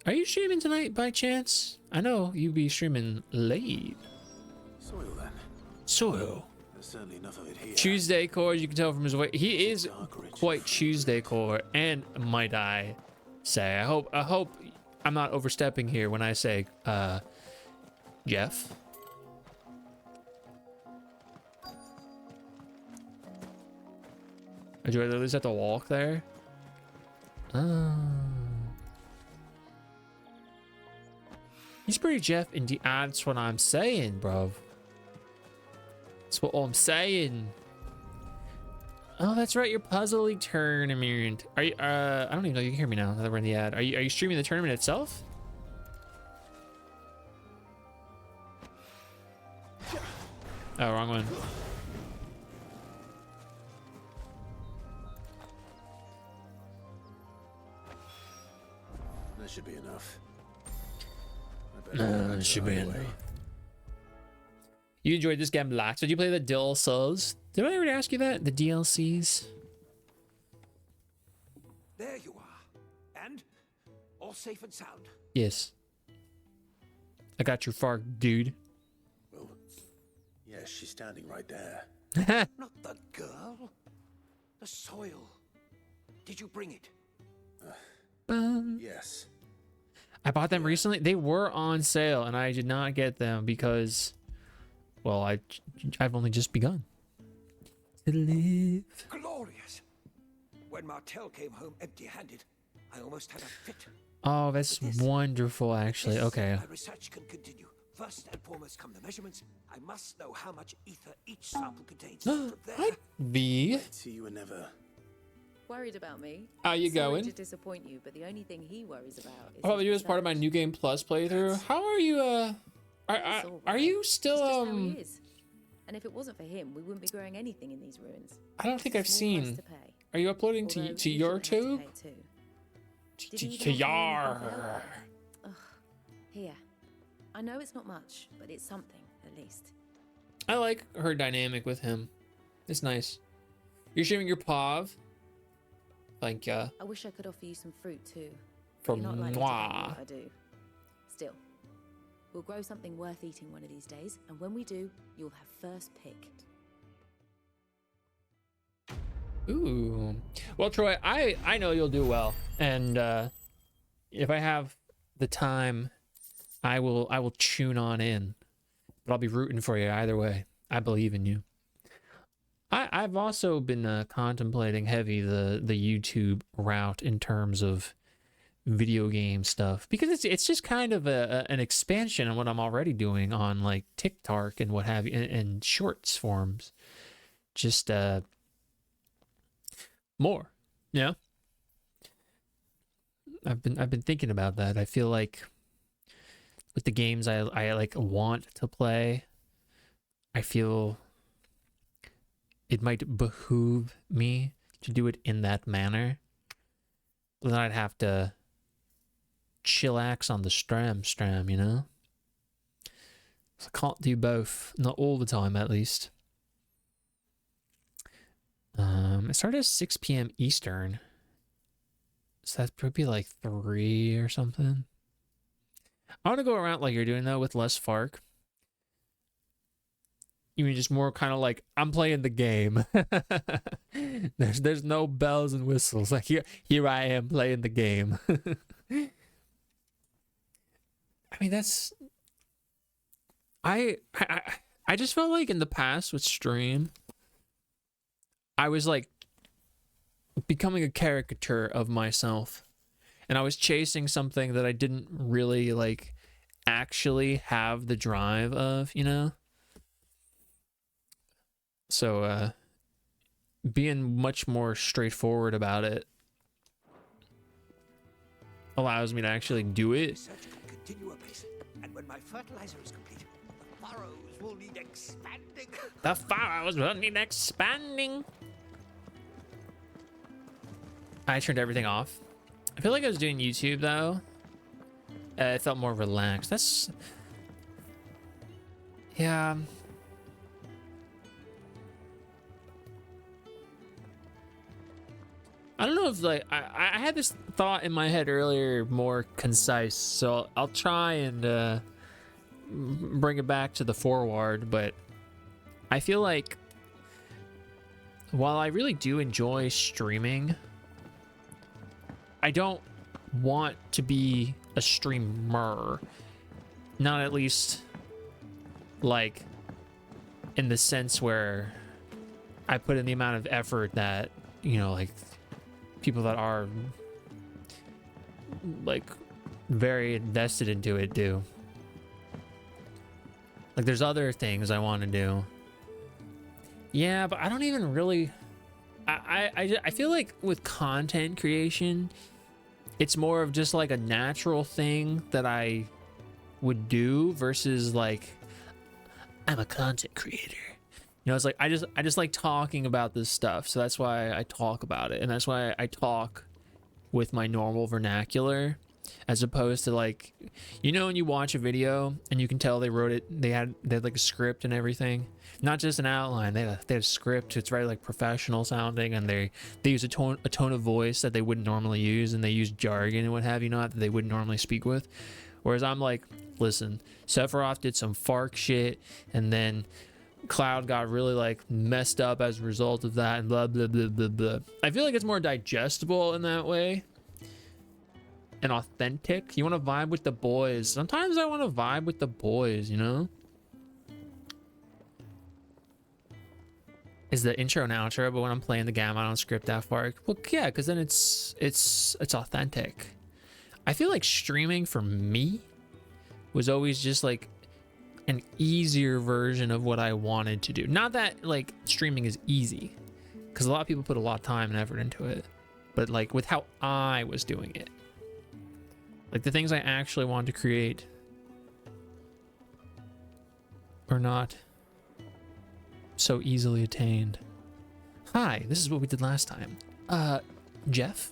Are you streaming tonight by chance? I know you be streaming late. Soil then. Soil. There's certainly enough of it here. Tuesday core, you can tell from his way. He is quite Tuesday core, and might I say, I hope I'm not overstepping here when I say, Jeff. Do I at least have to walk there? He's pretty Jeff indeed. That's what I'm saying, bruv. That's what I'm saying. Oh, that's right. Your Puzzle League tournament. Are you? I don't even know. You can hear me now that we're in the ad. Are you streaming the tournament itself? Oh, wrong one. That should be enough. That should be enough. You enjoyed this game, Black. So did you play the DLCs? Did I already ask you that? The DLCs? There you are. And all safe and sound. Yes. I got your far, dude. Well, yes, she's standing right there. Not the girl. The soil. Did you bring it? Yes. I bought them recently. They were on sale, and I did not get them because, well, I've only just begun to live. Glorious. When Martel came home empty-handed, I almost had a fit. Oh, that's wonderful, actually. Okay. My research can continue. First and foremost come the measurements. I must know how much ether each sample contains. From there, V. See, you were never Worried about me? How you Sorry going? to disappoint you, but the only thing he worries about is. I'll probably do as part of my New Game Plus playthrough. How are you? Are you still He is. And if it wasn't for him, we wouldn't be growing anything in these ruins. I don't think I've seen. Are you uploading to your tube? To your. Here. I know it's not much, but it's something at least. I like her dynamic with him. It's nice. You're streaming your POV. Thank ya. I wish I could offer you some fruit too. From You're not likely to moi. get me if I do. Still, we'll grow something worth eating one of these days, and when we do, you'll have first pick. Ooh. Well, Troy, I know you'll do well, and if I have the time, I will tune on in. But I'll be rooting for you either way. I believe in you. I've also been contemplating heavy the YouTube route in terms of video game stuff, because it's just kind of an expansion on what I'm already doing on like TikTok and what have you, and shorts forms. Just more, yeah. I've been thinking about that. I feel like with the games I like want to play, I feel it might behoove me to do it in that manner. But then I'd have to chillax on the stram, you know? So I can't do both. Not all the time, at least. It started at 6 p.m. Eastern. So that's probably like 3 or something. I want to go around like you're doing, though, with less FARC. You mean just more kind of like, I'm playing the game. There's no bells and whistles. Like here I am playing the game. I mean, that's... I just felt like in the past with stream, I was like becoming a caricature of myself. And I was chasing something that I didn't really like actually have the drive of, you know? So, being much more straightforward about it allows me to actually do it. Research can continue apace, and when my fertilizer is complete, the furrows will need expanding. The furrows will need expanding. I turned everything off. I feel like I was doing YouTube though. It felt more relaxed. That's... yeah. I don't know if like I had this thought in my head earlier, more concise, so I'll try and bring it back to the forward. But I feel like while I really do enjoy streaming, I don't want to be a streamer, not at least like in the sense where I put in the amount of effort that, you know, like people that are like very invested into it do. Like there's other things I want to do. Yeah, but I don't even really, I feel like with content creation, it's more of just like a natural thing that I would do versus like I'm a content creator. You know, it's like I just like talking about this stuff, so that's why I talk about it, and that's why I talk with my normal vernacular, as opposed to like, you know, when you watch a video and you can tell they wrote it, they had like a script and everything, not just an outline. They had a script. It's very like professional sounding, and they use a tone of voice that they wouldn't normally use, and they use jargon and what have you not that they wouldn't normally speak with. Whereas I'm like, listen, Sephiroth did some FARC shit, and then Cloud got really like messed up as a result of that, and blah blah blah blah blah. I feel like it's more digestible in that way and authentic. You want to vibe with the boys. Sometimes I want to vibe with the boys, you know? Is the intro and outro, but when I'm playing the game I don't script that far. Well, yeah, because then it's authentic. I feel like streaming for me was always just like an easier version of what I wanted to do. Not that like streaming is easy, because a lot of people put a lot of time and effort into it, but like with how I was doing it, like the things I actually wanted to create are not so easily attained. Hi, this is what we did last time. Jeff?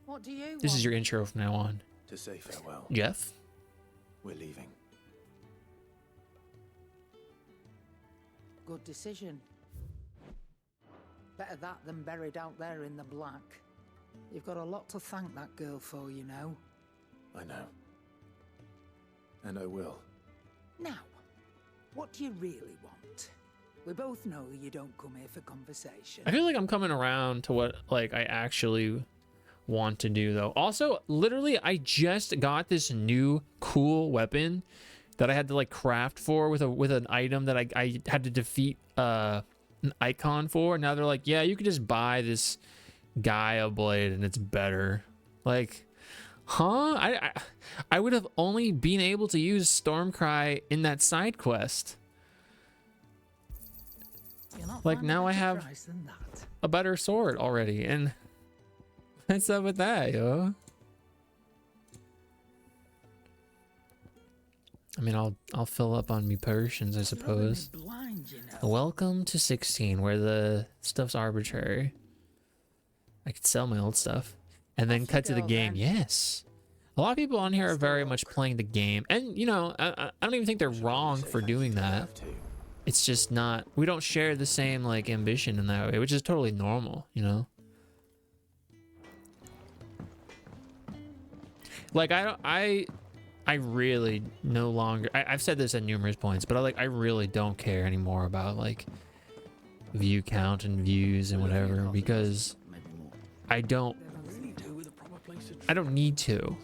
What do you This want? is your intro from now on. To say farewell. Jeff? We're leaving. Good decision. Better that than buried out there in the black. You've got a lot to thank that girl for, you know. I know. And I will. Now, what do you really want? We both know you don't come here for conversation. I feel like I'm coming around to what like I actually want to do though. Also, literally I just got this new cool weapon that I had to like craft for with an item that I had to defeat an icon for. Now they're like, yeah, you can just buy this Gaia blade and it's better. Like, huh? I would have only been able to use Stormcry in that side quest. Like now I have a better sword already, and what's up with that, yo? I mean, I'll fill up on me potions, I suppose. Welcome to 16, where the stuff's arbitrary. I could sell my old stuff and then cut to the game. Yes. A lot of people on here are very much playing the game, and you know, I don't even think they're wrong for doing that. It's just not, we don't share the same like ambition in that way, which is totally normal, you know? Like I really no longer, I've said this at numerous points, but I really don't care anymore about like view count and views and whatever, because I don't need to,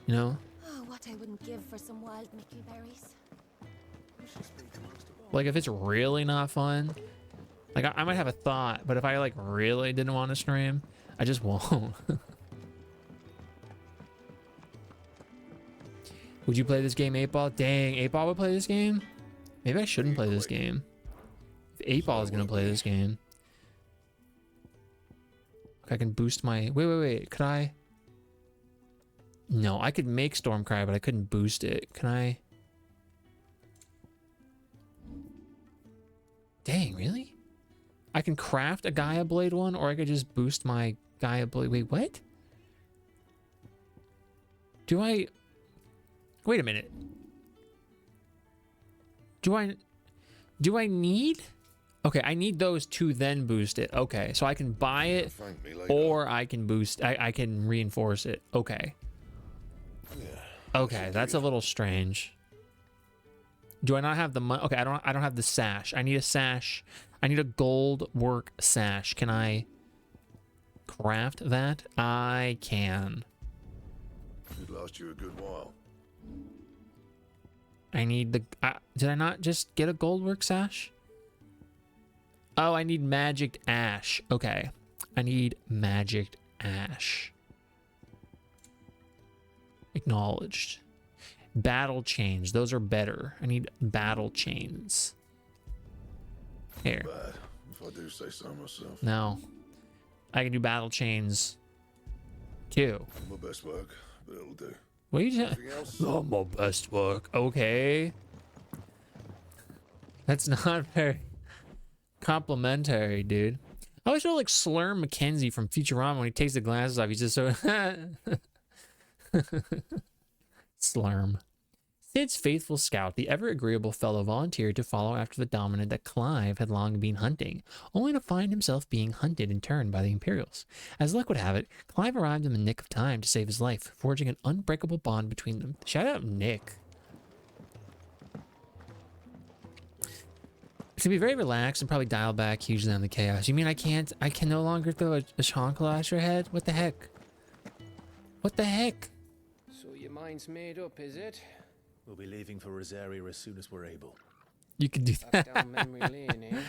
you know? Oh, what I wouldn't give for some wild Mickey berries. Like if it's really not fun, like I might have a thought, but if I like really didn't want to stream, I just won't. Would you play this game, 8-Ball? Dang, 8-Ball would play this game? Maybe I shouldn't play this game. If 8-Ball is gonna play this game. I can boost my... Wait. Could I... No, I could make Stormcry, but I couldn't boost it. Can I... Dang, really? I can craft a Gaia Blade one, or I could just boost my Gaia Blade... Wait, what? Do I... Wait a minute. Do I need... Okay, I need those to then boost it. Okay, so I can buy it, or I can boost... I can reinforce it. Okay. Okay, that's a little strange. Do I not have the money? Okay, I don't have the sash. I need a sash. I need a gold work sash. Can I craft that? I can. It lasts you a good while. I need the... did I not just get a gold work sash? Oh, I need magic ash. Okay. I need magic ash. Acknowledged. Battle chains. Those are better. I need battle chains. Here. Bad, if I do say so myself. No. I can do battle chains too. My best work, but it'll do. What are you doing? Not my best work. Okay. That's not very complimentary, dude. I always feel like Slurm McKenzie from Futurama when he takes the glasses off. He's just so... Slurm. Sid's faithful scout, the ever-agreeable fellow, volunteered to follow after the dominant that Clive had long been hunting, only to find himself being hunted in turn by the Imperials. As luck would have it, Clive arrived in the nick of time to save his life, forging an unbreakable bond between them. Shout out Nick. To be very relaxed and probably dial back hugely on the chaos. You mean I can no longer throw a chancla at your head? What the heck? What the heck? So your mind's made up, is it? We'll be leaving for Rosaria as soon as we're able. You can do that. Back down memory lane, eh?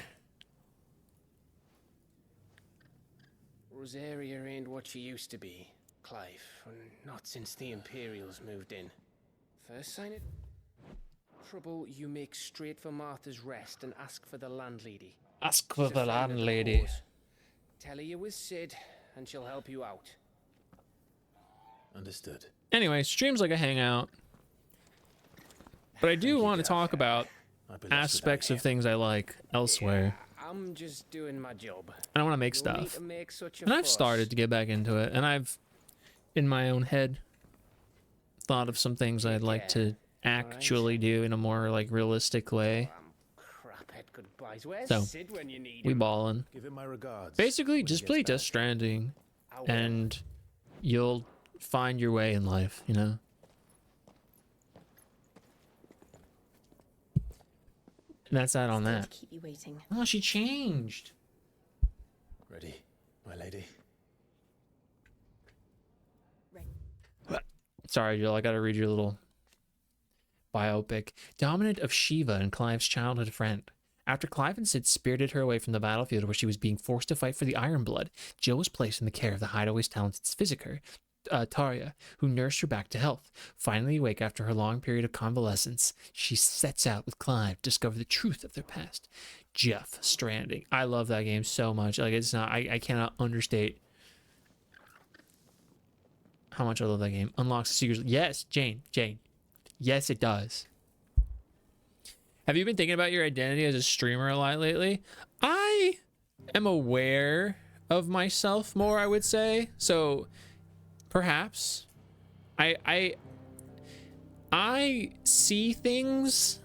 Rosaria ain't what she used to be, Clive. Not since the Imperials moved in. First sign of trouble, you make straight for Martha's Rest and ask for the landlady. Ask for the landlady. Tell her you was Sid, and she'll help you out. Understood. Anyway, streams like a hangout. But I do want to talk about aspects of things I like elsewhere. Yeah, I'm just doing my job. I want to make stuff. And I've started to get back into it. And I've, in my own head, thought of some things I'd like to actually do in a more like realistic way. So, we ballin'. Give him my regards. Basically, just play Death Stranding, and you'll find your way in life, you know? And that's that on that. Keep you waiting. Oh, she changed. Ready, my lady. Sorry, Jill, I gotta read your little biopic. Dominant of Shiva and Clive's childhood friend. After Clive and Sid spirited her away from the battlefield where she was being forced to fight for the Iron Blood, Jill was placed in the care of the hideaway's talented physiker, Taria, who nursed her back to health. Finally awake after her long period of convalescence, she sets out with Clive to discover the truth of their past. Death Stranding. I love that game so much. Like, it's not, I cannot understate how much I love that game. Unlocks the secrets. Yes, Jane. Yes, it does. Have you been thinking about your identity as a streamer a lot lately? I am aware of myself more, I would say. So perhaps I see things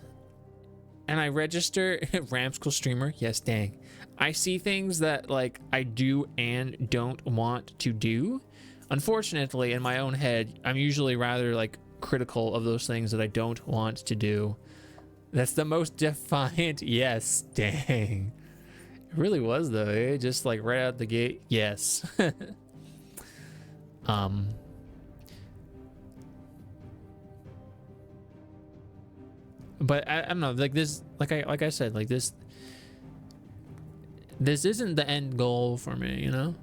and I register. Ramskull streamer. Yes, dang. I see things that like I do and don't want to do. Unfortunately, in my own head, I'm usually rather like critical of those things that I don't want to do. That's the most defiant. Yes, dang. It really was though, eh? Just like right out the gate. Yes. But I don't know, like this, like I said, like this isn't the end goal for me, you know?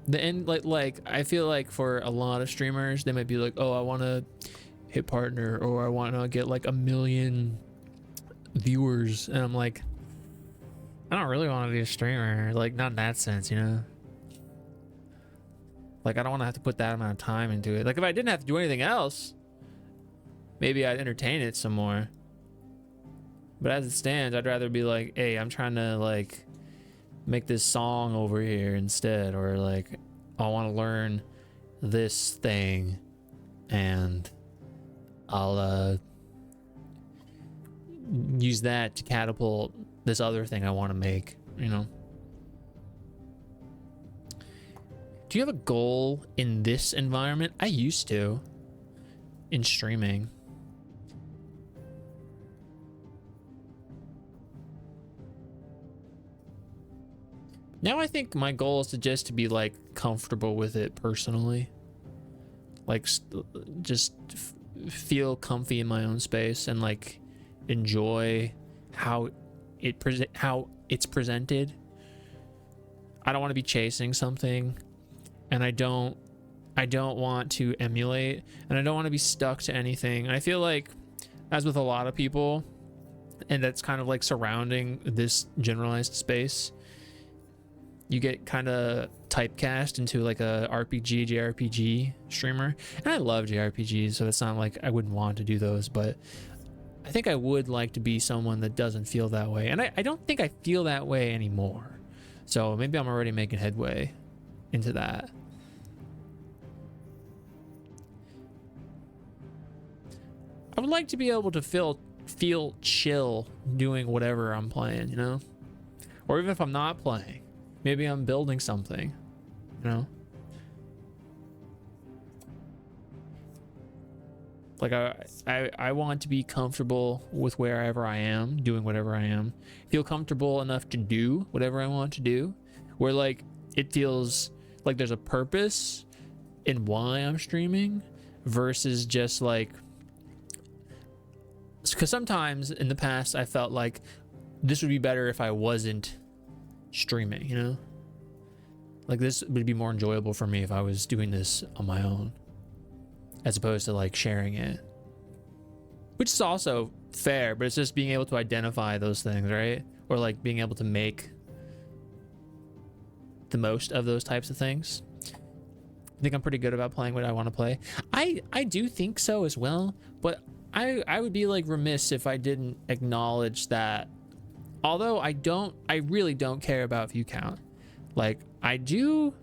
The end, like I feel like for a lot of streamers, they might be like, oh, I want to hit partner, or I want to get like 1 million viewers, and I'm like, I don't really want to be a streamer. Like, not in that sense, you know? Like, I don't want to have to put that amount of time into it. Like, if I didn't have to do anything else, maybe I'd entertain it some more. But as it stands, I'd rather be like, hey, I'm trying to, like, make this song over here instead. Or, like, I want to learn this thing. And I'll, use that to catapult this other thing I want to make, you know? Do you have a goal in this environment? I used to. In streaming. Now I think my goal is to just to be like comfortable with it personally. Like just feel comfy in my own space and like enjoy how it's presented. I don't want to be chasing something, and I don't want to emulate, and I don't want to be stuck to anything. And I feel like, as with a lot of people, and that's kind of like surrounding this generalized space, you get kind of typecast into like a RPG, JRPG streamer. And I love JRPGs, so it's not like I wouldn't want to do those, but I think I would like to be someone that doesn't feel that way. And I don't think I feel that way anymore. So maybe I'm already making headway into that. I would like to be able to feel chill doing whatever I'm playing, you know? Or even if I'm not playing, maybe I'm building something, you know? Like I want to be comfortable with wherever I am, doing whatever I am. Feel comfortable enough to do whatever I want to do. Where like it feels like there's a purpose in why I'm streaming versus just like, because sometimes in the past I felt like this would be better if I wasn't streaming, you know? Like this would be more enjoyable for me if I was doing this on my own, as opposed to like sharing it, which is also fair, but it's just being able to identify those things, right? Or like being able to make the most of those types of things. I think I'm pretty good about playing what I want to play. I do think so as well, but I would be like remiss if I didn't acknowledge that although I really don't care about view count. Like I do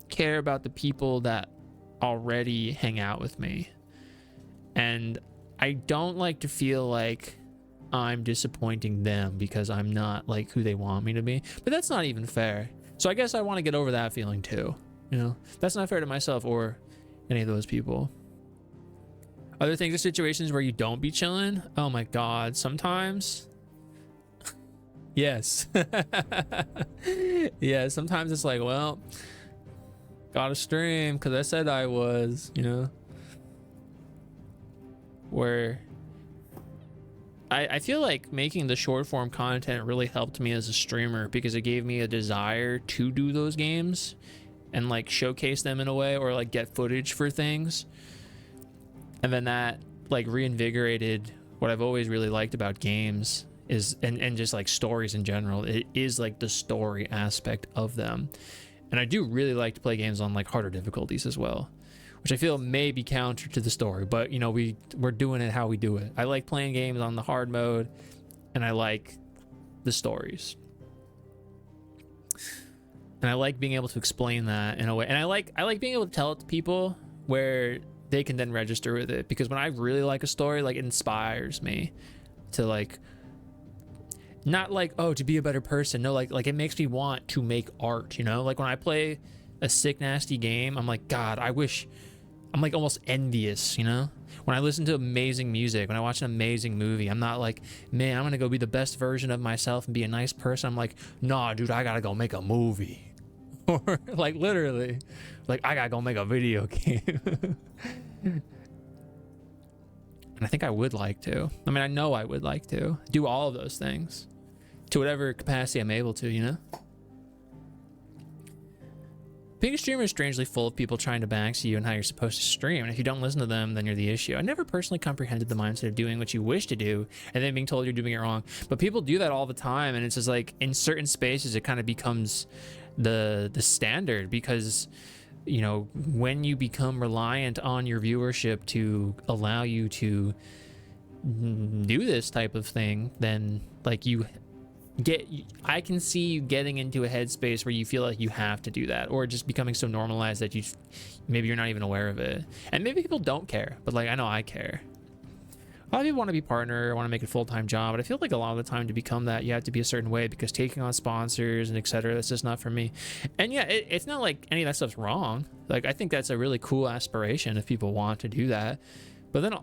care about the people that already hang out with me, and I don't like to feel like I'm disappointing them because I'm not like who they want me to be, but that's not even fair. So I guess I want to get over that feeling too, you know? That's not fair to myself or any of those people. Other things are situations where you don't be chilling. Oh my god, sometimes. Yes. Yeah, sometimes it's like, well, gotta stream because I said I was, you know? Where I feel like making the short form content really helped me as a streamer because it gave me a desire to do those games and like showcase them in a way, or like get footage for things. And then that like reinvigorated what I've always really liked about games is, and just like stories in general. It is like the story aspect of them. And I do really like to play games on like harder difficulties as well, which I feel may be counter to the story, but you know, we're doing it how we do it. I like playing games on the hard mode, and I like the stories. And I like being able to explain that in a way. And I like being able to tell it to people where they can then register with it, because when I really like a story, like it inspires me to like, not like, oh, to be a better person. No, like it makes me want to make art, you know? Like when I play a sick, nasty game, I'm like, God, I wish, I'm like almost envious, you know? When I listen to amazing music, when I watch an amazing movie, I'm not like, man, I'm gonna go be the best version of myself and be a nice person. I'm like, nah, dude, I gotta go make a movie. Or like literally, like I gotta go make a video game. And I think I would like to. I mean, I know I would like to do all of those things to whatever capacity I'm able to, you know? Being a streamer is strangely full of people trying to back you and how you're supposed to stream, and if you don't listen to them, then you're the issue. I never personally comprehended the mindset of doing what you wish to do and then being told you're doing it wrong, but people do that all the time, and it's just like in certain spaces it kind of becomes the standard, because you know, when you become reliant on your viewership to allow you to do this type of thing, then like I can see you getting into a headspace where you feel like you have to do that, or just becoming so normalized that maybe you're not even aware of it. And maybe people don't care, but like I know I care. A lot of people want to be partner, want to make it a full-time job, but I feel like a lot of the time to become that, you have to be a certain way, because taking on sponsors and etc., that's just not for me. And yeah, it's not like any of that stuff's wrong. Like I think that's a really cool aspiration if people want to do that. But then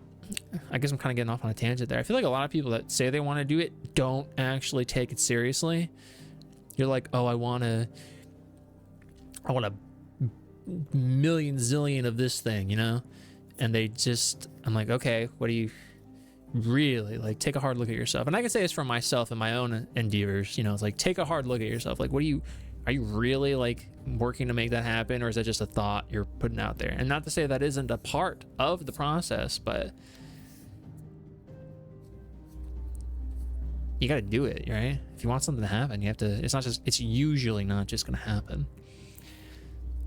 I guess I'm kind of getting off on a tangent there. I feel like a lot of people that say they want to do it don't actually take it seriously. You're like, oh, I want a million zillion of this thing, you know? And I'm like, okay, what do you really, like, take a hard look at yourself. And I can say this for myself and my own endeavors, you know, it's like, take a hard look at yourself. Like, are you really like working to make that happen, or is that just a thought you're putting out there? And not to say that isn't a part of the process, but you got to do it, right? If you want something to happen, you have to. It's usually not just gonna happen.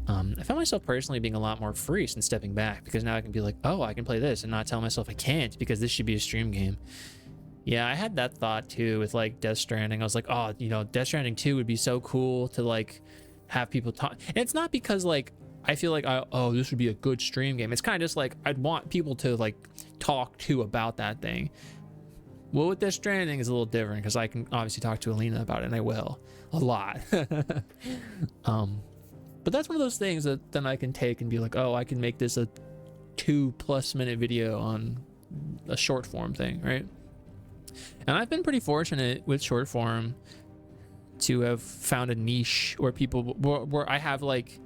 I found myself personally being a lot more free since stepping back, because now I can be like, oh, I can play this, and not tell myself I can't because this should be a stream game. Yeah, I had that thought too with like Death Stranding. I was like, oh, you know, Death Stranding 2 would be so cool to like have people talk. And it's not because like I feel like oh, this would be a good stream game. It's kind of just like I'd want people to like talk to about that thing. Well, with Death Stranding is a little different, because I can obviously talk to Alina about it, and I will a lot. But that's one of those things that then I can take and be like, oh, I can make this a 2+ minute video on a short form thing, right? And I've been pretty fortunate with short form to have found a niche where where I have like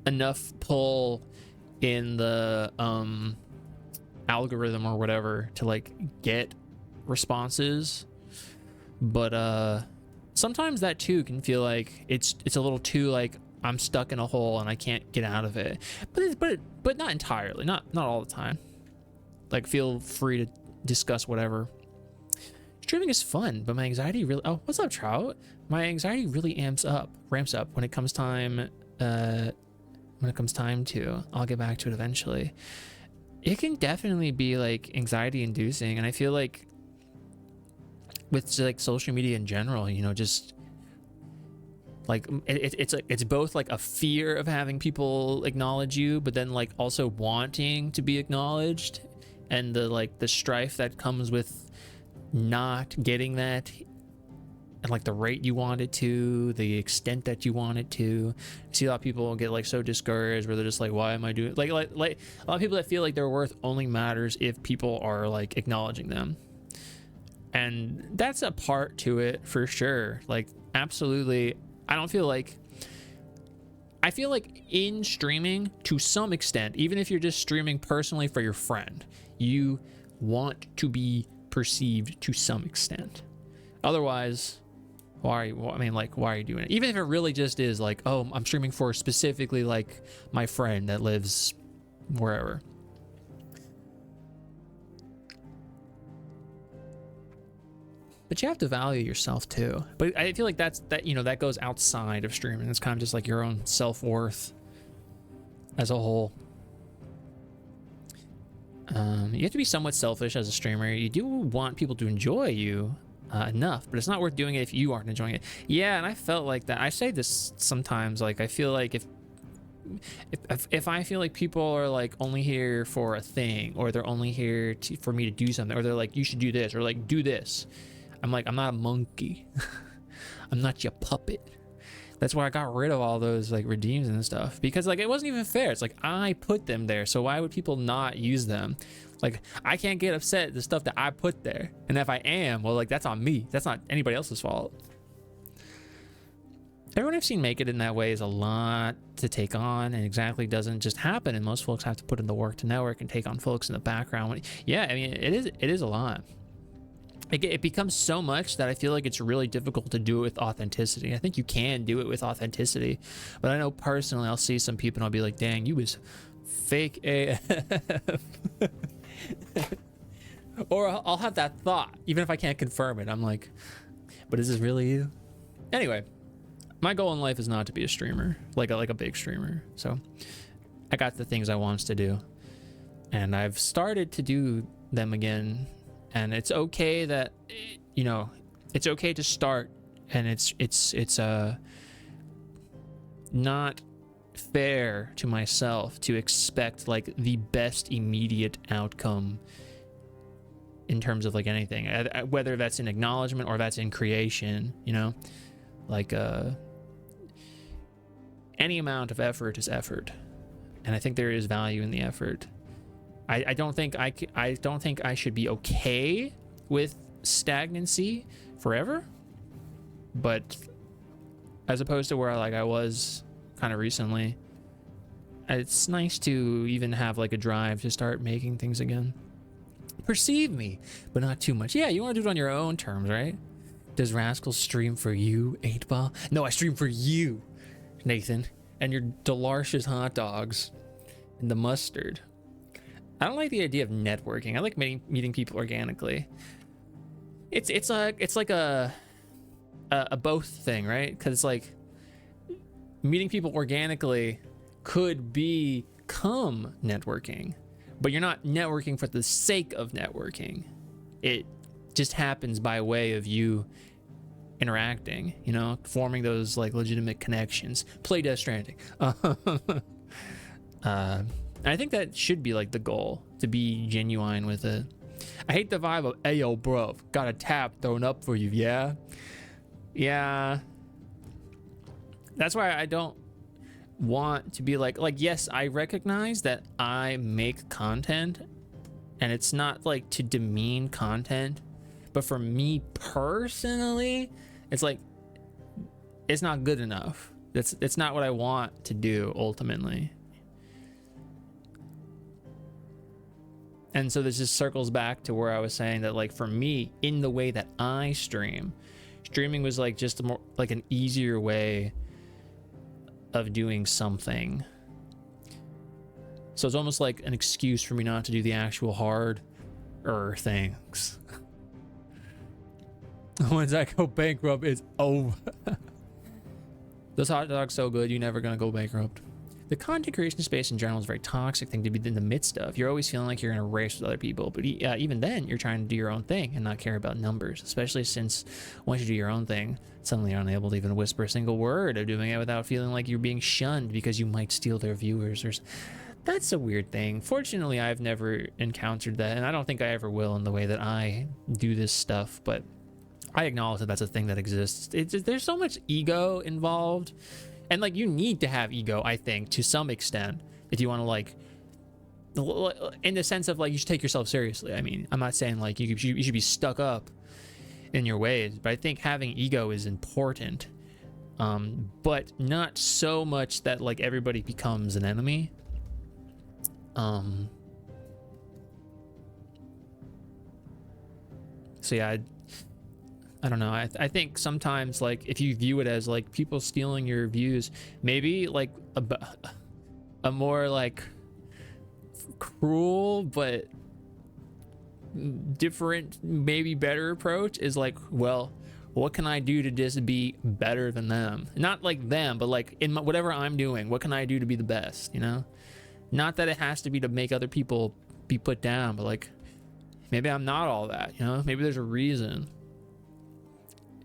enough pull in the algorithm or whatever to like get responses. But sometimes that too can feel like it's a little too like I'm stuck in a hole and I can't get out of it. But not entirely, not all the time. Like, feel free to discuss whatever. Streaming is fun, but my anxiety really... Oh, what's up, Trout? My anxiety really ramps up when it comes time to. I'll get back to it eventually. It can definitely be like anxiety inducing, and I feel like with like social media in general, you know, just like it's both like a fear of having people acknowledge you, but then like also wanting to be acknowledged, and the strife that comes with not getting that and like the rate you want it to, the extent that you want it to. I see a lot of people get like so discouraged where they're just like, why am I doing like a lot of people that feel like their worth only matters if people are like acknowledging them. And that's a part to it for sure. Like, absolutely. I feel like in streaming, to some extent, even if you're just streaming personally for your friend, you want to be perceived to some extent. Otherwise, why are you doing it? Even if it really just is like, oh, I'm streaming for specifically like my friend that lives wherever. But you have to value yourself too. But I feel like that goes outside of streaming. It's kind of just like your own self-worth as a whole. You have to be somewhat selfish as a streamer. You do want people to enjoy you enough, but it's not worth doing it if you aren't enjoying it. Yeah, and I felt like that. I say this sometimes, like, I feel like if I feel like people are like only here for a thing, or they're only here for me to do something, or they're like, you should do this, or like, do this. I'm like, I'm not a monkey. I'm not your puppet. That's why I got rid of all those like redeems and stuff, because like it wasn't even fair. It's like, I put them there, so why would people not use them? Like, I can't get upset at the stuff that I put there, and if I am, well, like, that's on me. That's not anybody else's fault. Everyone I've seen make it in that way is a lot to take on, and exactly doesn't just happen, and most folks have to put in the work to network and take on folks in the background. Yeah, I mean, it is a lot. it becomes so much that I feel like it's really difficult to do it with authenticity. I think you can do it with authenticity, but I know personally I'll see some people and I'll be like, dang, you was fake AF. Or I'll have that thought, even if I can't confirm it. I'm like, but is this really you? Anyway, my goal in life is not to be a streamer, like a big streamer. So I got the things I want to do, and I've started to do them again. And it's okay that, you know, it's okay to start, and it's not fair to myself to expect like the best immediate outcome in terms of like anything, whether that's in acknowledgement or that's in creation, you know, like any amount of effort is effort, and I think there is value in the effort. I don't think I should be okay with stagnancy forever, but as opposed to where I was kind of recently, it's nice to even have like a drive to start making things again. Perceive me, but not too much. Yeah, you want to do it on your own terms, right? Does Rascal stream for you, 8-Ball? No, I stream for you, Nathan, and your delicious hot dogs and the mustard. I don't like the idea of networking. I like meeting people organically. It's like a both thing, right? Because it's like meeting people organically could become networking, but you're not networking for the sake of networking. It just happens by way of you interacting, you know, forming those like legitimate connections. Play Death Stranding. I think that should be like the goal, to be genuine with it. I hate the vibe of, hey yo bro, got a tap thrown up for you, yeah? Yeah. That's why I don't want to be like yes, I recognize that I make content and it's not like to demean content, but for me personally, it's like it's not good enough. It's not what I want to do ultimately. And so this just circles back to where I was saying that, like, for me, in the way that I streaming was like just more like an easier way of doing something. So it's almost like an excuse for me not to do the actual harder things. Once I go bankrupt, it's over. Those hot dogs so good, you're never gonna go bankrupt. The content creation space in general is a very toxic thing to be in the midst of. You're always feeling like you're in a race with other people, but even then, you're trying to do your own thing and not care about numbers, especially since once you do your own thing, suddenly you're unable to even whisper a single word of doing it without feeling like you're being shunned because you might steal their viewers. That's a weird thing. Fortunately, I've never encountered that, and I don't think I ever will in the way that I do this stuff, but I acknowledge that that's a thing that exists. There's so much ego involved. And like, you need to have ego, I think, to some extent, if you want to, like, in the sense of like, you should take yourself seriously. I mean, I'm not saying like you should be stuck up in your ways, but I think having ego is important, but not so much that like everybody becomes an enemy. So yeah, I don't know. I think sometimes, like, if you view it as like people stealing your views, maybe like a more like cruel but different, maybe better approach is like, well, what can I do to just be better than them? Not like them, but like in whatever I'm doing, what can I do to be the best, you know? Not that it has to be to make other people be put down, but like, maybe I'm not all that, you know? Maybe there's a reason.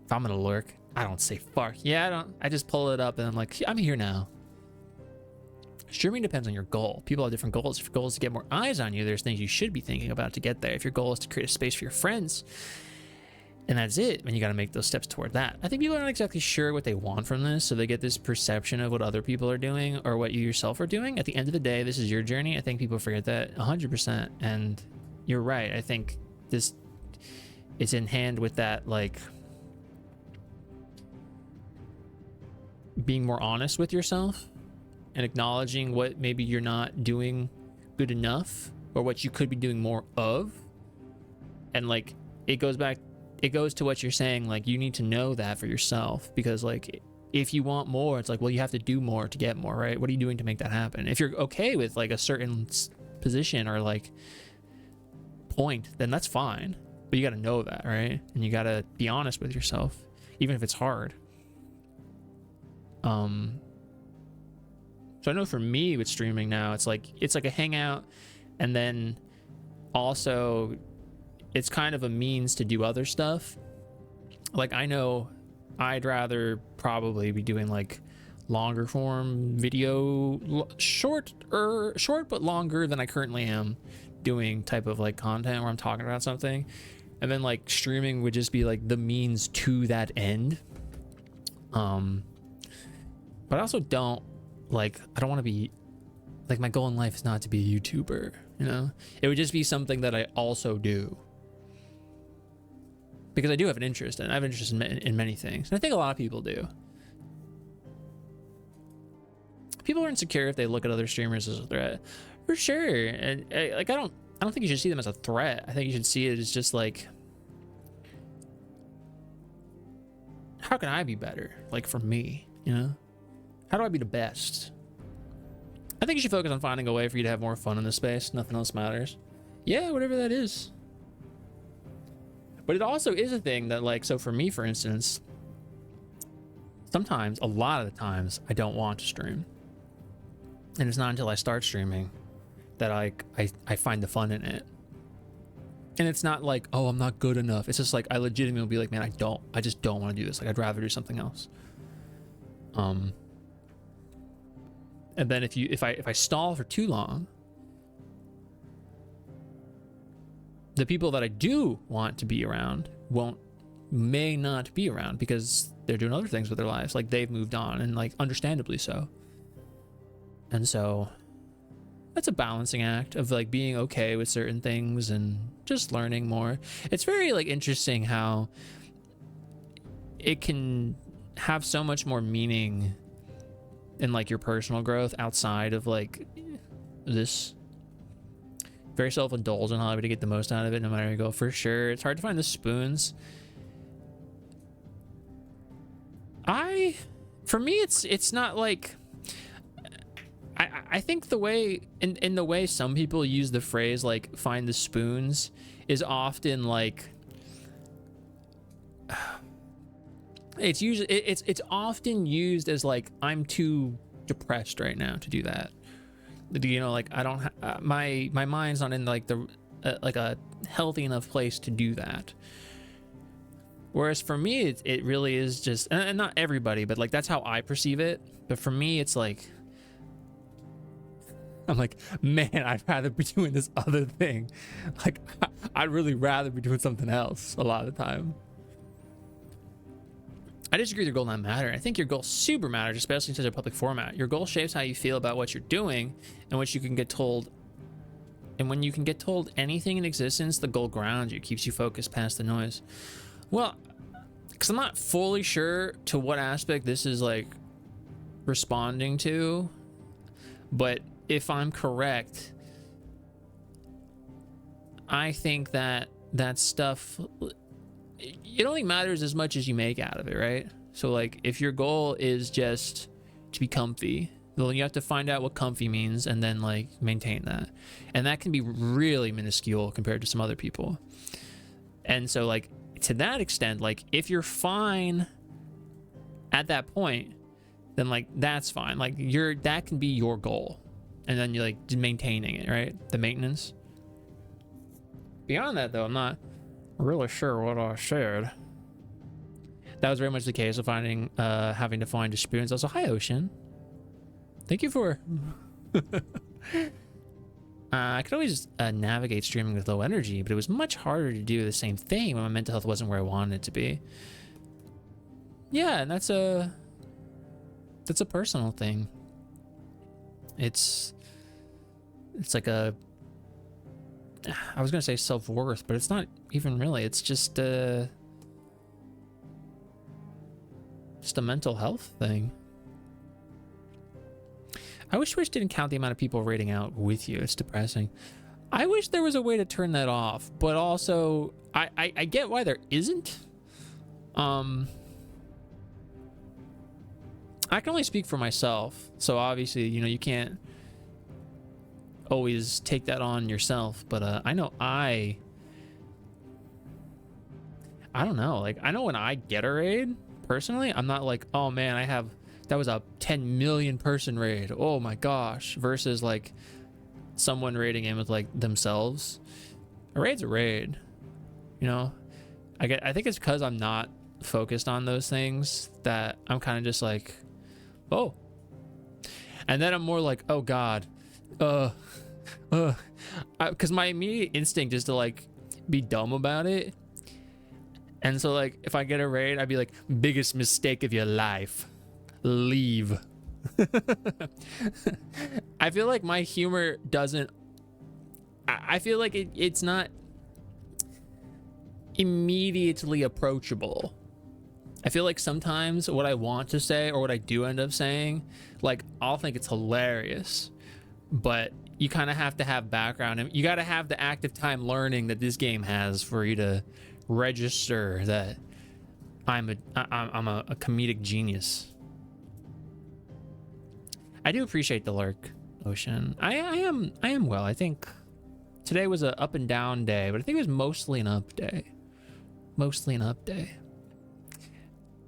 If I'm gonna lurk, I don't say fuck. Yeah, I just pull it up and I'm like, I'm here now. Streaming depends on your goal. People have different goals. If your goal is to get more eyes on you, there's things you should be thinking about to get there. If your goal is to create a space for your friends, and that's it, then you gotta make those steps toward that. I think people are not exactly sure what they want from this, so they get this perception of what other people are doing or what you yourself are doing. At the end of the day, this is your journey. I think people forget that 100%, and you're right. I think this is in hand with that, like, being more honest with yourself and acknowledging what maybe you're not doing good enough or what you could be doing more of. And like, it goes back it goes to what you're saying, like you need to know that for yourself, because like if you want more, it's like, well, you have to do more to get more, right? What are you doing to make that happen? If you're okay with like a certain position or like point, then that's fine, but you got to know that, right? And you got to be honest with yourself, even if it's hard. So I know for me with streaming now, it's like a hangout, and then also it's kind of a means to do other stuff. Like I know I'd rather probably be doing like longer form video, short but longer than I currently am doing type of like content where I'm talking about something, and then like streaming would just be like the means to that end. But I also don't like, I don't want to be like, my goal in life is not to be a YouTuber, you know? It would just be something that I also do, because I do have an interest, and I have an interest in many things, and I think a lot of people do. People are insecure if they look at other streamers as a threat, for sure. And like I don't think you should see them as a threat. I think you should see it as just like, how can I be better? Like for me, you know? How do I be the best? I think you should focus on finding a way for you to have more fun in this space. Nothing else matters. Yeah, whatever that is. But it also is a thing that, like, so for me, for instance, sometimes, a lot of the times, I don't want to stream. And it's not until I start streaming that I find the fun in it. And it's not like, oh, I'm not good enough. It's just like, I legitimately will be like, man, I just don't want to do this. Like, I'd rather do something else. And then if I stall for too long, the people that I do want to be around may not be around, because they're doing other things with their lives. Like they've moved on, and like understandably so. And so that's a balancing act of like being okay with certain things and just learning more. It's very like interesting how it can have so much more meaning in like your personal growth outside of like this. Very self-indulgent hobby to get the most out of it no matter where you go, for sure. It's hard to find the spoons. For me, it's not like, I think the way in the way some people use the phrase like find the spoons is often like, it's often used as like, I'm too depressed right now to do that. You know, like I don't my mind's not in like the like a healthy enough place to do that. Whereas for me, it really is just, and not everybody, but like that's how I perceive it. But for me, it's like, I'm like, man, I'd rather be doing this other thing. Like, I'd really rather be doing something else a lot of the time. I disagree with your goal not matter. I think your goal super matters, especially in such a public format. Your goal shapes how you feel about what you're doing and what you can get told. And when you can get told anything in existence, the goal grounds you, keeps you focused past the noise. Well, because I'm not fully sure to what aspect this is like responding to, but if I'm correct, I think that that stuff, it only matters as much as you make out of it, right? So like if your goal is just to be comfy, well, you have to find out what comfy means and then like maintain that. And that can be really minuscule compared to some other people. And so like to that extent, like if you're fine at that point, then like that's fine. Like that can be your goal. And then you're like maintaining it, right? The maintenance. Beyond that though, I'm not really sure what I shared. That was very much the case of finding having to find spoons. Also, hi Ocean, thank you for I could always navigate streaming with low energy, but it was much harder to do the same thing when my mental health wasn't where I wanted it to be. Yeah, and that's a personal thing. It's like a, I was gonna say self-worth, but it's not even really. It's just a mental health thing. I wish Twitch didn't count the amount of people raiding out with you. It's depressing. I wish there was a way to turn that off, but also I get why there isn't. I can only speak for myself, so obviously, you know, you can't always take that on yourself, but I know I don't know, like, I know when I get a raid, personally, I'm not like, oh man, that was a 10 million person raid, oh my gosh, versus like someone raiding in with like themselves. A raid's a raid, you know. I think it's because I'm not focused on those things that I'm kind of just like, oh, and then I'm more like, oh god, because my immediate instinct is to like be dumb about it. And so like if I get a raid, I'd be like, biggest mistake of your life, leave. I feel like my humor doesn't, I feel like it's not immediately approachable. I feel like sometimes what I want to say or what I do end up saying, like I'll think it's hilarious, but you kind of have to have background and you got to have the active time learning that this game has for you to register that I'm a comedic genius. I do appreciate the lurk, Ocean. I am well. I think today was a up and down day, but I think it was mostly an up day. Mostly an up day.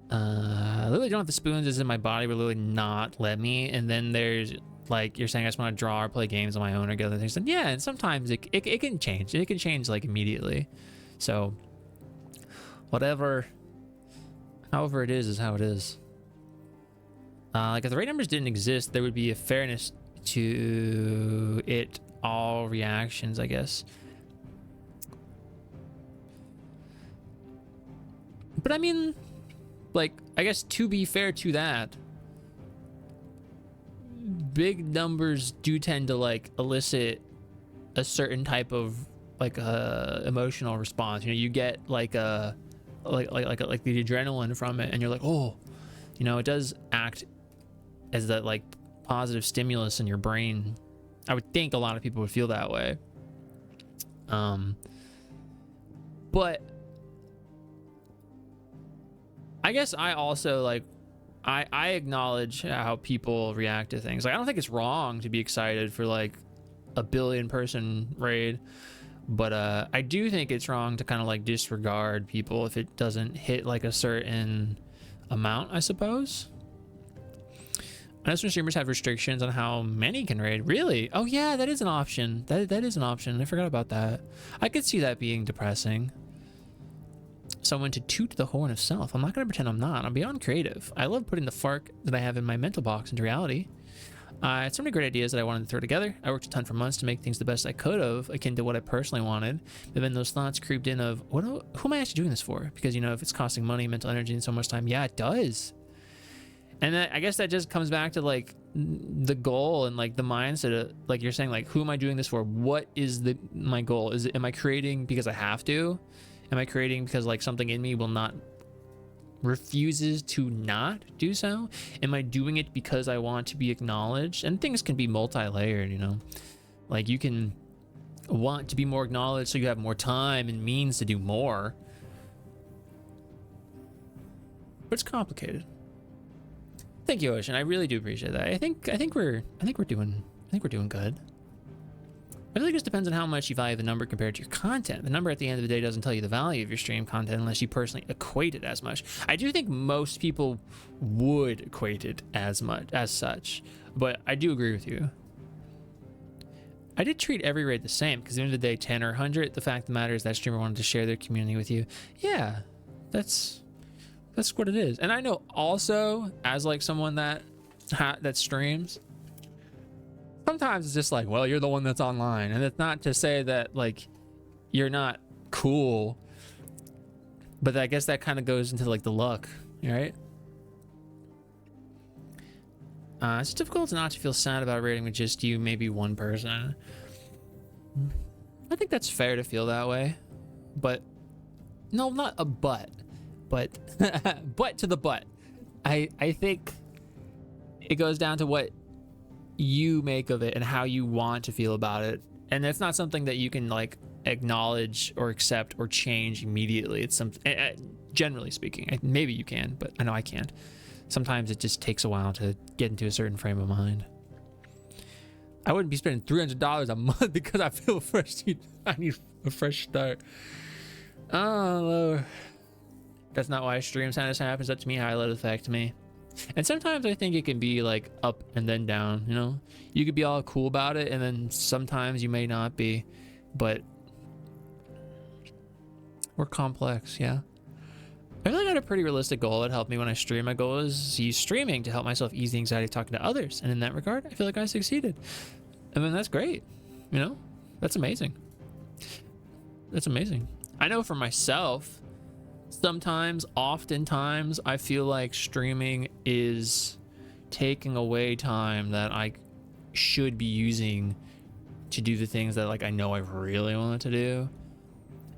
Literally don't have the spoons is in my body, but literally not let me. And then there's like you're saying I just want to draw or play games on my own or get other things. And yeah, and sometimes it can change. It can change like immediately. So whatever, however it is how it is. Like if the raid numbers didn't exist, there would be a fairness to it, all reactions, I guess. But I mean, like, I guess to be fair to that, big numbers do tend to like elicit a certain type of like emotional response. You know, you get like a like the adrenaline from it, and you're like, oh, you know, it does act as that like positive stimulus in your brain. I would think a lot of people would feel that way. But I guess I also like I acknowledge how people react to things. Like I don't think it's wrong to be excited for like a 1 billion person raid, but I do think it's wrong to kind of like disregard people if it doesn't hit like a certain amount, I suppose. I know some streamers have restrictions on how many can raid. Really? Oh yeah, that is an option. That is an option. I forgot about that. I could see that being depressing. Someone to toot the horn of self. I'm not going to pretend I'm not. I'm beyond creative. I love putting the FARC that I have in my mental box into reality. I had so many great ideas that I wanted to throw together. I worked a ton for months to make things the best I could of, akin to what I personally wanted. But then those thoughts creeped in of, who am I actually doing this for? Because, you know, if it's costing money, mental energy, and so much time, yeah, it does. And I guess that just comes back to like the goal and like the mindset of, like you're saying, like, who am I doing this for? What is my goal? Am I creating because I have to? Am I creating because like something in me refuses to not do so? Am I doing it because I want to be acknowledged? And things can be multi-layered, you know, like you can want to be more acknowledged so you have more time and means to do more, but it's complicated. Thank you, Ocean. I really do appreciate that. I think we're doing good. I feel like it just depends on how much you value the number compared to your content. The number at the end of the day doesn't tell you the value of your stream content unless you personally equate it as much. I do think most people would equate it as much as such, but I do agree with you. I did treat every raid the same because at the end of the day, 10 or 100, the fact of the matter is that streamer wanted to share their community with you. Yeah, that's what it is. And I know also, as like someone that streams, sometimes it's just like, well, you're the one that's online, and it's not to say that like you're not cool, but I guess that kind of goes into like the luck, right? It's difficult not to feel sad about raiding with just you, maybe one person. I think that's fair to feel that way, but no, not a but to the butt. I think it goes down to what you make of it and how you want to feel about it And that's not something that you can like acknowledge or accept or change immediately. It's something, generally speaking, maybe you can, but I know I can't. Sometimes it just takes a while to get into a certain frame of mind. I wouldn't be spending $300 a month because I feel fresh. I need a fresh start. Oh, Lord. That's not why I stream. Sometimes it happens up to me, how it affect me. And sometimes I think it can be like up and then down, you know? You could be all cool about it, and then sometimes you may not be. But we're complex, yeah. I feel like I got a pretty realistic goal that helped me when I stream. My goal is use streaming to help myself ease the anxiety of talking to others. And in that regard, I feel like I succeeded. And then that's great. You know, that's amazing. That's amazing. I know for myself, sometimes, oftentimes, I feel like streaming is taking away time that I should be using to do the things that like I know I really want to do.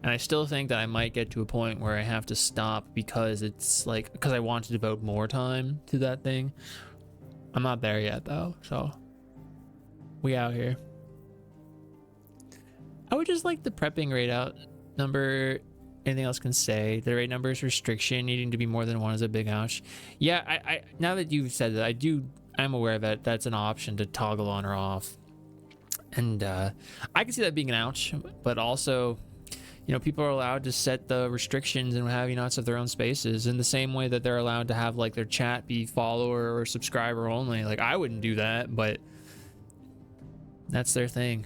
And I still think that I might get to a point where I have to stop because it's like, because I want to devote more time to that thing. I'm not there yet though, so we out here. I would just like the prepping rate out number. Anything else can say? The rate number's restriction, needing to be more than one is a big ouch. Yeah, I now that you've said that, I'm aware that that's an option to toggle on or off. And I can see that being an ouch, but also, you know, people are allowed to set the restrictions and what have you nots of their own spaces in the same way that they're allowed to have like their chat be follower or subscriber only. Like I wouldn't do that, but that's their thing.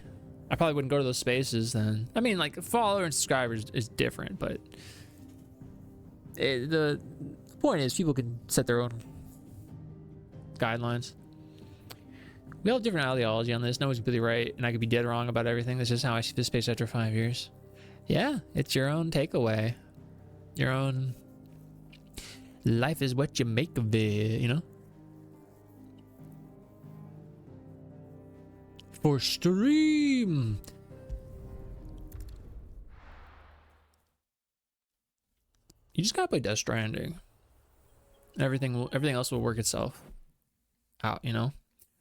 I probably wouldn't go to those spaces then. I mean, like follower and subscribers is different, but the point is people can set their own guidelines. We all have different ideology on this. No one's completely right, and I could be dead wrong about everything. That's just how I see this space after 5 years. Yeah, it's your own takeaway. Your own life is what you make of it, you know? For stream. You just gotta play Death Stranding. Everything else will work itself out, you know?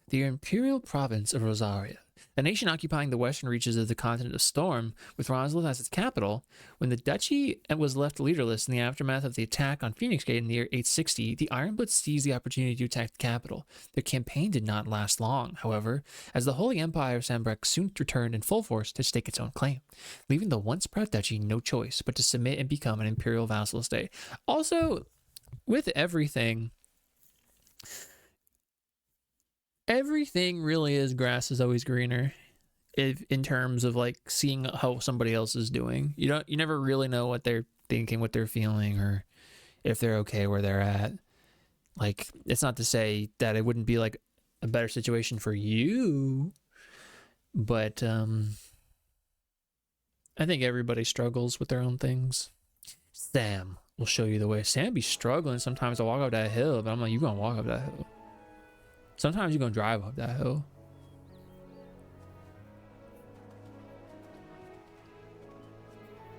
The Imperial Province of Rosaria, a nation occupying the western reaches of the continent of Storm, with Roslyn as its capital. When the duchy was left leaderless in the aftermath of the attack on Phoenix Gate in the year 860, the Ironbloods seized the opportunity to attack the capital. Their campaign did not last long, however, as the Holy Empire of Sanbreque soon returned in full force to stake its own claim, leaving the once proud duchy no choice but to submit and become an imperial vassal state. Also, with everything really is grass is always greener, if in terms of like seeing how somebody else is doing. You never really know what they're thinking, what they're feeling, or if they're okay where they're at. Like, it's not to say that it wouldn't be like a better situation for you, but I think everybody struggles with their own things. Sam will show you the way. Sam be struggling sometimes to walk up that hill, but I'm like, you gonna walk up that hill. Sometimes you're gonna drive up that hill.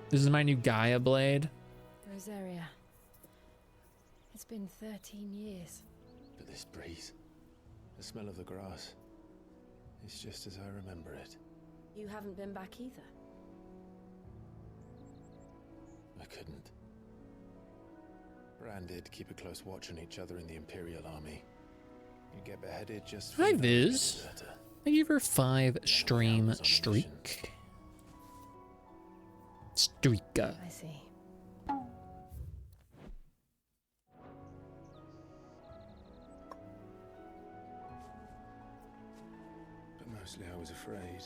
This is my new Gaia blade. Rosaria. It's been 13 years. But this breeze, the smell of the grass, it's just as I remember it. You haven't been back either. I couldn't. Bran did keep a close watch on each other in the Imperial Army. You get beheaded just for Hi Viz. Thank you for 5 stream streak. Streaka. I see. But mostly I was afraid.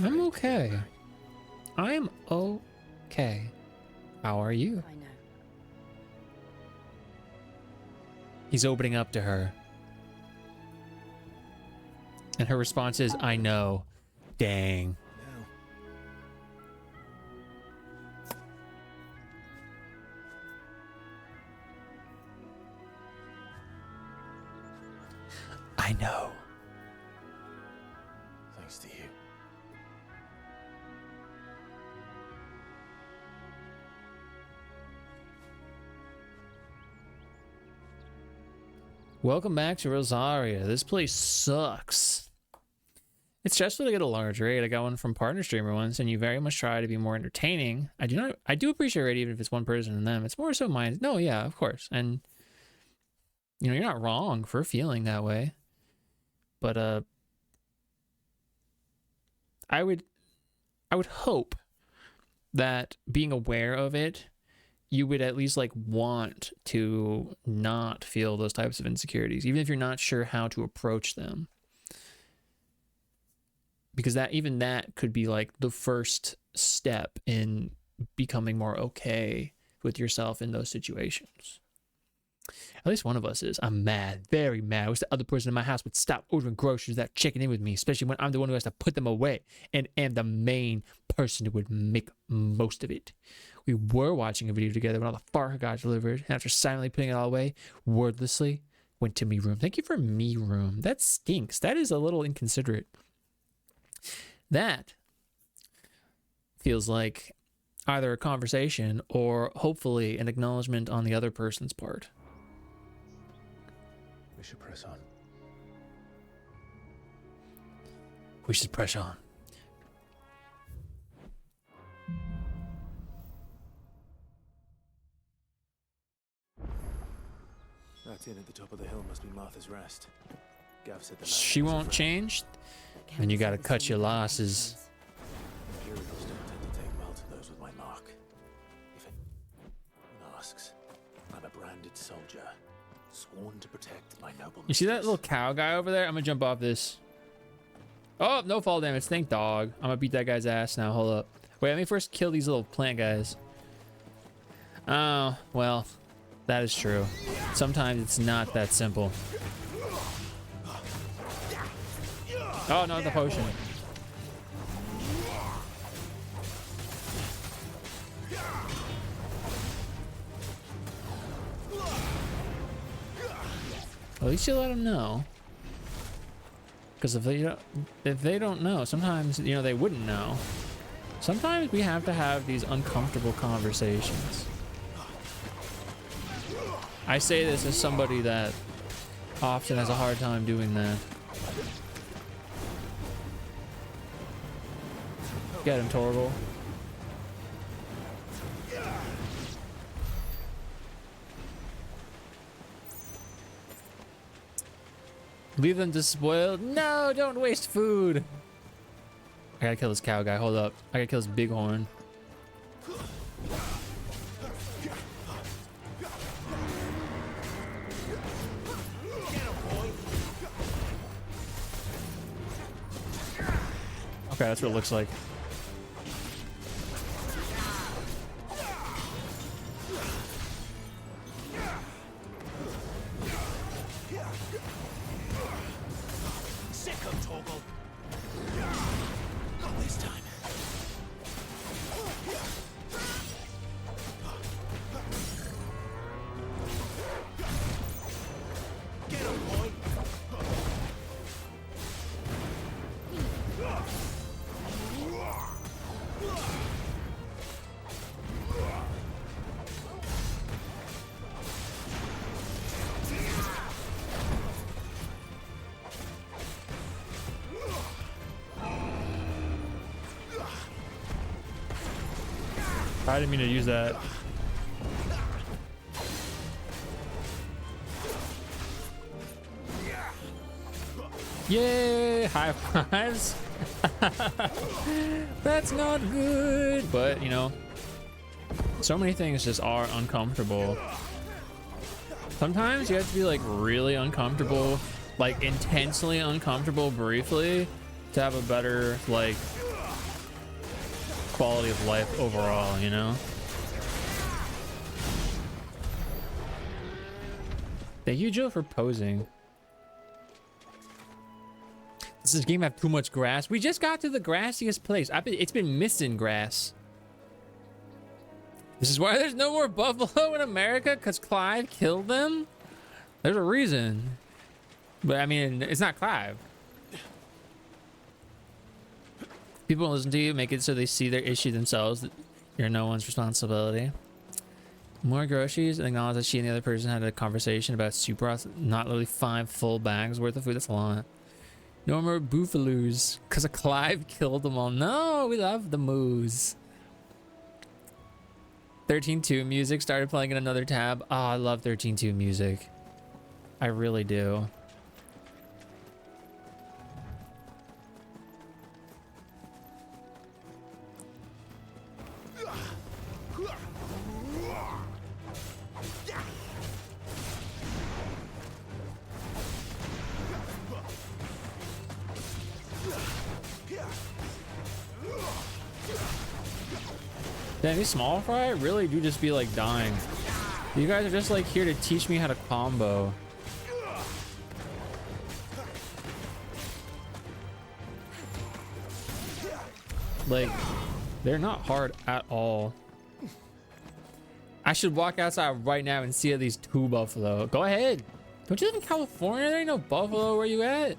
I'm okay. I'm okay. How are you? I know. He's opening up to her. And her response is, I know. Dang. I know. Thanks to you. Welcome back to Rosaria. This place sucks. It's stressful to get a large raid. I got one from Partner Streamer once, and you very much try to be more entertaining. I do appreciate raid even if it's one person and them. It's more so mine. No, yeah, of course. And you know, you're not wrong for feeling that way. But I would hope that being aware of it, you would at least like want to not feel those types of insecurities, even if you're not sure how to approach them. Because that could be like the first step in becoming more okay with yourself in those situations. At least one of us is. I'm mad, very mad. I wish the other person in my house would stop ordering groceries without checking in with me, especially when I'm the one who has to put them away and am the main person who would make most of it. We were watching a video together when all the fart got delivered, and after silently putting it all away, wordlessly went to me room. Thank you for me room. That stinks. That is a little inconsiderate. That feels like either a conversation or hopefully an acknowledgement on the other person's part. We should press on. We should press on. That inn at the top of the hill must be Martha's Rest. Gav said the She won't change? Then you gotta cut your losses. Imperials don't tend to take well to those with my mark. If anyone asks, I'm a branded soldier, sworn to protect my noble. You see that little cow guy over there? I'm gonna jump off this. Oh, no fall damage. Thank dog. I'm gonna beat that guy's ass now. Hold up. Wait, let me first kill these little plant guys. Oh, well, that is true. Sometimes it's not that simple. Oh, no, the potion. At least you let them know. Because if they don't know, sometimes, you know, they wouldn't know. Sometimes we have to have these uncomfortable conversations. I say this as somebody that often has a hard time doing that. Get him, Torgal. Leave them to spoil. No, don't waste food. I gotta kill this cow guy. Hold up. I gotta kill this bighorn. Okay, that's what it looks like. Sick of Torgal. Not this time. Get him, boy. I didn't mean to use that. Yay! High fives. That's not good. But, you know, so many things just are uncomfortable. Sometimes you have to be like really uncomfortable, like intensely uncomfortable briefly to have a better like quality of life overall, you know? Thank you, Joe, for posing. Does this game have too much grass? We just got to the grassiest place. It's been missing grass. This is why there's no more buffalo in America, because Clive killed them? There's a reason. But I mean, it's not Clive. People listen to you, make it so they see their issue themselves. You're no one's responsibility. More groceries and acknowledge that she and the other person had a conversation about super, not literally 5 full bags worth of food. That's a lot. No more boofaloos because Clive killed them all. No, we love the moose. 13.2 music started playing in another tab. Oh, I love 13.2 music. I really do. Damn, these small fry really do just be like dying. You guys are just like here to teach me how to combo. Like, they're not hard at all. I should walk outside right now and see at least 2 buffalo. Go ahead. Don't you live in California? There ain't no buffalo where you at.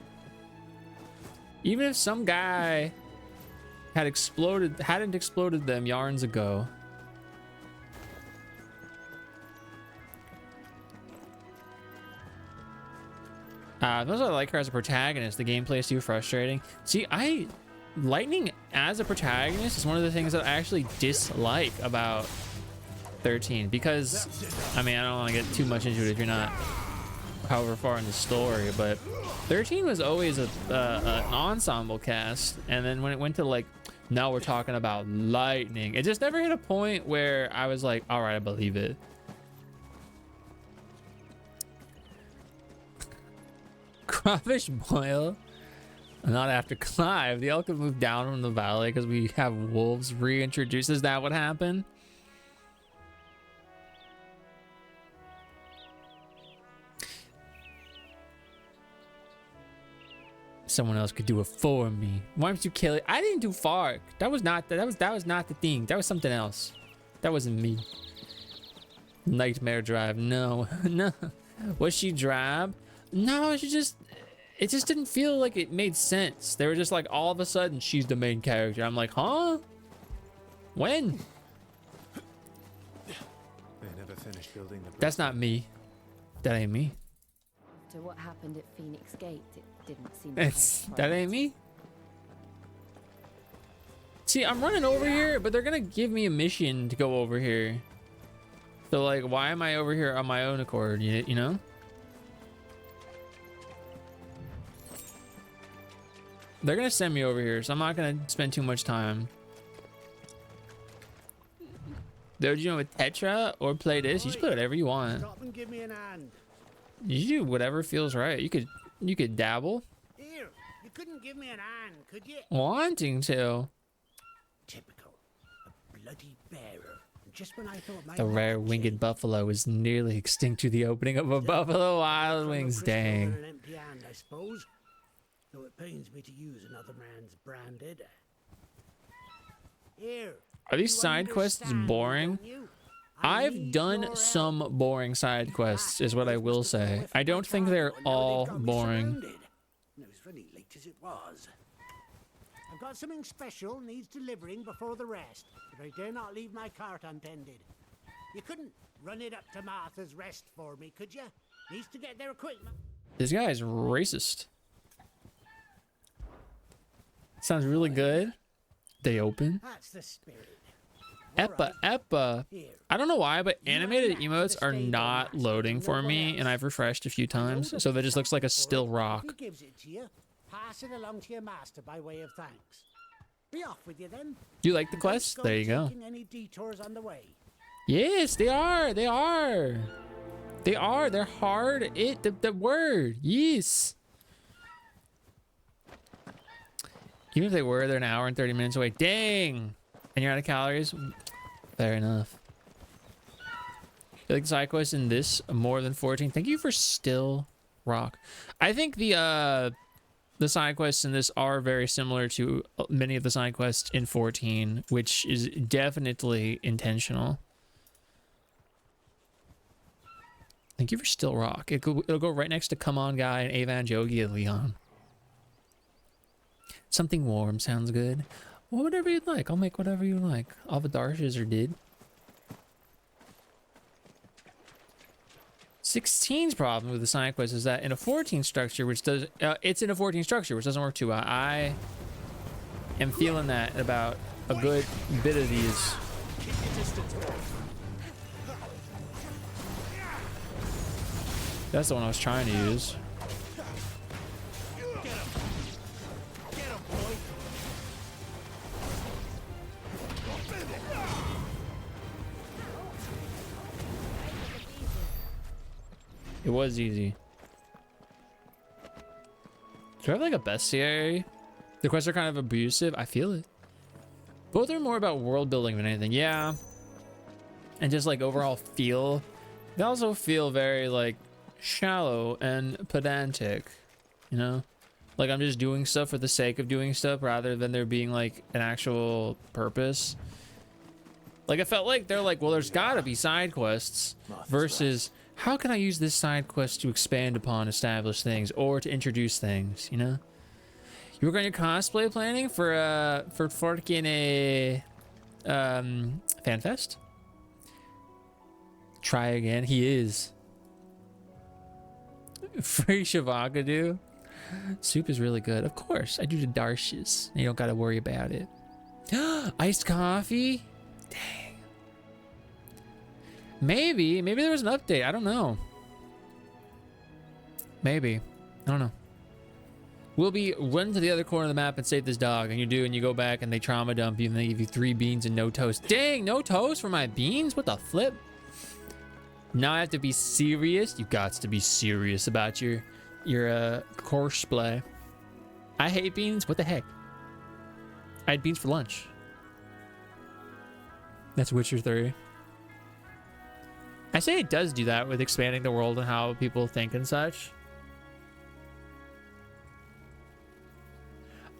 Even if some guy hadn't exploded them yarns ago. That's what I like her as a protagonist. The gameplay is too frustrating. See, Lightning as a protagonist is one of the things that I actually dislike about 13, because I mean, I don't want to get too much into it if you're not however far in the story, but 13 was always an ensemble cast, and then when it went to like, now we're talking about Lightning, it just never hit a point where I was like, all right, I believe it. Crawfish boil. Not after Clive. The elk have moved down from the valley because we have wolves reintroduced. Is that what happened? Someone else could do it for me. Why don't you kill it? I didn't do Fark. That was not the thing. That was something else. That wasn't me. Nightmare Drive. No. No. Was she drab? No, she just... It just didn't feel like it made sense. They were just like, all of a sudden, she's the main character. I'm like, huh? When? They never finished building the bridge. That's not me. That ain't me. After what happened at Phoenix Gate, it didn't seem That ain't me. See, I'm running over here, but they're gonna give me a mission to go over here. So like, why am I over here on my own accord? You know? They're gonna send me over here, so I'm not gonna spend too much time. Though, you know, with Tetra or play this, you just play whatever you want. Stop and give me an hand. You do whatever feels right. You could dabble. Here, you couldn't give me an hand, could you? Wanting to. Typical. A bloody bearer. Just when I thought my The rare winged buffalo is nearly extinct to the opening of a Buffalo Wild Wings. Dang. an empty hand, I suppose. Though it pains me to use another man's branded. Here. Are these side quests boring? I've done some boring side quests, is what I will say. I don't think they're all boring. It was very late as it was. I've got something special needs delivering before the rest, but I dare not leave my cart untended. You couldn't run it up to Martha's Rest for me, could you? Needs to get there quick. This guy is racist. Sounds really good. They open. That's the spirit. Eppa. I don't know why, but animated emotes are not loading for me, and I've refreshed a few times, so that just looks like a still rock. He gives it to you. Pass it along to your master by way of thanks. Be off with you then. Do you like the quest? There you go. Any detours on the way? Yes, they are. They are. They are. They're hard. The word. Yes. Even if they were, they're an hour and 30 minutes away. Dang. And you're out of calories? Fair enough. You like the side quests in this more than 14? Thank you for still rock. I think the side quests in this are very similar to many of the side quests in 14, which is definitely intentional. Thank you for still rock. It'll go right next to Come On Guy and Avan Jogi and Leon. Something warm sounds good. Well, whatever you'd like. I'll make whatever you like. All the Darshes are did. 16's problem with the side quest is that in a 14 structure, which does it's in a 14 structure, which doesn't work too well. I am feeling that about a good bit of these. That's the one I was trying to use. It was easy. Do I have like a bestiary? The quests are kind of abusive. I feel it. Both are more about world building than anything. Yeah. And just like overall feel. They also feel very like shallow and pedantic, you know? Like I'm just doing stuff for the sake of doing stuff rather than there being like an actual purpose. Like it felt like they're like, well, there's gotta be side quests versus how can I use this side quest to expand upon established things or to introduce things, you know? You work on your cosplay planning for fucking a FanFest? Try again. He is. Free Shavagadu. Soup is really good. Of course. I do the darshes. You don't gotta worry about it. Iced coffee? Dang. Maybe there was an update. I don't know. Maybe. I don't know. We'll be run to the other corner of the map and save this dog. And you do, and you go back and they trauma dump you and they give you 3 beans and no toast. Dang, no toast for my beans? What the flip? Now I have to be serious. You got to be serious about your courseplay. I hate beans. What the heck? I had beans for lunch. That's Witcher 3. I say it does do that with expanding the world and how people think and such.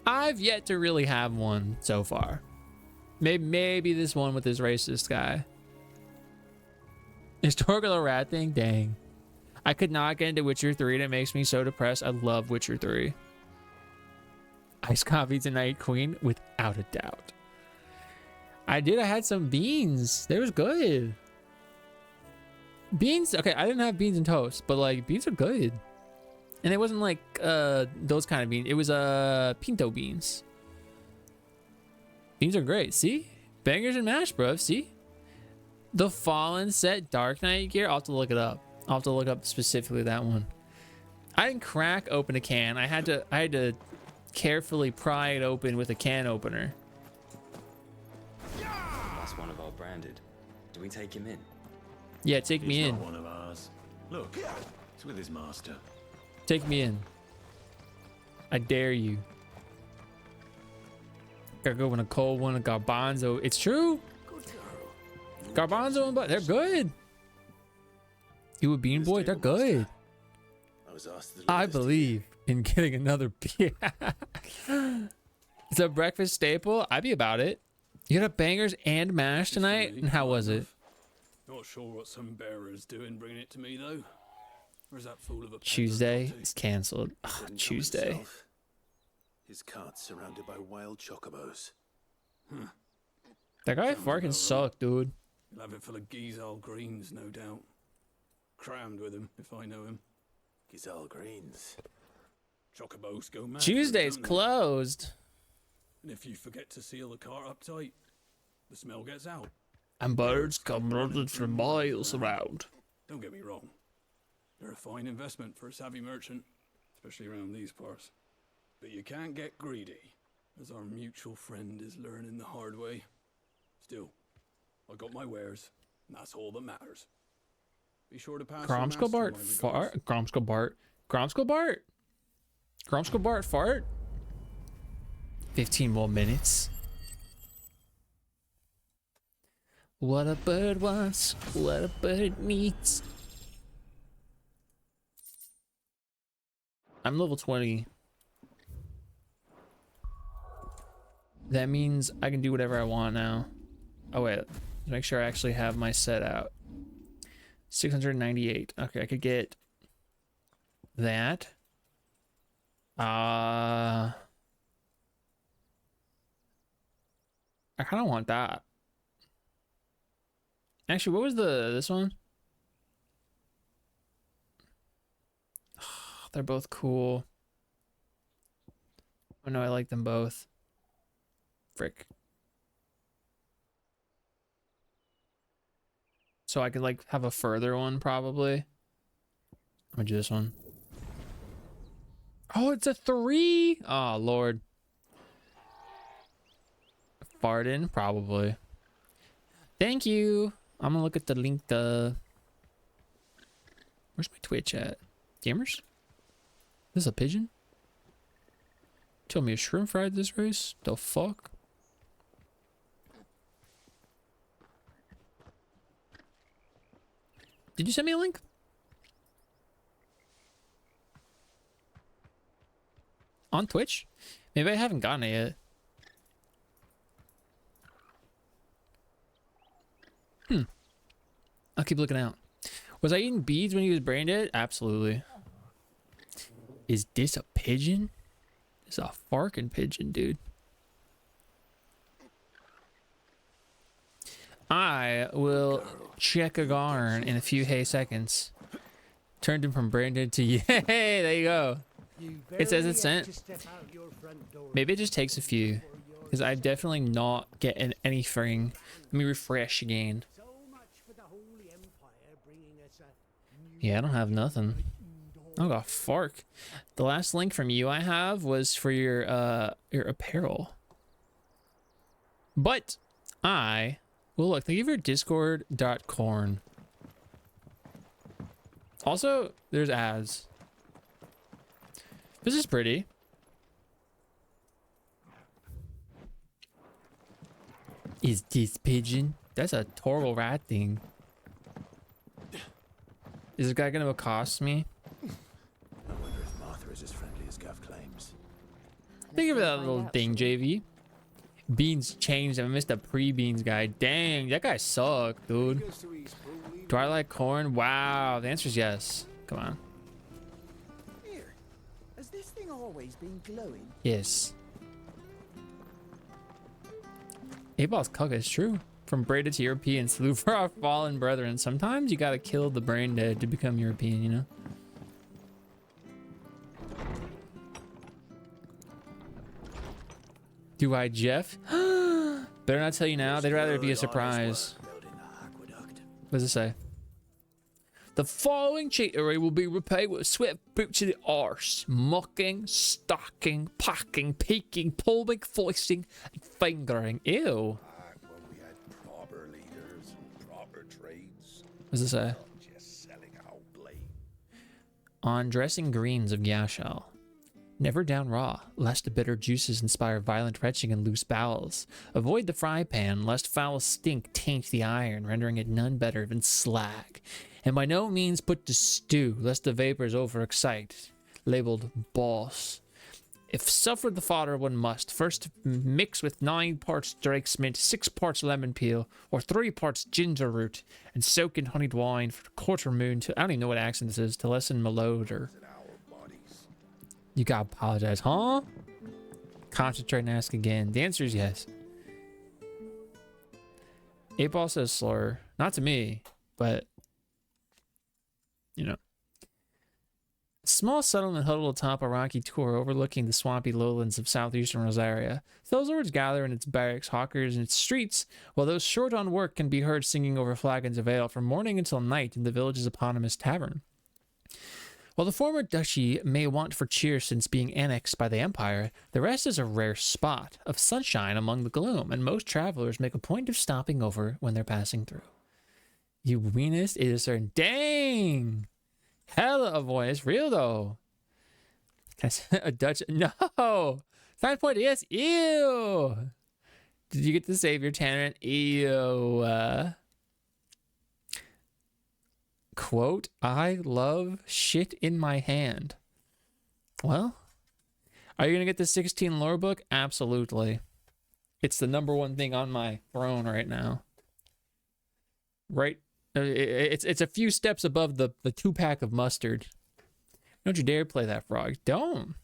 I've yet to really have one so far. Maybe this one with this racist guy. Historical rat thing? Dang. I could not get into Witcher 3 and it makes me so depressed. I love Witcher 3. Iced coffee tonight, Queen, without a doubt. I had some beans. They was good. Beans, okay, I didn't have beans and toast, but like beans are good. And it wasn't like those kind of beans. It was pinto beans. Beans are great. See? Bangers and mash, bro. See? The Fallen set Dark Knight gear. I'll have to look it up. I'll have to look up specifically that one. I didn't crack open a can. I had to carefully pry it open with a can opener. That's one of our branded. Do we take him in? Yeah, take me in. He's not one of ours. Look, it's with his master. Take me in. I dare you. Gotta go in a cold one, a garbanzo. It's true. Garbanzo and they're good. You a bean boy? They're good. I believe in getting another beer. It's a breakfast staple. I'd be about it. You got a bangers and mash tonight? And how was it? Not sure what some bearer's doing bringing it to me though. Or is that fool of a Tuesday is cancelled. Tuesday. His cart's surrounded by wild chocobos. That guy fucking sucked, dude. He'll have it full of Gizal greens, no doubt. Crammed with him, if I know him. Gizal greens. Chocobos go mad. Tuesday's closed. And if you forget to seal the cart up tight, the smell gets out. And birds come running for miles around. Don't get me wrong. They're a fine investment for a savvy merchant, especially around these parts. But you can't get greedy, as our mutual friend is learning the hard way. Still, I got my wares, and that's all that matters. Be sure to pass Gromsko-Bart fart? Gromsko-Bart? Gromsko-Bart? Gromsko-Bart fart? 15 more minutes. What a bird wants, what a bird needs. I'm level 20. That means I can do whatever I want now. Oh wait, let's make sure I actually have my set out. 698. Okay, I could get that. I kind of want that. Actually, what was this one? They're both cool. Oh no, I like them both. Frick. So I could like have a further one probably. I'm gonna do this one. Oh, it's a 3. Oh Lord. Farting probably. Thank you. I'm gonna look at the link. Where's my Twitch at? Gamers? This is a pigeon? Tell me a shrimp fried this race? The fuck? Did you send me a link? On Twitch? Maybe I haven't gotten it yet. I'll keep looking out. Was I eating beads when he was brain dead? Absolutely. Is this a pigeon? It's a farking pigeon, dude. I will check a garn in a few seconds. Turned him from brain dead to yay. There you go. It says it's sent. Maybe it just takes a few. Because I'm definitely not getting anything. Let me refresh again. Yeah, I don't have nothing. Oh god, fark. The last link from you I have was for your apparel. But I will look. Think of your discord.corn. Also, there's ads. This is pretty. Is this pigeon? That's a turtle rat thing. Is this guy gonna accost me? I wonder if Martha is as friendly as Gav claims. Think of that little thing, JV. Beans changed. I missed a pre-beans guy. Dang, that guy sucked, dude. Do I like corn? Wow, the answer is yes. Come on. Here, has this thing always been glowing? Yes. 8-Ball's cuck is true. From braided to European, salute for our fallen brethren. Sometimes you gotta kill the brain dead to become European, you know? Do I, Jeff? Better not tell you now. They'd rather it be a surprise. What does it say? The following cheatery will be repaid with a swift boot to the arse. Mucking, stalking, packing, peeking, pulling, foisting, and fingering. Ew. What does it say? On dressing greens of Yashal. Never down raw, lest the bitter juices inspire violent retching and loose bowels. Avoid the fry pan, lest foul stink taint the iron, rendering it none better than slag. And by no means put to stew, lest the vapors overexcite. Labeled boss. If suffer the fodder one must, first mix with 9 parts Drake's mint, 6 parts lemon peel, or 3 parts ginger root, and soak in honeyed wine for a quarter moon to, I don't even know what accent this is, to lessen malodor. You gotta apologize, huh? Concentrate and ask again. The answer is yes. 8-Ball says slur. Not to me, but, you know. Small settlement huddled atop a rocky tor overlooking the swampy lowlands of southeastern Rosaria. Those gather in its barracks, hawkers, and its streets, while those short on work can be heard singing over flagons of ale from morning until night in the village's eponymous tavern. While the former duchy may want for cheer since being annexed by the Empire, the rest is a rare spot of sunshine among the gloom, and most travelers make a point of stopping over when they're passing through. You weenest is a certain... Dang! Hella a voice, real though. Can I say a Dutch? No! 5 point, yes, ew! Did you get to save your Tanner? Ew. Quote, I love shit in my hand. Well, are you gonna get the 16 lore book? Absolutely. It's the #1 thing on my throne right now. Right? It's a few steps above the 2-pack of mustard. Don't you dare play that frog. Don't.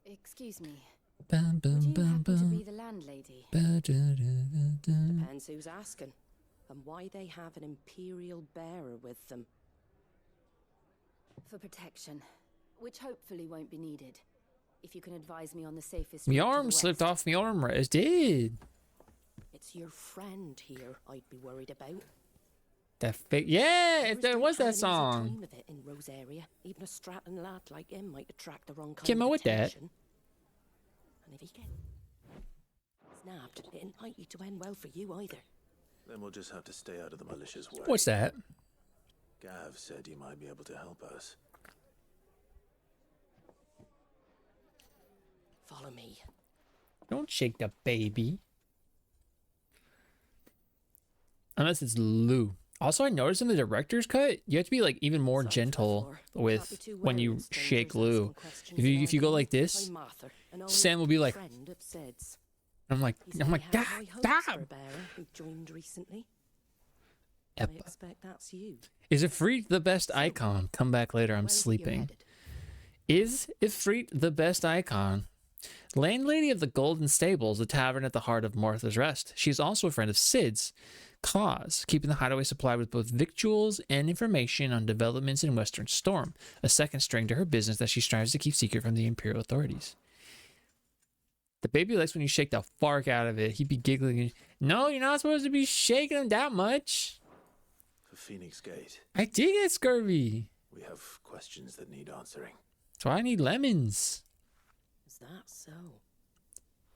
Excuse me. Bum, bum, Would you bum, happen to bum. be the landlady? Ba, da, da, da, da. And depends who's asking, and why they have an Imperial bearer with them. For protection, which hopefully won't be needed. If you can advise me on the safest. My arm slipped off my armrest. Did. It's your friend here I'd be worried about. That fake. Yeah, there was that song. Of it in Rose area. Even a Stratton lad like him might attract the wrong kind Came of out with that. attention. And if he gets snapped, it ain't likely to end well for you either. Then we'll just have to stay out of the militia's way. What's that? Gav said you might be able to help us. Follow me. Don't shake the baby. Unless it's Lou. Also, I noticed in the director's cut, you have to be like even more gentle with when you shake Lou. If you go like this, Sam will be like, I'm like, God, stop! Yep. Is Ifrit the best icon? Come back later, I'm sleeping. Is Ifrit the best icon? Landlady of the Golden Stables, the tavern at the heart of Martha's Rest. She's also a friend of Sid's, Claus, keeping the hideaway supplied with both victuals and information on developments in Western Storm, a second string to her business that she strives to keep secret from the Imperial authorities. The baby likes when you shake the fark out of it. He'd be giggling. No, you're not supposed to be shaking him that much. For Phoenix Gate. I did get scurvy. We have questions that need answering. So I need lemons. Is that so?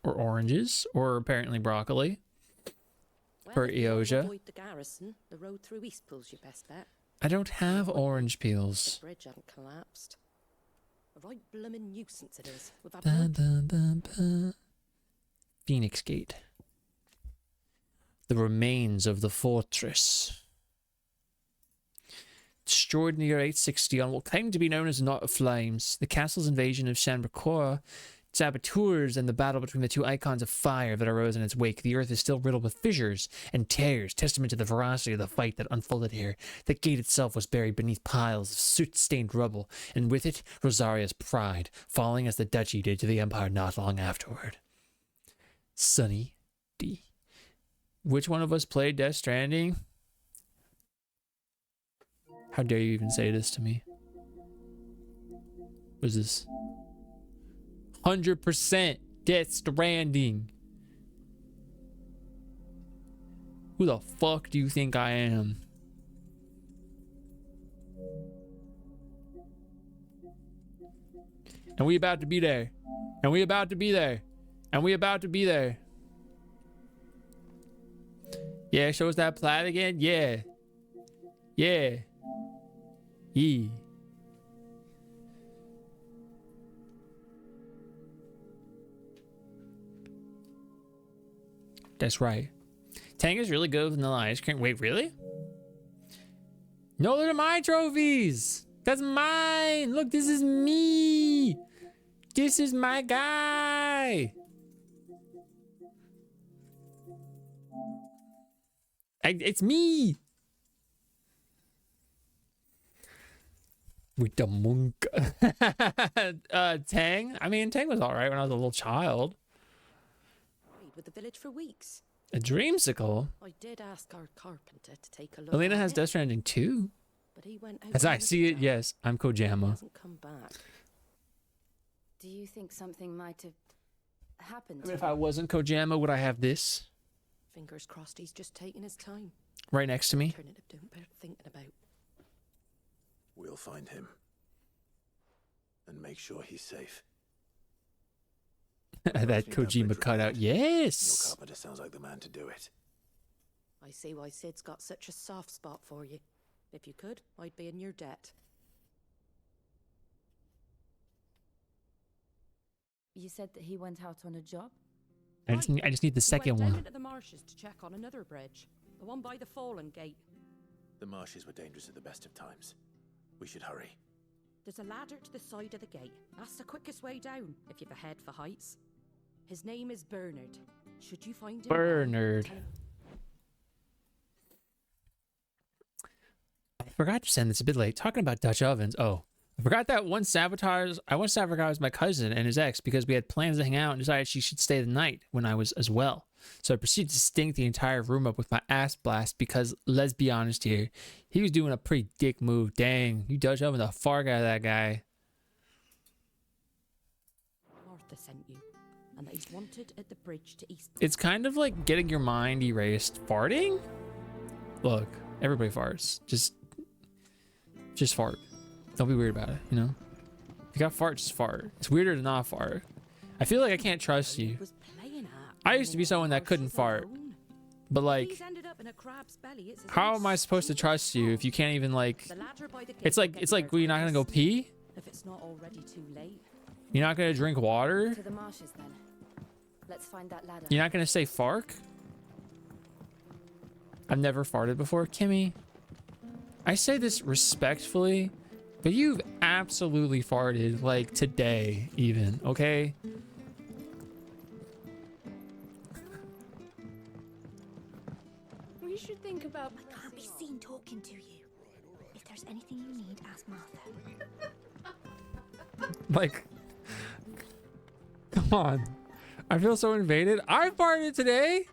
Or oranges, or apparently broccoli. Well, or Eosia. Avoid the garrison. The road through Eastpool's your best bet. I don't have orange peels. The bridge hadn't collapsed. A right bloomin' nuisance it is. With that Ba, ba, ba. Phoenix Gate. The remains of the fortress. Destroyed in the year 860 on what claimed to be known as Knot of Flames. The castle's invasion of Shambrakor, saboteurs, and the battle between the two icons of fire that arose in its wake. The earth is still riddled with fissures and tears, testament to the ferocity of the fight that unfolded here. The gate itself was buried beneath piles of soot-stained rubble, and with it, Rosaria's pride, falling as the duchy did to the Empire not long afterward. Sunny D. Which one of us played Death Stranding? How dare you even say this to me? What is this? 100% Death Stranding. Who the fuck do you think I am? And we about to be there. And we about to be there. And we about to be there. Yeah, show us that plat again. Yeah. Yeah. Yeah. That's right. Tang is really good with vanilla ice cream. Wait, really? No, those are my trophies. That's mine. Look, this is me. This is my guy. It's me. With the monk. Tang? I mean, Tang was alright when I was a little child. With the village for weeks. A dreamsicle? I did ask our carpenter to take a look. Elena at has it, Death Stranding too. but he went out As I another see it, day. yes, I'm Kojima. Hasn't come back. Do you think something might have happened? I mean, if I wasn't Kojima, would I have this Fingers crossed he's just taking his time. right next to me? Alternative don't bear thinking about. We'll find him. And make sure he's safe. That Kojima cutout. Your Yes. carpenter sounds like the man to do it. I see why Sid's got such a soft spot for you. If you could, I'd be in your debt. You said that he went out on a job? I just need the second He went down one. into the marshes to check on another bridge. The one by the Fallen Gate. The marshes were dangerous at the best of times. We should hurry. There's a ladder to the side of the gate. That's the quickest way down, if you've a head for heights. His name is Bernard. Should you find him? Bernard. I forgot to send this a bit late. Talking about Dutch ovens. Oh, I forgot that I once sabotaged my cousin and his ex because we had plans to hang out and decided she should stay the night when I was as well. So I proceeded to stink the entire room up with my ass blast because, let's be honest here, he was doing a pretty dick move. Dang, you dodged up with the far guy, that guy. Martha sent you, and that he's wanted at the bridge to East. It's kind of like getting your mind erased. Farting? Look, everybody farts. Just fart. Don't be weird about it, you know? If you got fart, just fart. It's weirder to not fart. I feel like I can't trust you. I used to be someone that couldn't fart. But like, how am I supposed to trust you if you can't even like... It's like, well, you're not gonna go pee? If it's not already too late. You're not gonna drink water? To the marshes then. Let's find that ladder. You're not gonna say fark? I've never farted before. Kimmy, I say this respectfully, but you've absolutely farted, like today even, okay? We should think about... I can't be seen talking to you. If there's anything you need, ask Martha. Like, come on. I feel so invaded. I farted today.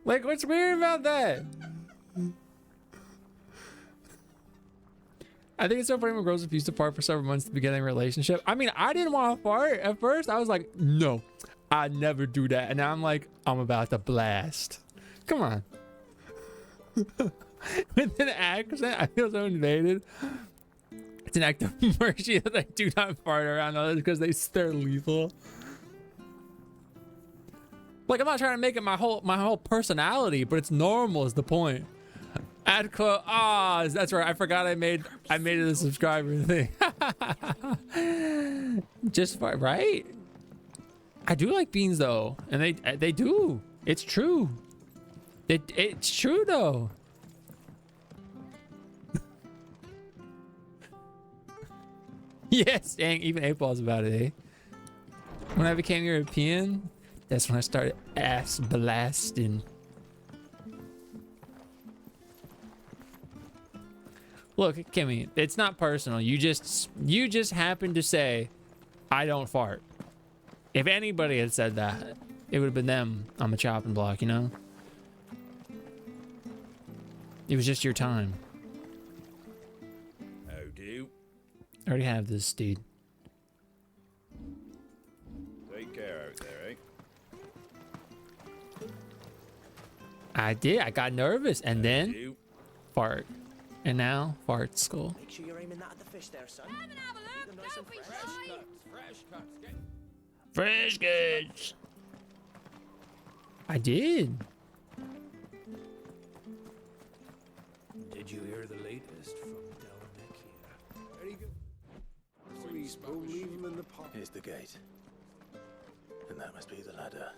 Like, what's weird about that? I think it's so funny when girls refuse to fart for several months to begin a relationship. I mean, I didn't want to fart at first. I was like, no, I never do that. And now I'm like, I'm about to blast. Come on. With an accent, I feel so invaded. It's an act of mercy that I do not fart around others because they're lethal. Like, I'm not trying to make it my whole personality, but it's normal is the point. Add quote. Ah, that's right. I forgot I made it a subscriber thing. Just fart, right? I do like beans though, and they do. It's true. It's true though. Yes, dang, even 8Ball's about it, eh? When I became European, that's when I started ass blasting. Look, Kimmy, it's not personal. You just happened to say, I don't fart. If anybody had said that, it would have been them on the chopping block, you know? It was just your time. How do? I already have this, dude. Take care out there, eh? I did. I got nervous and then fart. And now fart school. Make sure you're aiming that at the fish there, son. Fresh goods. I did. Did you hear the latest from Delmecchia? Very good. Please, we'll leave him in the pot. Here's the gate. And that must be the ladder.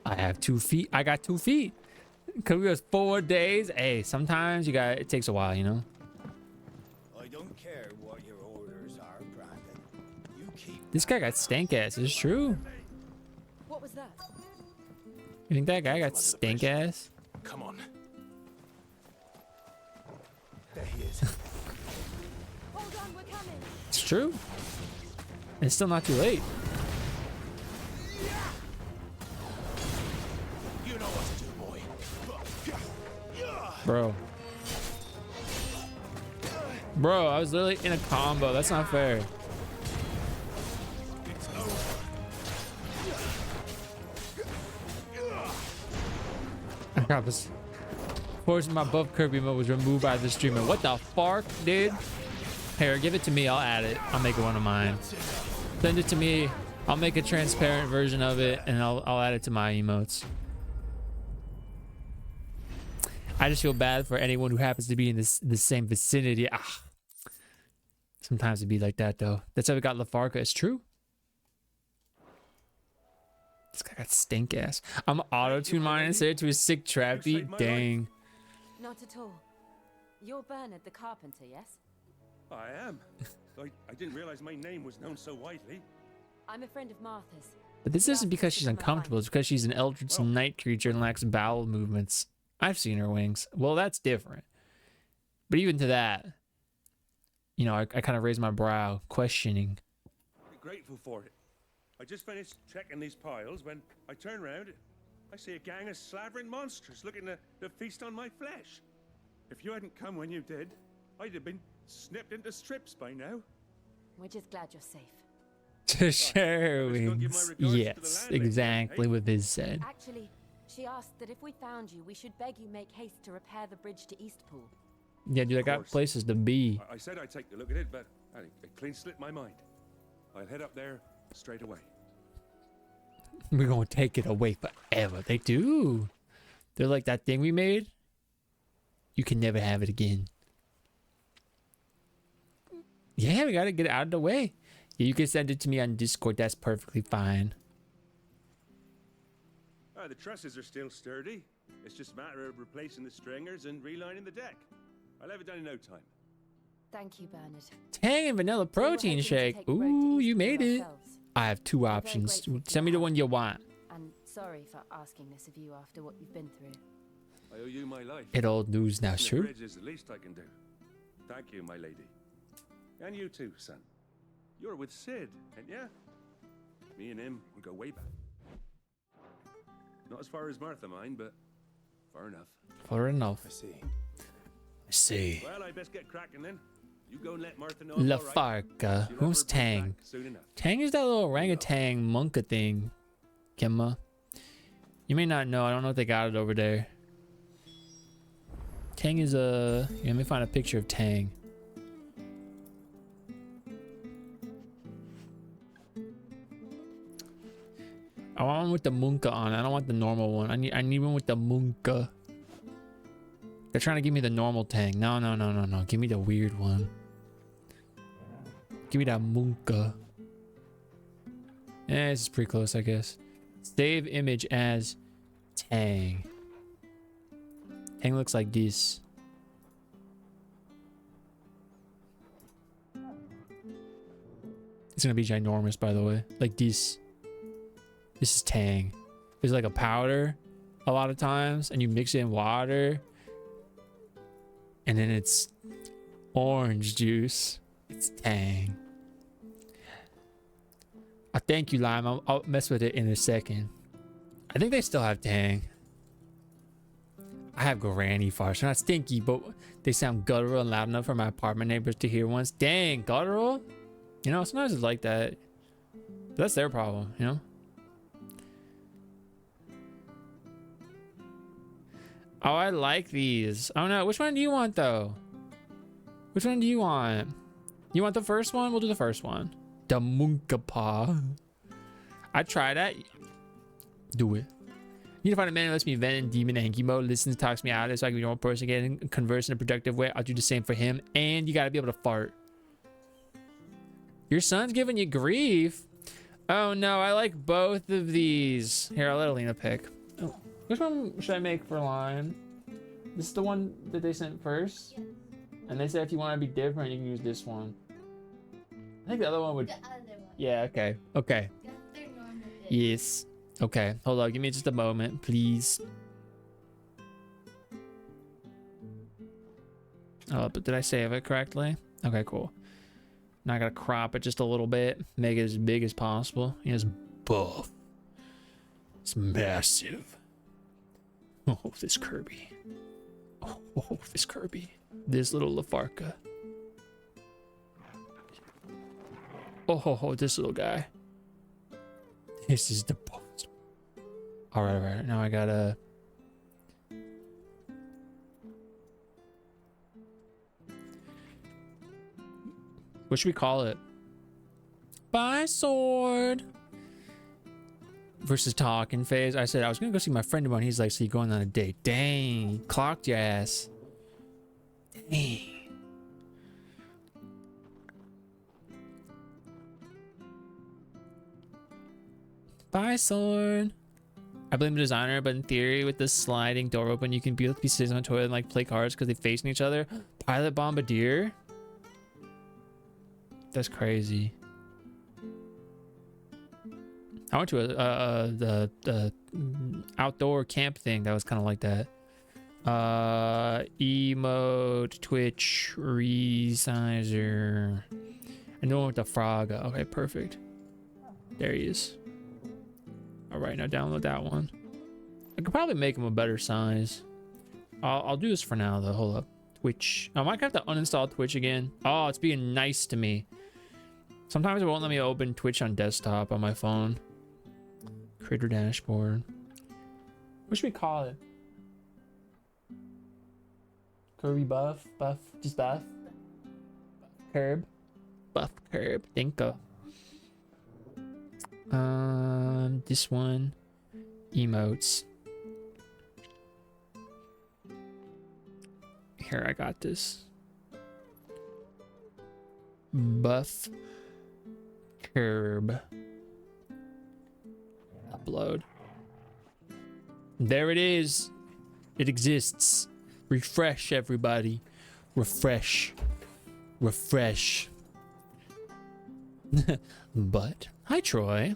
I have 2 feet. I got 2 feet. Cause we was 4 days. Hey, sometimes it takes a while, you know. I don't care what your orders are, Brandon. You keep... This guy got stank ass. Is this true? What was that? You think that guy got stank ass? Come on. There he is. Hold on, we're coming. It's true. It's still not too late. You know what to do, boy. Bro, I was literally in a combo. That's not fair. It's over. I got this. Forcing my buff Kirby mode was removed by the streamer. What the fuck, dude? Here, give it to me. I'll add it. I'll make it one of mine. Send it to me. I'll make a transparent version of it, and I'll add it to my emotes. I just feel bad for anyone who happens to be in the same vicinity. Ah. Sometimes it'd be like that, though. That's how we got Lafarca. It's true. This guy got stink ass. I'm auto-tune mine and set it to a sick trap beat. Dang. Not at all. You're Bernard the carpenter, yes? I am. I didn't realize my name was known so widely. I'm a friend of Martha's. But this isn't because she's uncomfortable. It's because she's an eldritch night creature and lacks bowel movements. I've seen her wings. Well, that's different. But even to that, you know, I kind of raised my brow, questioning. grateful for it. I just finished checking these piles when I turn around. I see a gang of slavering monsters looking to feast on my flesh. If you hadn't come when you did, I'd have been snipped into strips by now. We're just glad you're safe. Sherwins. Yes, exactly what Viz said. Actually, she asked that if we found you, we should beg you make haste to repair the bridge to Eastpool. Yeah, dude, I got places to be. I said I'd take a look at it, but it clean slipped my mind. I'll head up there straight away. We're gonna take it away forever. They do. They're like that thing we made. You can never have it again. Yeah, we gotta get it out of the way. Yeah, you can send it to me on Discord. That's perfectly fine. The trusses are still sturdy. It's just a matter of replacing the stringers and relining the deck. I'll have it done in no time. Thank you, Bernard. Tang and vanilla protein shake. Ooh, you made it. I have two options. Send me the one you want. And sorry for asking this of you after what you've been through. I owe you my life. It old news now, The sure. bridge is the least I can do. Thank you, my lady. And you too, son. You're with Sid, ain't ya? Me and him, we go way back. Not as far as Martha, mind, but far enough. Far enough. I see. I see. Well, I best get cracking then. You go and let Martha know. La I'm all right. Farca. She'll Who's have her back Tang? soon enough. Tang is that little orangutan monka thing. Gemma. You may not know. I don't know if they got it over there. Tang is a... Yeah, let me find a picture of Tang. I want one with the munka on it. I don't want the normal one. I need one with the munka. They're trying to give me the normal Tang. No. Give me the weird one. Give me that munka. This is pretty close, I guess. Save image as Tang. Tang looks like this. It's gonna be ginormous, by the way. Like this. This is Tang. It's like a powder a lot of times, and you mix it in water, and then it's orange juice. It's Tang. Thank you, Lime. I'll mess with it in a second. I think they still have Tang. I have granny farts. They're not stinky, but they sound guttural and loud enough for my apartment neighbors to hear once. Dang, guttural? You know, sometimes it's like that. But that's their problem, you know? Oh, I like these. Oh no, which one do you want though? Which one do you want? You want the first one? We'll do the first one. The Munkapa. I try that. Do it. Need to find a man who lets me vent in demon and hanky mode, listens, talks me out of it so I can be a normal person again and converse in a productive way. I'll do the same for him. And you gotta be able to fart. Your son's giving you grief. Oh no, I like both of these. Here, I'll let Alina pick. Oh, which one should I make for Lime? This is the one that they sent first. Yeah. And they said if you want to be different, you can use this one. I think the other one would... The other one. Yeah, okay. Okay. Yes. Okay, hold on. Give me just a moment, please. Oh, but did I save it correctly? Okay, cool. Now I gotta crop it just a little bit. Make it as big as possible. It's buff. It's massive. Oh, this Kirby. Oh, this Kirby. This little Lafarca. Oh, this little guy. This is the buff. All right. Now I gotta. What should we call it? Bye, sword. Versus talking phase. I said I was gonna go see my friend tomorrow. He's like, "So you going on a date?" Dang, clocked your ass. Dang. Bye, sword. I blame the designer, but in theory, with the sliding door open, you can be sitting on the toilet and like play cards because they facing each other. Pilot Bombardier? That's crazy. I went to the outdoor camp thing that was kind of like that. Emote, Twitch, resizer. And the one with the frog. Okay, perfect. There he is. All right, now download that one. I could probably make him a better size. I'll do this for now though. Hold up. Twitch. I might have to uninstall Twitch again. Oh, it's being nice to me. Sometimes it won't let me open Twitch on desktop on my phone. Creator dashboard. What should we call it? Kirby buff? Buff? Just buff? Curb? Buff curb. Think of. This one. Emotes. Here, I got this. Buff curb. Upload. There it is. It exists. Refresh, everybody. Refresh. Refresh. But hi, Troy.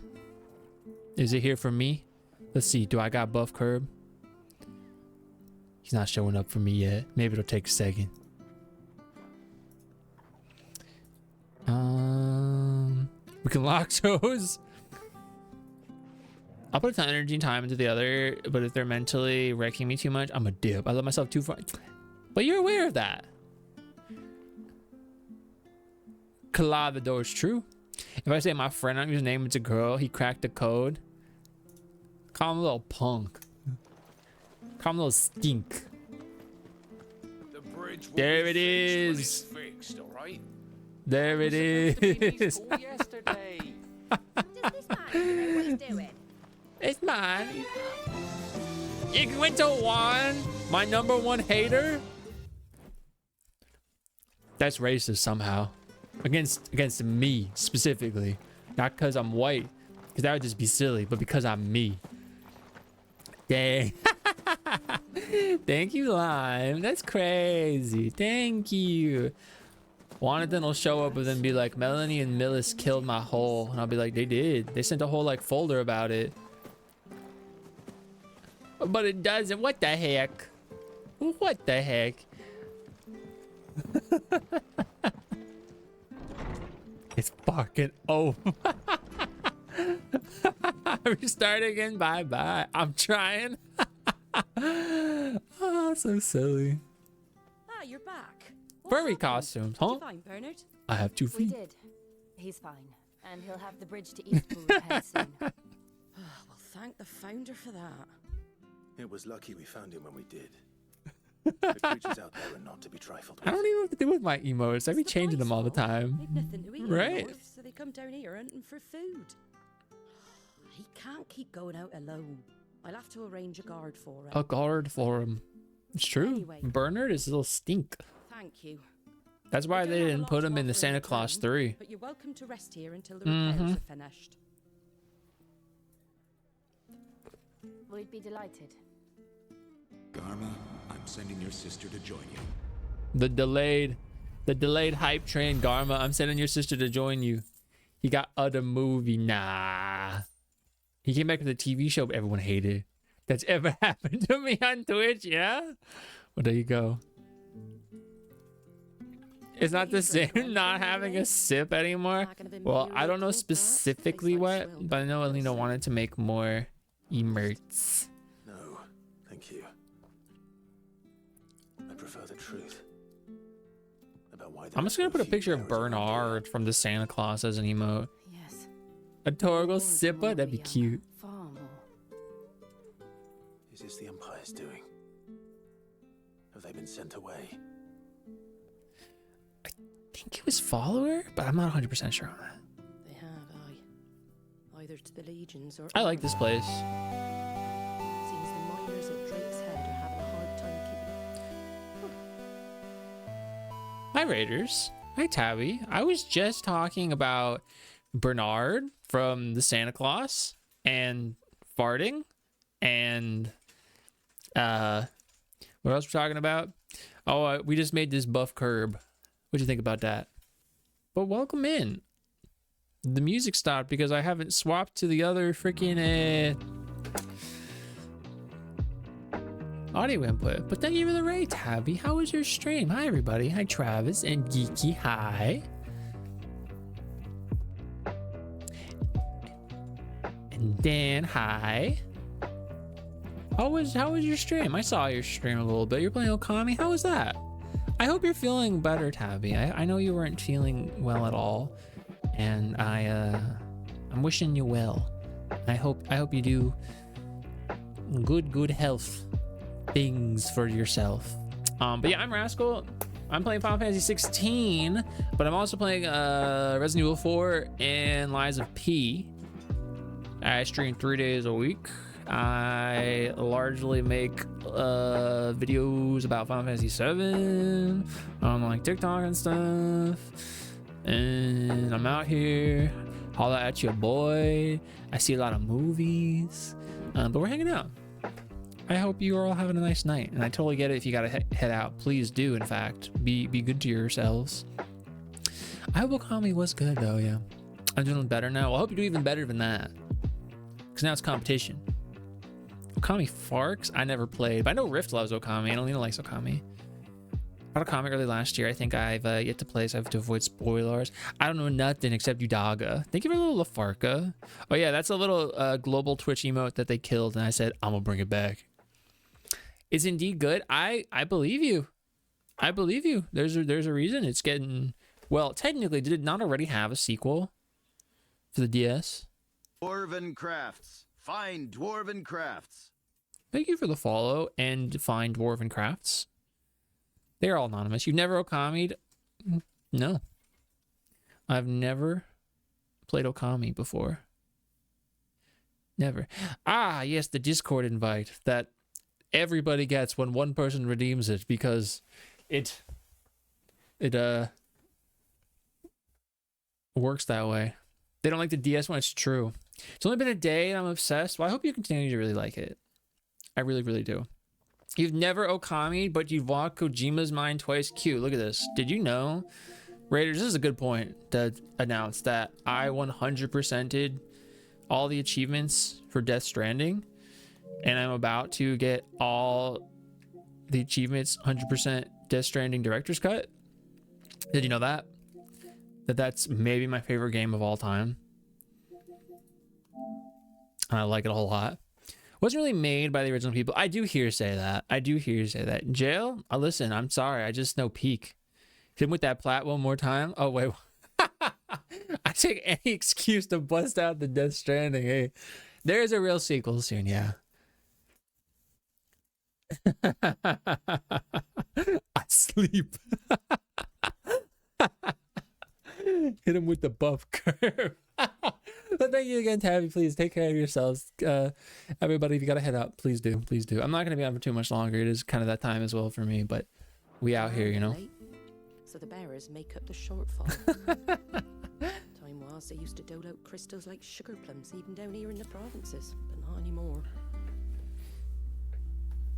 Is it here for me? Let's see. Do I got buff curb? He's not showing up for me yet. Maybe it'll take a second. We can lock those. I'll put a ton of energy and time into the other, but if they're mentally wrecking me too much, I'm a dip. I let myself too far. But you're aware of that. Kala, the door is true. If I say my friend, I'm his name, it's a girl, he cracked the code. Call him a little punk. Call him a little stink. The bridge will there be it is. fixed when it's fixed, all right? There it is. Yesterday. Does this man even know what he's doing? It's mine. You went to one. My #1 hater. That's racist somehow. Against me specifically. Not because I'm white. Because that would just be silly. But because I'm me. Dang. Thank you, Lime. That's crazy. Thank you. Jonathan will show up and then be like, Melanie and Millis killed my hole. And I'll be like, they did. They sent a whole like folder about it. But it doesn't. What the heck? What the heck? It's fucking over. Restart again. Bye bye. I'm trying. Oh, so silly. Ah, you're back. Furry costumes, huh? Did you find Bernard? I have 2 We feet. did. He's fine. And he'll have the bridge to Eastpool repaired soon. Well, thank the founder for that. It was lucky we found him when we did. The creatures out there are not to be trifled with. I don't even know what to do with my emotes. I be changing them all the time. They've nothing to eat Right? north, so they come down here hunting for food. He can't keep going out alone. I'll have to arrange a guard for him. A guard for him. It's true. Anyway. Bernard is a little stink. Thank you. That's why I they don't have a didn't lot put to him in the offer Santa return, Claus 3. But you're welcome to rest here until the repairs are finished. We'd be delighted. Garma, I'm sending your sister to join you. The delayed hype train, Garma. I'm sending your sister to join you. He got other movie. Nah. He came back with a TV show, but everyone hated. That's ever happened to me on Twitch, yeah? Well, there you go. It's not the same not having a sip anymore. Well, I don't know specifically what, but I know Alina wanted to make more emotes. No, thank you. I prefer the truth. About why I'm just gonna put a picture of Bernard from the Santa Claus as an emote. Yes. A Torgal Sippa? That'd be cute. Far more. Is this the Empire's doing? Have they been sent away? I think it was follower, but I'm not 100% sure on that. They have, either to the legions or. I like this place. Seems the miners at Drake's Head are having a hard time keeping. Hi, Raiders. Hi, Tabby. I was just talking about Bernard from the Santa Claus and farting and what else we're talking about? Oh, we just made this buff curb. What do you think about that? But welcome in. The music stopped because I haven't swapped to the other freaking audio input. But thank you for the raid, Tabby. How was your stream? Hi, everybody. Hi, Travis and Geeky. Hi. And then, hi. How was your stream? I saw your stream a little bit. You're playing Okami. How was that? I hope you're feeling better, Tabby. I know you weren't feeling well at all, and I'm wishing you well. I hope you do good health things for yourself. But yeah, I'm Rascal. I'm playing Final Fantasy 16, but I'm also playing Resident Evil 4 and Lies of P. I stream 3 days a week. I largely make videos about Final Fantasy 7 on like TikTok and stuff. And I'm out here, holla at your boy. I see a lot of movies, but we're hanging out. I hope you are all having a nice night, and I totally get it if you gotta head out. Please do, in fact, be good to yourselves. I hope Okami was good though. Yeah, I'm doing better now. Well, I hope you do even better than that, because now it's competition. Okami Farks, I never played, but I know Rift loves Okami. I know Lena likes Okami. I bought Okami early last year. I think I've yet to play, so I have to avoid spoilers. I don't know nothing except Udaga. Thank you for a little Lafarka. Oh yeah, that's a little global Twitch emote that they killed, and I said I'm gonna bring it back. It's indeed good. I believe you. I believe you. There's a reason it's getting, well, technically, did it not already have a sequel for the DS? Dwarven Crafts. Fine Dwarven Crafts. Thank you for the follow and Fine Dwarven Crafts. They're all anonymous. You've never Okami'd? No. I've never played Okami before. Never. Ah, yes, the Discord invite that everybody gets when one person redeems it, because it works that way. They don't like the DS one. It's true. It's only been a day and I'm obsessed. Well, I hope you continue to really like it. I really, really do. You've never Okami, but you've walked Kojima's mind twice. Cute. Look at this. Did you know, Raiders, this is a good point to announce that I 100%ed all the achievements for Death Stranding, and I'm about to get all the achievements 100% Death Stranding Director's Cut. Did you know that? That's maybe my favorite game of all time. And I like it a whole lot. Wasn't really made by the original people. I do hearsay that. Jail? Listen, I'm sorry. I just know peak. Hit him with that plat one more time. Oh, wait. I take any excuse to bust out the Death Stranding. Hey, there's a real sequel soon, yeah. I sleep. Hit him with the buff curve. But thank you again, Tabby. Please take care of yourselves. Everybody, if you gotta head out, please do. Please do. I'm not gonna be on for too much longer. It is kind of that time as well for me, but we out here, you know. So the bearers make up the shortfall. Time was they used to dole out crystals like sugar plums, even down here in the provinces, but not anymore.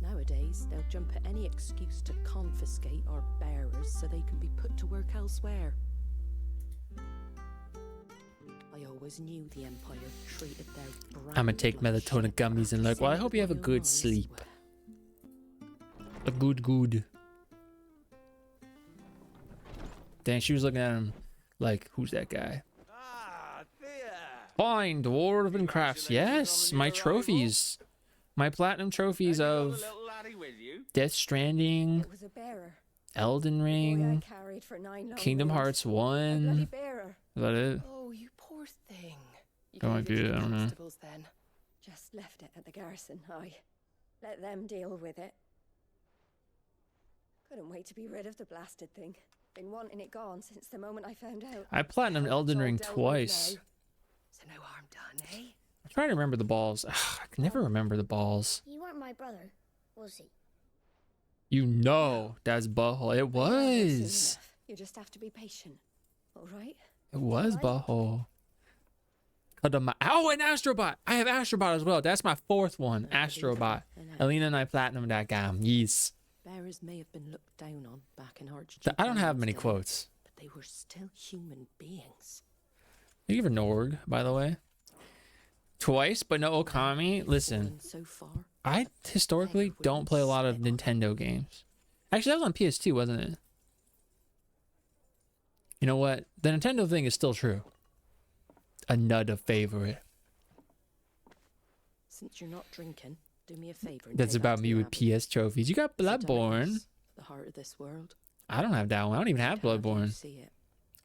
Nowadays, they'll jump at any excuse to confiscate our bearers so they can be put to work elsewhere. I always knew the Empire treated their brand. I'm gonna take melatonin gummies and look. Well, I hope you have a good sleep. A good. Dang, she was looking at him like, who's that guy? Fine Dwarven Crafts. Yes, my trophies. My platinum trophies of Death Stranding, Elden Ring, Kingdom Hearts 1. Is that it? Oh, you poor thing. That might be it, I don't know. Then. Just left it at the garrison. I let them deal with it. Couldn't wait to be rid of the blasted thing. Been wanting it gone since the moment I found out. I platinumed Elden Ring twice. So no harm done, eh? I'm trying to remember the balls. Ugh, I can never remember the balls. He weren't my brother, was he? You know that's butthole. It was. You just have to be patient. All right? It was butthole. Oh, and Astrobot. I have Astrobot as well. That's my fourth one. Astrobot. Alina and I platinumed that guy. Yes. Bearers may have been looked down on back in Arch. I don't have many quotes. But they were still human beings. Thank you for Norg, by the way. Twice, but no Okami. Listen, I historically don't play a lot of Nintendo games. Actually, that was on PS2, wasn't it? You know what? The Nintendo thing is still true. Another favorite. Since you're not drinking, do me a favor. That's about me with PS trophies. You got Bloodborne. The heart of this world. I don't have that one. I don't even have Bloodborne. See it.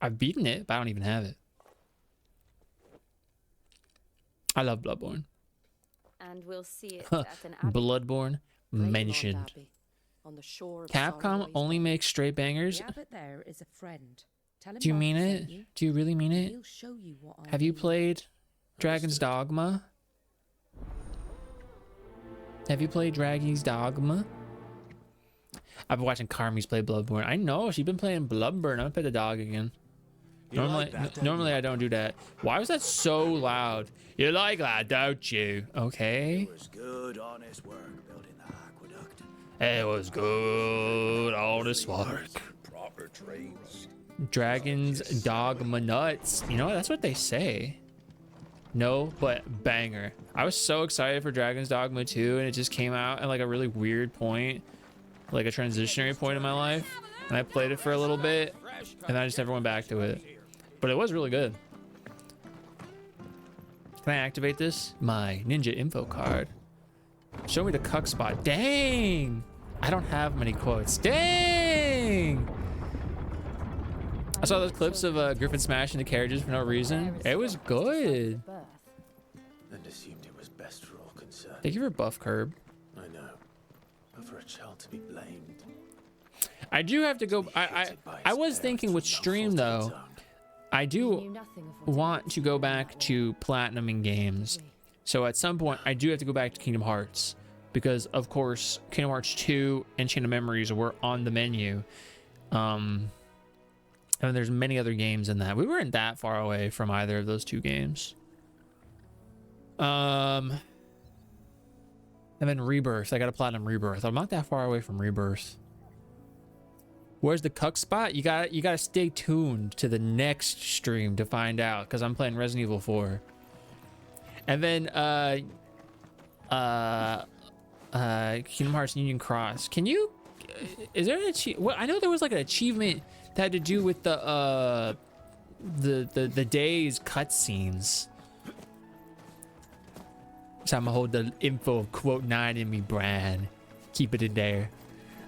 I've beaten it, but I don't even have it. I love Bloodborne. And we'll see it at an abbey. Bloodborne mentioned. On the shore of Capcom only makes straight bangers. The abbot there is a friend. Tell him Do you Mark mean sent it? you. Do you really mean it? He'll show you what I Have you mean. played Dragon's Dogma? Have you played Dragon's Dogma? I've been watching Carmi's play Bloodborne. I know, she's been playing Bloodborne. I'm gonna play the dog again. Normally I don't do that. Why was that so loud? You like that, don't you? Okay. It was good, honest work building the aqueduct. It was good, honest work. Proper trains. Dragon's Dogma nuts. You know what? That's what they say. No, but banger. I was so excited for Dragon's Dogma 2, and it just came out at like a really weird point, like a transitionary point in my life. And I played it for a little bit, and I just never went back to it. But it was really good. Can I activate this? My ninja info card. Show me the cuck spot. Dang! I don't have many quotes. Dang! I saw those clips of Griffin smashing the carriages for no reason. It was good. And assumed it was best for all concerned. Thank you for buff curb. I know. But for a child to be blamed. I do have to go. I was thinking with stream though. I do want to go back to platinuming games. So at some point, I do have to go back to Kingdom Hearts. Because, of course, Kingdom Hearts 2 and Chain of Memories were on the menu. And there's many other games in that. We weren't that far away from either of those two games. And then Rebirth. I got a platinum Rebirth. I'm not that far away from Rebirth. Where's the cuck spot? You gotta stay tuned to the next stream to find out, because I'm playing Resident Evil 4. And then Kingdom Hearts Union Cross. Can you? Is there an achievement? Well, I know there was like an achievement that had to do with the day's cutscenes. So I'm gonna hold the info of quote 9 in me, Bran. Keep it in there.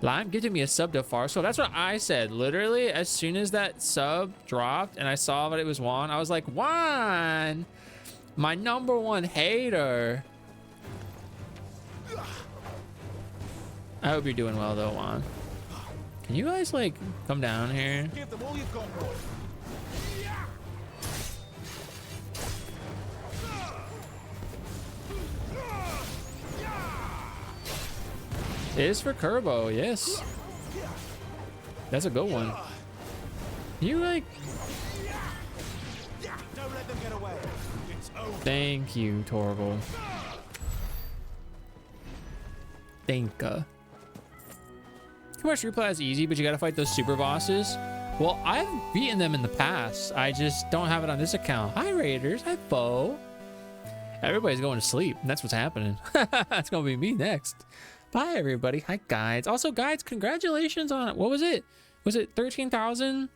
Lime giving me a sub to far. So that's what I said. Literally, as soon as that sub dropped and I saw that it was Juan, I was like, Juan, my #1 hater. I hope you're doing well though, Juan. Can you guys like come down here? Give them all you've got, boy. It is for Kerbo, yes. That's a good one. You like... Don't let them get away. It's over. Thank you, Torgal. Thank you. Commercial replay is easy, but you gotta fight those super bosses. Well, I've beaten them in the past. I just don't have it on this account. Hi, Raiders. Hi, Bo. Everybody's going to sleep. And that's what's happening. That's gonna be me next. Bye, everybody. Hi, guides. Also, guides, congratulations on, what was it? Was it 13,000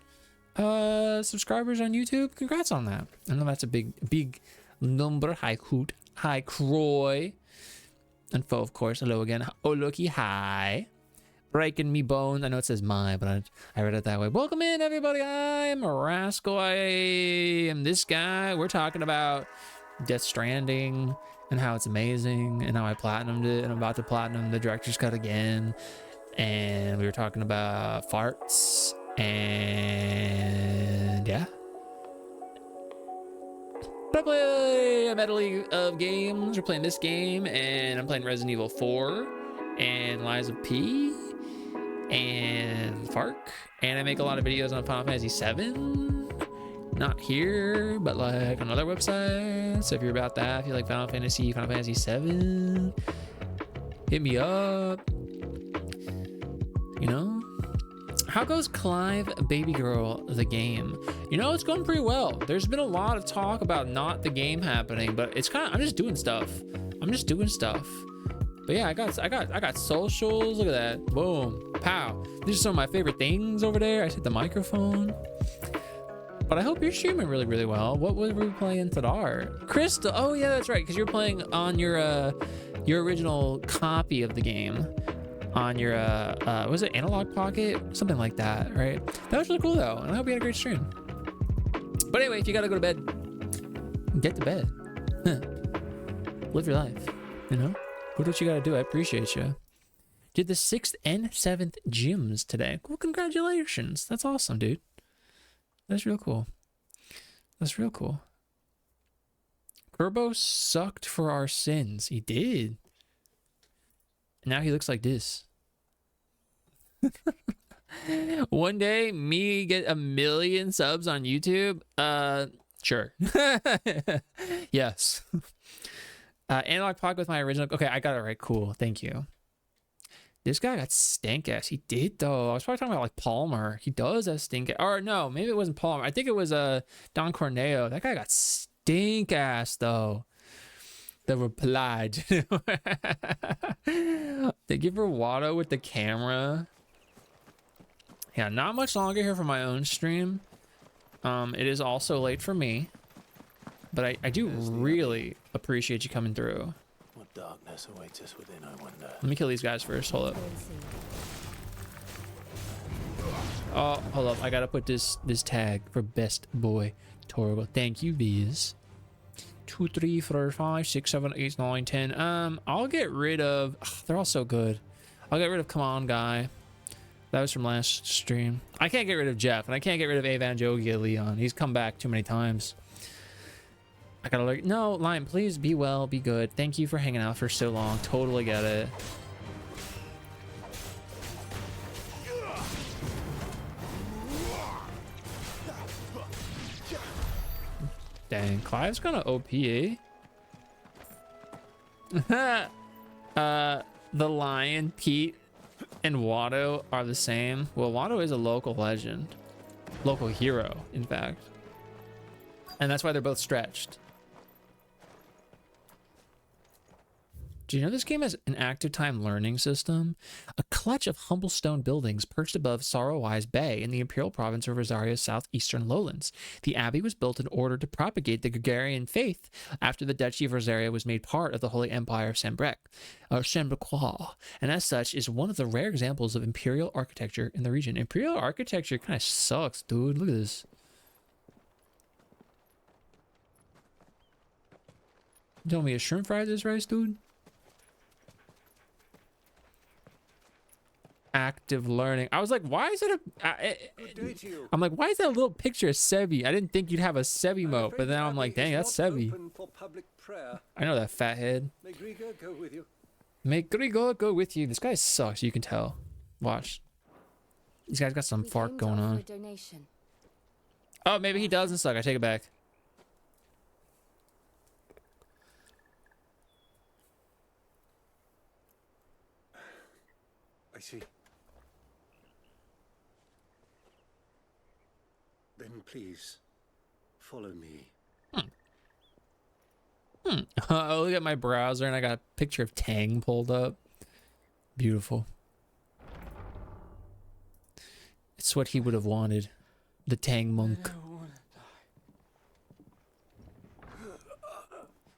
subscribers on YouTube? Congrats on that. I know that's a big number. Hi, Hoot. Hi, Croy. And Fo, of course. Hello again. Oh, looky. Hi. Breaking me bones. I know it says my, but I read it that way. Welcome in, everybody. I'm Rascal. I am this guy. We're talking about Death Stranding and how it's amazing and how I platinumed it, and I'm about to platinum the director's cut again. And we were talking about farts and yeah. But I play a medley of games. We're playing this game, and I'm playing Resident Evil 4 and Lies of P and Fark, and I make a lot of videos on Final Fantasy 7. Not here, but like on other websites. So if you're about that, if you like Final Fantasy 7, hit me up. You know? How goes Clive Baby Girl the game? You know, it's going pretty well. There's been a lot of talk about not the game happening, but it's kind of, I'm just doing stuff. But yeah, I got socials. Look at that. Boom. Pow. These are some of my favorite things over there. I just hit the microphone. But I hope you're streaming really, really well. What were we playing today? Crystal. Oh yeah, that's right. Because you're playing on your original copy of the game on your was it Analog Pocket? Something like that, right? That was really cool though, and I hope you had a great stream. But anyway, if you gotta go to bed, get to bed. Live your life. You know, do what you gotta do. I appreciate you. Did the 6th and 7th gyms today. Well, congratulations. That's awesome, dude. That's real cool. That's real cool. Kerbo sucked for our sins. He did. Now he looks like this. One day, me get 1 million subs on YouTube. Sure. Yes. Analog Pocket with my original. Okay, I got it right. Cool. Thank you. This guy got stink ass. He did though. I was probably talking about like Palmer. He does have stink ass. Or no, maybe it wasn't Palmer. I think it was Don Corneo. That guy got stink ass though. The reply. Thank you for Watto with the camera. Yeah, not much longer here for my own stream. It is also late for me. But I do really appreciate you coming through. What darkness awaits us within, I wonder. Let me kill these guys first. Hold up. Oh, hold up. I gotta put this tag for best boy Torgo. Thank you, bees. 2, 3, 4, 5, 6, 7, 8, 9, 10. I'll get rid of. Ugh, they're all so good. I'll get rid of Come On Guy. That was from last stream. I can't get rid of Jeff, and I can't get rid of Evangelia Leon. He's come back too many times. I gotta look. No, Lion, please be well, be good. Thank you for hanging out for so long. Totally get it. Dang, Clive's gonna OP, eh? The Lion, Pete, and Watto are the same. Well, Watto is a local legend. Local hero, in fact. And that's why they're both stretched. Do you know this game has an active time learning system? A clutch of humble stone buildings perched above Sorrowwise Bay in the imperial province of Rosario's southeastern lowlands. The abbey was built in order to propagate the Gregorian faith after the Duchy of Rosario was made part of the Holy Empire of Sambrequois, and as such is one of the rare examples of imperial architecture in the region. Imperial architecture kind of sucks, dude. Look at this. You telling me a shrimp fried this rice, dude? Active learning. I was like, why is it a I'm like, why is that a little picture of Sebi? I didn't think you'd have a Sebi moat, but then I'm like, dang, that's Sebi. I know that fathead. May Grigor go with you. May Grigor go with you. This guy sucks, you can tell. Watch. This guy's got some fart going on. Oh, maybe he doesn't suck. I take it back. I see. Then please, follow me. I look at my browser and I got a picture of Tang pulled up. Beautiful. It's what he would have wanted. The Tang monk.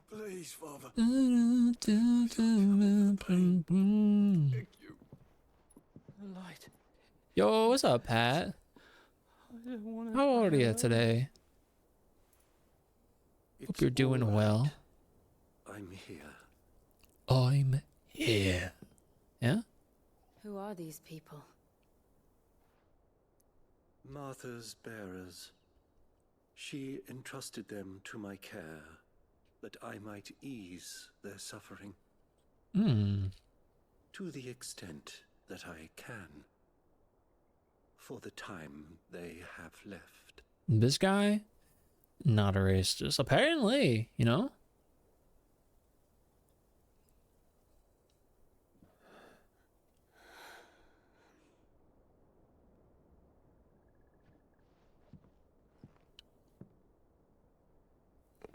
Please, Father. Thank you. Light. Yo, what's up, Pat? How old are you today? Hope you're doing well. I'm here. I'm here. Yeah? Who are these people? Martha's bearers. She entrusted them to my care, that I might ease their suffering. To the extent that I can. For the time they have left. This guy? Not a racist. Apparently, you know?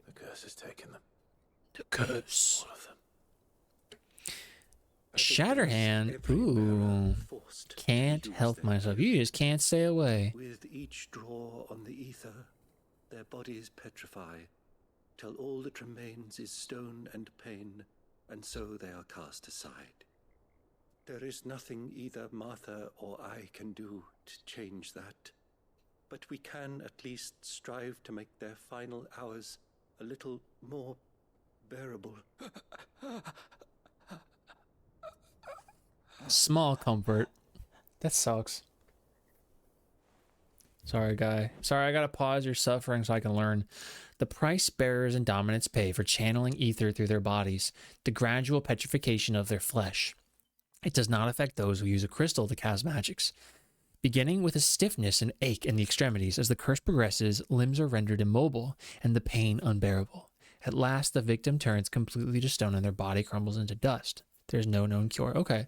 The curse has taken them. The curse. All of them. Shatterhand. Ooh. Can't help myself. You just can't stay away. With each draw on the ether, their bodies petrify, till all that remains is stone and pain, and so they are cast aside. There is nothing either Martha or I can do to change that, but we can at least strive to make their final hours a little more bearable. Small comfort. That sucks. Sorry, guy. Sorry, I gotta pause your suffering so I can learn. The price bearers and dominants pay for channeling ether through their bodies, the gradual petrification of their flesh. It does not affect those who use a crystal to cast magics. Beginning with a stiffness and ache in the extremities, as the curse progresses, limbs are rendered immobile and the pain unbearable. At last, the victim turns completely to stone and their body crumbles into dust. There's no known cure. Okay.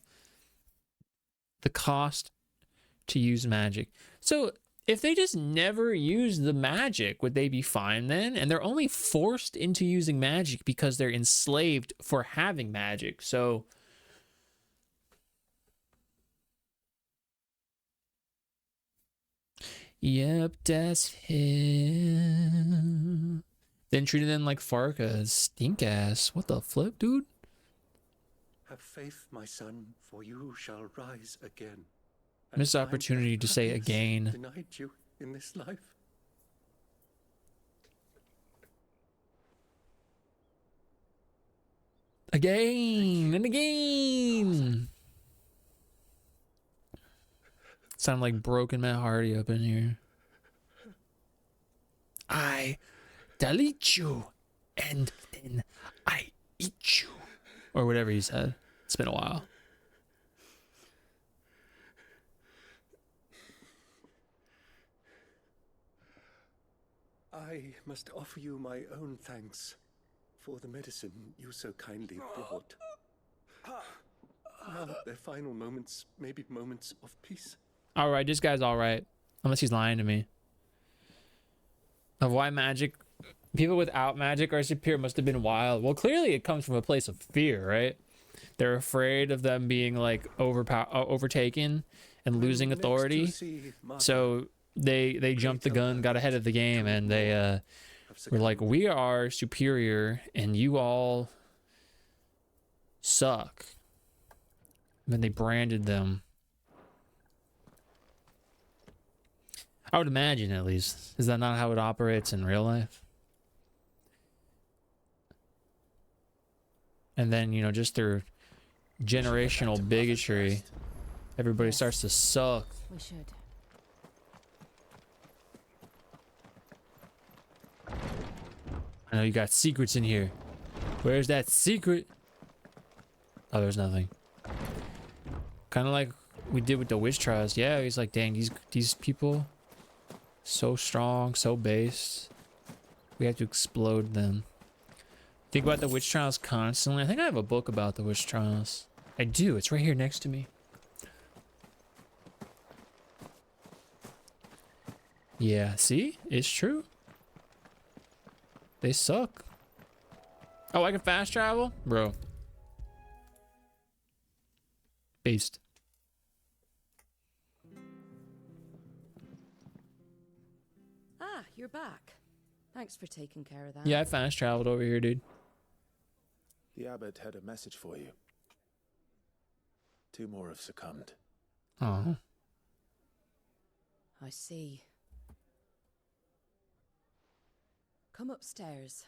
The cost to use magic. So, if they just never use the magic, would they be fine then? And they're only forced into using magic because they're enslaved for having magic. So, yep, that's him. Then treated them like Farkas. Stink ass. What the flip, dude? Have faith, my son, for you shall rise again. Missed opportunity to say again. Denied you in this life. Again and again. Sound like broken Matt Hardy up in here. I delete you and then I eat you. Or whatever he said. It's been a while. I must offer you my own thanks for the medicine you so kindly brought. Now their final moments may be moments of peace. Alright, this guy's alright. Unless he's lying to me. Of why magic... People without magic are superior must have been wild. Well, clearly it comes from a place of fear, right? They're afraid of them being like overtaken and losing authority. So they jumped the gun, got ahead of the game, and they were like, we are superior and you all suck. And then they branded them. I would imagine, at least. Is that not how it operates in real life? And then, you know, just through generational bigotry, everybody starts to suck. We should. I know you got secrets in here. Where's that secret? Oh, there's nothing. Kind of like we did with the witch trials. Yeah, he's like, dang, these people, so strong, so based. We have to explode them. Think about the witch trials constantly. I think I have a book about the witch trials. I do. It's right here next to me. Yeah, see? It's true. They suck. Oh, I can fast travel? Bro. Beast. Ah, you're back. Thanks for taking care of that. Yeah, I fast traveled over here, dude. The abbot had a message for you. 2 more have succumbed. Oh. I see. Come upstairs.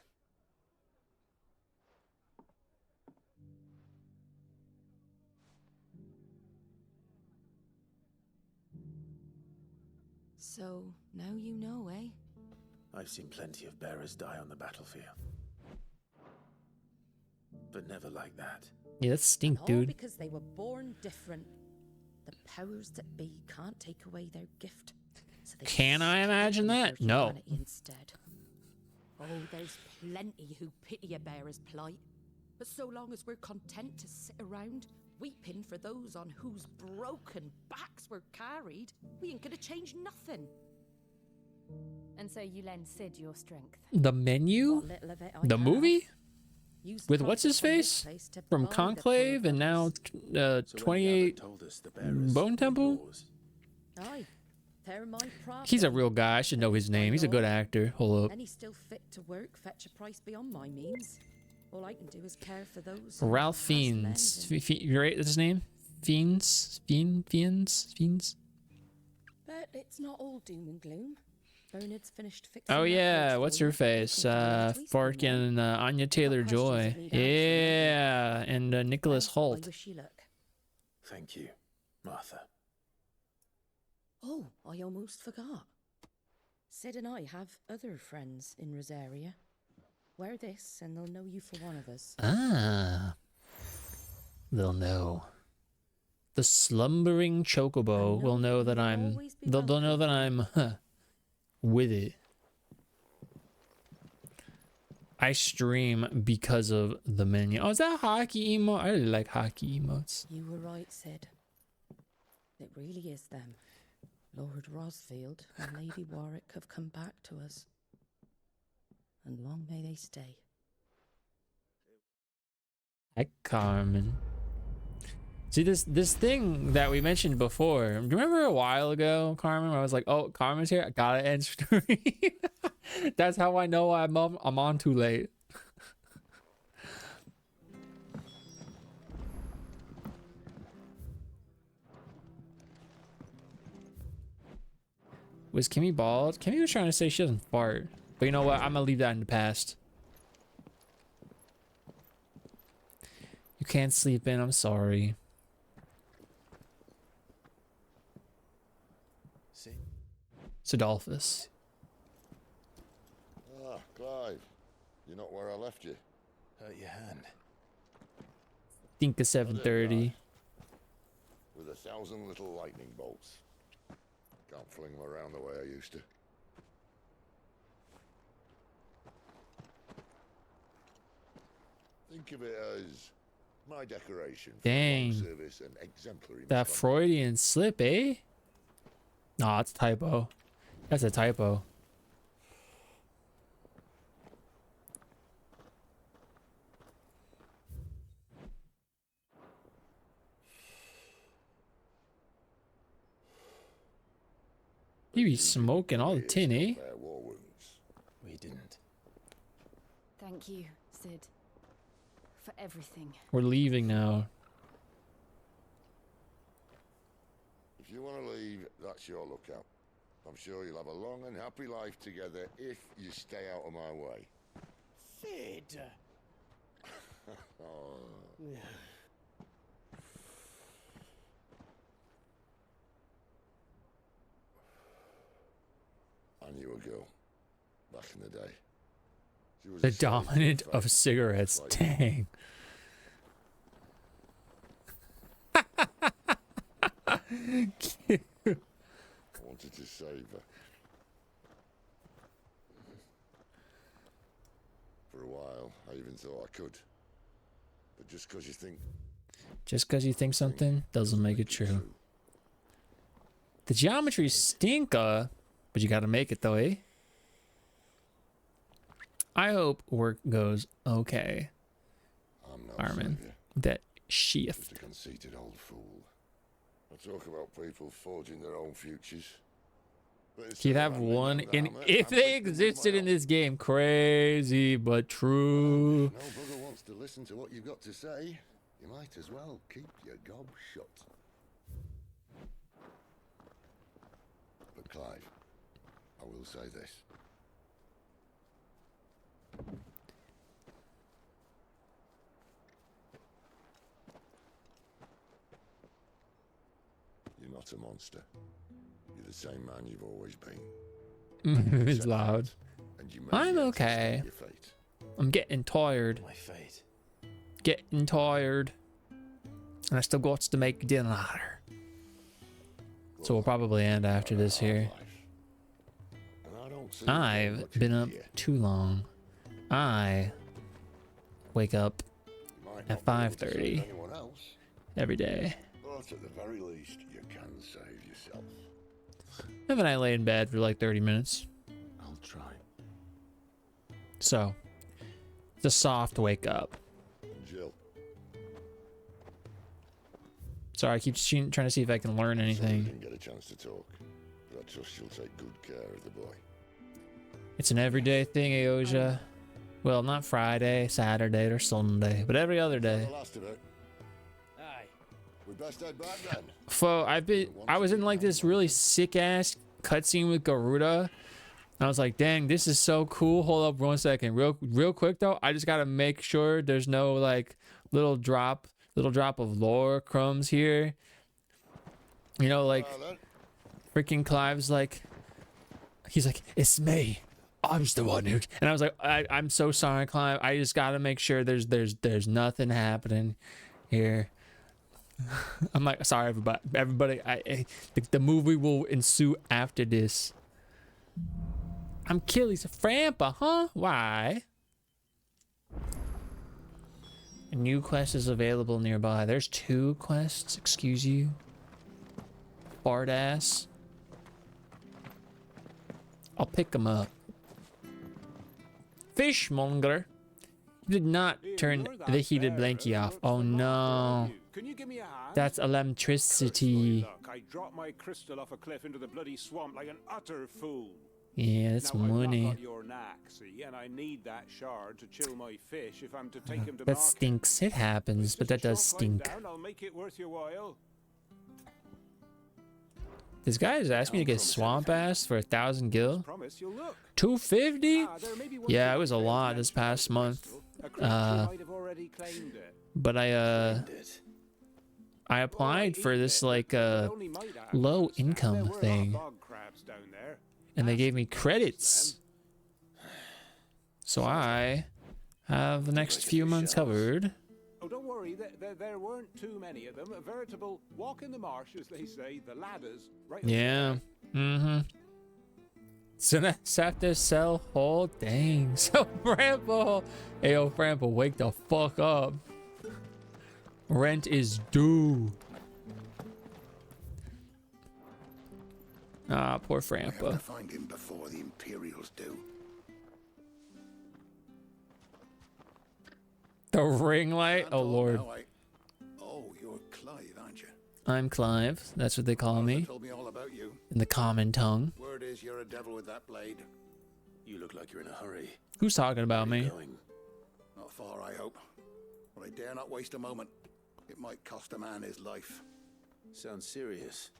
So, now you know, eh? I've seen plenty of bearers die on the battlefield. But never like that. Yeah, that's stink, All dude. because they were born different. The powers that be can't take away their gift. So they Can I imagine that? No. humanity instead. Oh, there's plenty who pity a bearer's plight. But so long as we're content to sit around, weeping for those on whose broken backs we're carried, we ain't gonna change nothing. And so you lend Sid your strength. The menu? What little of it I The have. movie? Use With the what's his profits face? from this place to From buy the Conclave and now 28 told us the bearers Bone were Temple? yours. Aye. They're my problem. He's a real guy. I should know his name. He's a good actor. Hold up. Any still fit to work fetch a price beyond my means. All I can do is care for those. who Ralph have Fiennes. lend You're right, that's his name? Fiennes? Fiennes? But it's not all doom and gloom. Bernard's finished fixing Oh that yeah, house what's for her you. face? You can tell the Farkin, Anya Taylor-Joy. Yeah, and Nicholas I Holt. wish you luck. Thank you, Martha. Oh, I almost forgot. Sid and I have other friends in Rosaria. Wear this and they'll know you for one of us. Ah. They'll know. The slumbering chocobo will know that I'm... They'll know that I'm with it. I stream because of the menu. Oh, is that hockey emote? I really like hockey emotes. You were right, Sid. It really is them. Lord Rosfield and Lady Warwick have come back to us. And long may they stay. Hi, Carmen. See, this thing that we mentioned before. Do you remember a while ago, Carmen, where I was like, oh, Carmen's here? I gotta end stream. That's how I know I'm on too late. Was Kimmy bald? Kimmy was trying to say she doesn't fart. But you know what? I'm gonna leave that in the past. You can't sleep in. I'm sorry. See? Sidolphus. Ah, Clive. You're not where I left you. Hurt your hand. Think of 7:30. With 1,000 little lightning bolts. Can't fling them around the way I used to. Think of it as my decoration for Dang. long service and exemplary That misconduct. Freudian slip, eh? Nah, it's a typo. That's a typo. You be smoking all the tin, eh? War wounds. We didn't. Thank you, Sid. For everything. We're leaving now. If you want to leave, that's your lookout. I'm sure you'll have a long and happy life together if you stay out of my way. Sid! Oh. I knew a girl back in the day. She was The a slave dominant for of cigarettes. Dang. Cute. I wanted to save her. For a while, I even thought I could. But just because you think... Just because you think something doesn't make it true. The geometry's stinker, but you gotta make it though, eh? I hope work goes okay. I'm no Armin. savior. That Just shift. a conceited old fool. I talk about people forging their own futures. But instead You'd of have handling one them in armor, if I'm they breaking with existed my in own. this game. Crazy but true. No bugger wants to listen to what you've got to say. You might as well keep your gob shut. But Clive, I will say this. You're not a monster. You're the same man you've always been. It's loud. And you may I'm yet okay. escape your fate. I'm getting tired. My fate. Getting tired. And I still got to make dinner. So we'll probably end after this here. And I don't see I've much been of up you yet. too long. I wake up Might at not be able to save 5:30 anyone else, every day. but at the very least, you can save yourself. And then I lay in bed for like 30 minutes. I'll try. So, it's a soft wake up. Jill. Sorry, I keep trying to see if I can learn Sorry we anything. didn't get a chance to talk, but I trust you'll take good care of the boy. It's an everyday thing, Aoja. Well, not Friday, Saturday, or Sunday, but every other day. The last of it. Aye. We best head back then. So I was in like this really sick ass cutscene with Garuda. I was like, dang, this is so cool. Hold up 1 second. Real quick though, I just gotta make sure there's no like little drop of lore crumbs here. You know, like freaking Clive's like, he's like, it's me. I'm the one who, and I was like, I'm so sorry, Clive. I just gotta make sure there's nothing happening here. I'm like, sorry, everybody. The movie will ensue after this. I'm Achilles Frampa, huh? Why? A new quest is available nearby. There's 2 quests. Excuse you. Fart ass. I'll pick them up. Fishmonger. You did not turn the heated blankie off. Oh no. Can you give me a hand? That's electricity. I dropped my crystal off a cliff into the bloody swamp like an utter fool. Yeah, that's now, money. I've not got your knack, see, and I need that shard to chill my fish if I'm to take him to That market. stinks. It happens, but that does stink. Down, I'll make it worth your while. This guy has asked me to get swamp ass for 1,000 gil. Promise you'll look. 250? Yeah, it was a lot this past month. But I applied for this like low income thing, and they gave me credits. So I have the next few months covered. Oh, don't worry, there weren't too many of them. A veritable walk in the marsh, as they say, the ladders. Right. Yeah. Mm-hmm. So that's after sell whole dang. So Frample. Hey, yo, Frample, wake the fuck up. Rent is due. Ah, poor We have to Frampa. find him before the Imperials do. The ring light? Oh, Lord. Oh, you're Clive, aren't you? I'm Clive. That's what they call me. Told me all about you. In the common tongue. Word is you're a devil with that blade. You look like you're in a hurry. Who's talking about me? Not far, I hope. But I dare not waste a moment. It might cost a man his life. Sounds serious.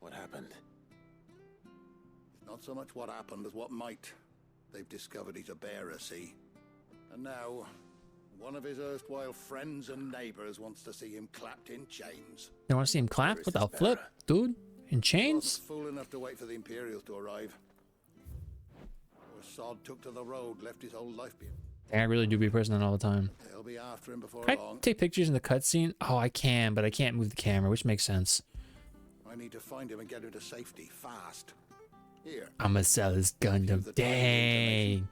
What happened? It's not so much what happened as what might. They've discovered he's a bearer, see? And now, one of his erstwhile friends and neighbors wants to see him clapped in chains. They want to see him clap? What the flip, dude? In chains? Fool enough to wait for the Imperials to arrive. Poor sod took to the road, left his whole life behind. I really do be prison all the time. They'll be after him before Can I long. take pictures in the cutscene? Oh, I can, but I can't move the camera, which makes sense. I need to find him and get him to safety fast. Here. I'm gonna sell his Gundam. Dang.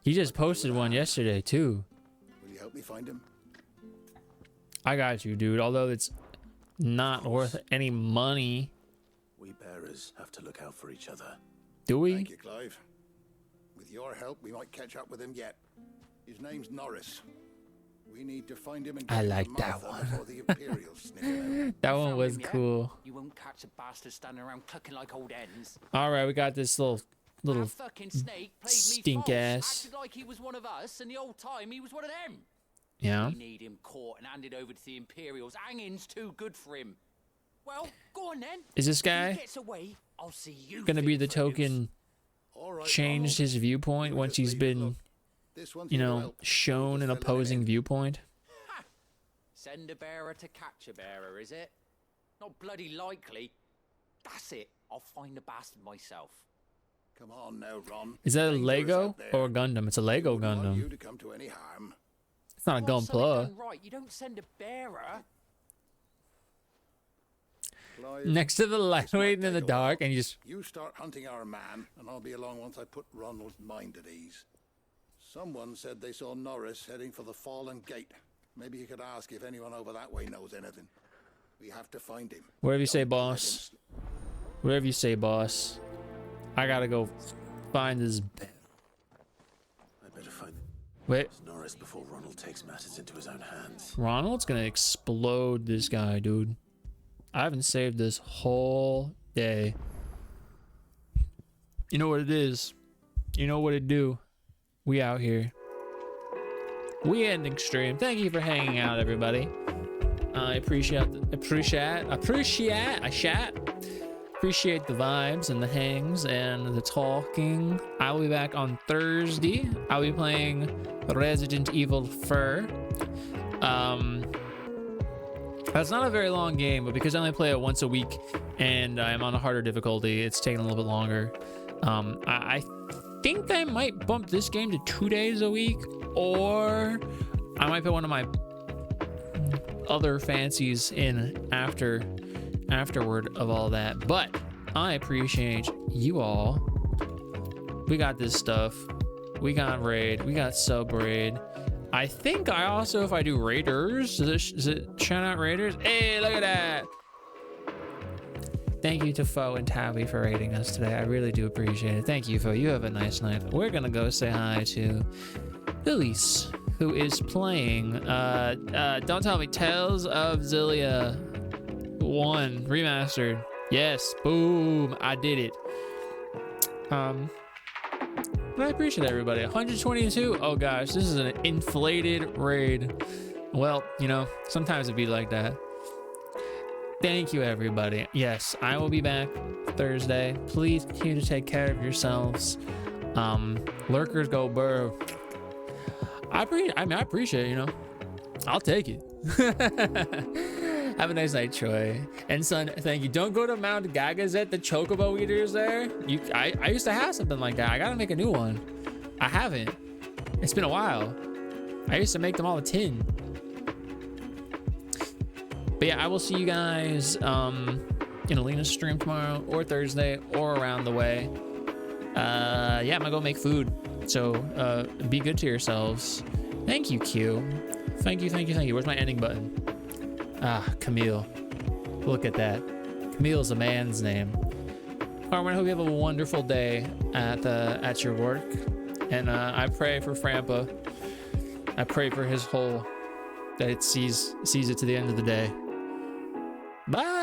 He just posted one yesterday, too. Will you help me find him? I got you, dude. Although it's not worth any money. We bearers have to look out for each other. Do we? Thank you, Clive. With your help, we might catch up with him yet. His name's Norris. We need to find him and I get him like to that Martha one. before the Imperials sniff him out. That one was cool. You won't catch a bastard standing around clucking like old hens. All right, we got this little That fucking snake played me stink false, ass. acted like he was one of us, and the old time he was one of them. Yeah. We need him caught and handed over to the Imperials. Hanging's too good for him. Well, go on then. Is this If he guy gets away, I'll see you. gonna be the fit for him. token changed his viewpoint once he's been, you know, shown an opposing viewpoint? Send a bearer to catch a bearer, is it? Not bloody likely. That's it. I'll find the bastard myself. Come on now, Ron. Is that a Lego or a Gundam? It's a Lego You Gundam. to come to any harm. It's not a Gunpla. Right, you don't send a bearer. Clive, Next to the light waiting in the dark, and you just you start hunting our man, and I'll be along once I put Ronald's mind at ease. Someone said they saw Norris heading for the Fallen Gate. Maybe you could ask if anyone over that way knows anything. We have to find him. whatever you say, boss. Whatever you say, boss. I gotta go find this. I better find Wait, Norris before Ronald takes matters into his own hands. Ronald's gonna explode this guy, dude. I haven't saved this whole day. You know what it is. You know what it do. We out here. We ending stream. Thank you for hanging out, everybody. I appreciate the vibes and the hangs and the talking. I will be back on Thursday. I'll be playing Resident Evil Fur. That's not a very long game, but because I only play it once a week and I'm on a harder difficulty, it's taking a little bit longer. I think I might bump this game to 2 days a week, or I might put one of my other fancies in afterward of all that. But I appreciate you all. We got this stuff. We got raid. We got sub raid. I think I also, if I do raiders, is it shout out raiders? Hey, look at that. Thank you to Foe and Tabby for raiding us today. I really do appreciate it. Thank you, Foe. You have a nice night. We're gonna go say hi to Elise, who is playing don't tell me, Tales of Xillia 1 remastered. Yes, boom, I did it. But I appreciate everybody. 122. Oh gosh, this is an inflated raid. Well, you know, sometimes it'd be like that. Thank you, everybody. Yes, I will be back Thursday. Please continue to take care of yourselves. Lurkers go burr. I appreciate it, you know. I'll take it. Have a nice night, Troy. And son, thank you. Don't go to Mount Gagazet, the chocobo eaters there. I used to have something like that. I gotta make a new one. I haven't. It's been a while. I used to make them all a tin. But yeah, I will see you guys in Alina's stream tomorrow or Thursday or around the way. Yeah, I'm gonna go make food. So be good to yourselves. Thank you, Q. Thank you. Where's my ending button? Ah, Camille. Look at that. Camille's a man's name. Carmen, I hope you have a wonderful day at your work. And I pray for Frampa. I pray for his hole, that it sees it to the end of the day. Bye.